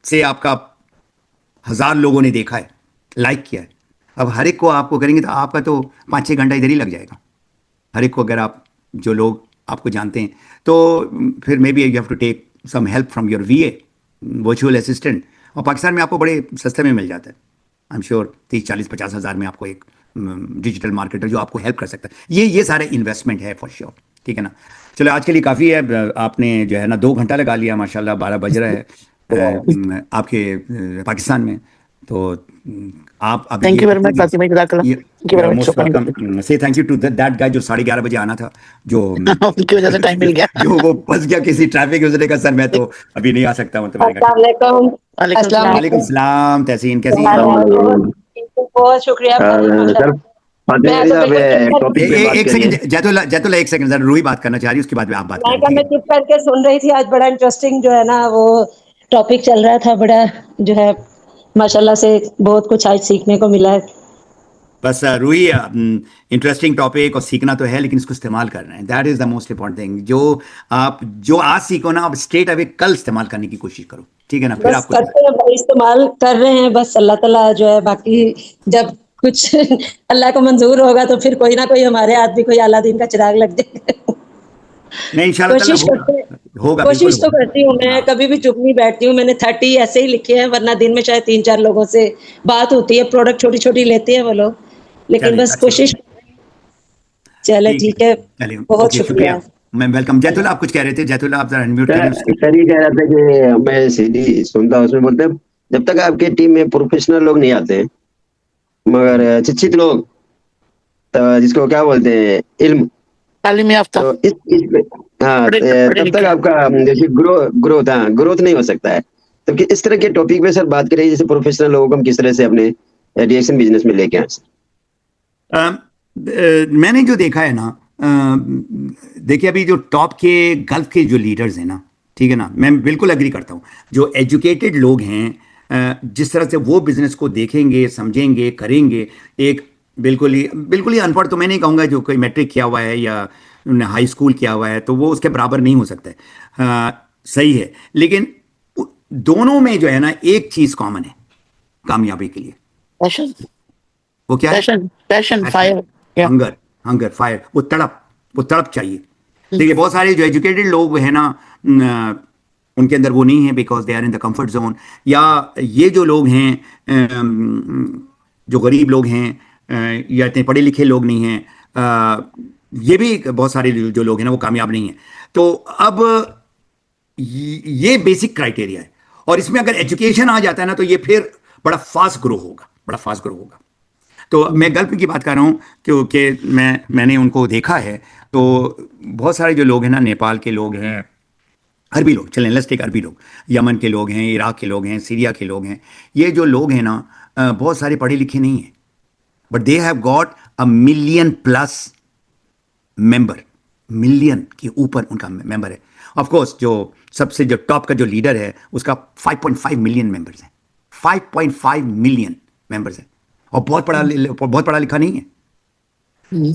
से आपका 1000 लोगों ने देखा है, लाइक किया है, अब हर एक को आपको करेंगे तो आपका तो 5-6 घंटा इधर ही लग जाएगा। हर एक को अगर आप जो लोग आपको जानते हैं, तो फिर maybe you have to take some help from your VA, virtual assistant, और पाकिस्तान में आपको बड़े सस्ते में मिल जाता है। आई एम श्योर 30-40-50 हज़ार में आपको एक डिजिटल मार्केटर जो आपको हेल्प कर सकता है। ये सारे इन्वेस्टमेंट है फॉर श्योर, ठीक है ना। चलो आज के लिए काफ़ी है, आपने जो है ना 2 घंटा लगा लिया माशाल्लाह, 12 बज रहा है आपके पाकिस्तान में, तो आप अब thank you very much Fatima, most welcome. से thank you to that guy जो 11:30 बजे आना था, जो उनकी वजह से टाइम मिल गया, जो वो फंस गया किसी ट्रैफिक की वजह से। सर मैं तो अभी नहीं आ सकता, मतलब वालेकुम सलाम। तहसीन कैसी हैं? बहुत शुक्रिया सर एक सेकंड जैतुल्ला एक सेकंड, रूही बात करना चाह रही है, उसके बाद में आप बात करें। मैं चुप करके सुन रही थी, आज बड़ा इंटरेस्टिंग जो है ना वो टॉपिक चल रहा था, बड़ा जो है माशाल्लाह से बहुत कुछ आज सीखने को मिला है। बस रूही, इंटरेस्टिंग टॉपिक और सीखना तो है, लेकिन इसको इस्तेमाल करना है, that is the most important thing. जो आज सीखो ना, आप स्ट्रेट अवे कल इस्तेमाल करने की कोशिश करो, ठीक है ना। फिर आप इस्तेमाल कर रहे हैं, बस अल्लाह ताला जो है, बाकी जब कुछ अल्लाह को मंजूर होगा तो फिर कोई ना कोई हमारे हाथ भी कोई अलादीन का चिराग लग जाएगा। नहीं इंशाल्लाह होगा, कोशिश तो करती हूँ मैं, कभी भी चुप नहीं बैठती हूँ। मैंने 30 ऐसे ही लिखे हैं, वरना दिन में शायद 3-4 लोगों से बात होती है, प्रोडक्ट छोटी लेते हैं वो लोग, लेकिन बस कोशिश। चले ठीक है, बहुत शुक्रिया मैम, वेलकम। जैतुल्ला आप कुछ कह रहे थे, जैतुल्ला आप जरा अनम्यूट करें। सर ये कह रहा था कि मैं सीधी सुनता हूँ, उसमें बोलते हैं जब तक आपके टीम में प्रोफेशनल लोग नहीं आते, मगर शिक्षित लोग, तो जिसको क्या बोलते हैं इल्म, तालीम याफ्ता, तो तब तक आपका जैसे ग्रोथ नहीं हो सकता है। तो इस तरह के टॉपिक पे सर बात करें, जैसे प्रोफेशनल लोगों को हम किस तरह से अपने डीएक्शन बिजनेस में लेके आए। मैंने जो देखा है ना, देखिए अभी जो टॉप के गल्फ के जो लीडर्स हैं ना, ठीक है ना, मैं बिल्कुल एग्री करता हूँ। जो एजुकेटेड लोग हैं, जिस तरह से वो बिजनेस को देखेंगे, समझेंगे, करेंगे, एक बिल्कुल ही अनपढ़ तो मैं नहीं कहूँगा, जो कोई मैट्रिक किया हुआ है या हाई स्कूल किया हुआ है, तो वो उसके बराबर नहीं हो सकता है। सही है, लेकिन दोनों में जो है ना एक चीज कॉमन है कामयाबी के लिए। पैशन। वो क्या है? पैशन, फायर, हंगर, फायर, वो तड़प चाहिए। देखिए बहुत सारे जो एजुकेटेड लोग हैं ना, उनके अंदर वो नहीं है, because they are in the comfort zone. या ये जो लोग हैं, जो गरीब लोग हैं, या इतने पढ़े लिखे लोग नहीं हैं, ये भी बहुत सारे जो लोग हैं ना वो कामयाब नहीं हैं। तो अब ये बेसिक क्राइटेरिया है, और इसमें अगर एजुकेशन आ जाता है ना, तो ये फिर बड़ा फास्ट ग्रो होगा। तो मैं गल्फ की बात कर रहा हूँ, क्योंकि मैंने उनको देखा है। तो बहुत सारे जो लोग हैं ना, नेपाल के लोग हैं, अरबी लोग, चलें लेट्स टेक अरबी लोग, यमन के लोग हैं, इराक के लोग हैं, सीरिया के लोग हैं। ये जो लोग हैं ना, बहुत सारे पढ़े लिखे नहीं हैं, but they have got 1 million plus member, million के ऊपर उनका मेंबर है। ऑफ कोर्स जो सबसे जो टॉप का जो लीडर है, उसका 5.5 मिलियन मेंबर्स हैं, 5.5 मिलियन मेंबर्स हैं, और बहुत पढ़ा लिखा नहीं है।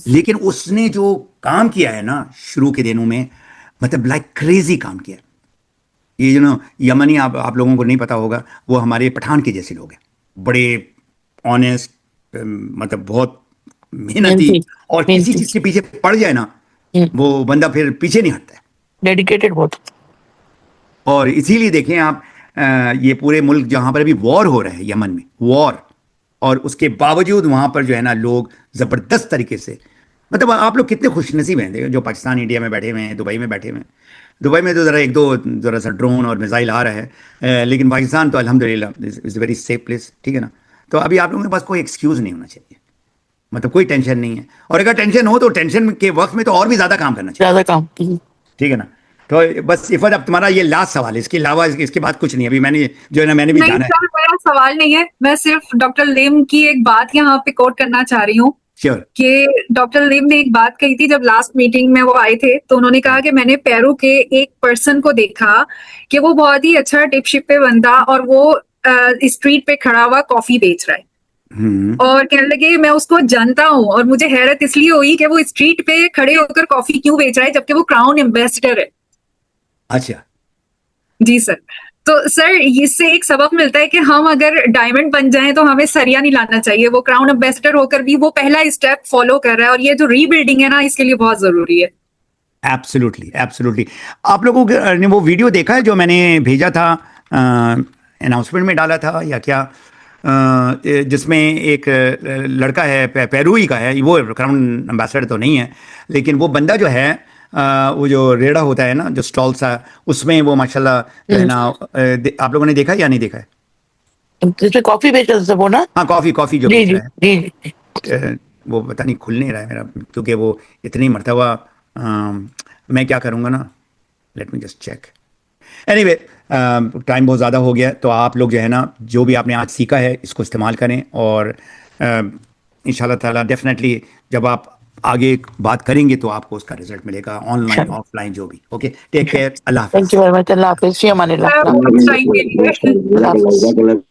लेकिन उसने जो काम किया है ना शुरू के दिनों में, मतलब लाइक क्रेजी काम किया। ये जो यमनी, आप लोगों को नहीं पता होगा, वो हमारे पठान के जैसे लोग हैं, बड़े ऑनेस्ट, मतलब बहुत मेहनती, और किसी चीज के पीछे पड़ जाए ना, वो बंदा फिर पीछे नहीं हटता है, डेडिकेटेड बहुत। और इसीलिए देखें आप, ये पूरे मुल्क जहां पर अभी वॉर हो रहा है, यमन में वॉर, और उसके बावजूद वहां पर जो है ना लोग जबरदस्त तरीके से, मतलब आप लोग कितने खुशनसीब हैं जो पाकिस्तान इंडिया में बैठे हुए हैं, दुबई में बैठे हुए हैं। दुबई में तो ज़रा सा ड्रोन और मिसाइल आ रहा है, लेकिन पाकिस्तान तो अल्हम्दुलिल्लाह इज़ वेरी सेफ प्लेस, ठीक है ना। तो अभी आप लोगों के पास कोई एक्सक्यूज़ नहीं होना चाहिए, मतलब कोई टेंशन नहीं है, और अगर टेंशन हो तो टेंशन के वक्त में तो और भी ज़्यादा काम करना चाहिए, ठीक है ना। तो बस इफ़त, अब तुम्हारा ये लास्ट सवाल है, इसके अलावा इसके बाद कुछ नहीं। अभी मैंने भी जाना है। मेरा सवाल नहीं है, मैं सिर्फ डॉक्टर लिम की एक बात यहाँ पे कोट करना चाह रही हूँ कि डॉक्टर लिम ने एक बात कही थी जब लास्ट मीटिंग में वो आए थे, तो उन्होंने कहा कि मैंने पेरू के एक पर्सन को देखा कि वो बहुत ही अच्छा टिप शिप पे बंदा, और वो स्ट्रीट पे खड़ा हुआ कॉफी बेच रहा है, और कहने लगे मैं उसको जानता हूँ, और मुझे हैरत इसलिए हुई कि वो स्ट्रीट पे खड़े होकर कॉफी क्यों बेच रहा है, जबकि वो क्राउन एम्बेसडर है। अच्छा जी सर, तो सर इससे एक सबक मिलता है कि हम अगर डायमंड बन जाएं तो हमें सरिया नहीं लाना चाहिए। वो क्राउन एम्बेसडर होकर भी वो पहला स्टेप फॉलो कर रहा है, और ये जो रीबिल्डिंग है ना, इसके लिए बहुत जरूरी है। Absolutely absolutely. आप लोगों ने वो वीडियो देखा है जो मैंने भेजा था, अनाउंसमेंट में डाला था या क्या, जिसमें एक लड़का है, पेरू का है वो, क्राउन एम्बेसडर तो नहीं है, लेकिन वो बंदा जो है वो जो रेड़ा होता है ना, जो स्टॉल सा, उसमें वो माशाल्लाह जो है ना, आप लोगों ने देखा या नहीं देखा है? जिसमें कॉफी बेच रहे थे वो ना? हाँ, कॉफी जो जी बेच जी रहा है। जी। वो पता नहीं खुल नहीं रहा है मेरा, क्योंकि वो इतनी मरतबा मैं क्या करूँगा ना, let me just check. Anyway, time बहुत ज़्यादा हो गया, तो आप लोग जो है ना, जो भी आपने आज सीखा है इसको इस्तेमाल करें, और इंशाल्लाह ताला डेफिनेटली जब आप आगे बात करेंगे तो आपको उसका रिजल्ट मिलेगा, ऑनलाइन ऑफलाइन जो भी। ओके, टेक केयर, अल्लाह हाफ़िज़। थैंक यू वेरी मच, अल्लाह हाफिज़, फी अमानिल्लाह। टाइम के लिए अल्लाह हाफिज़।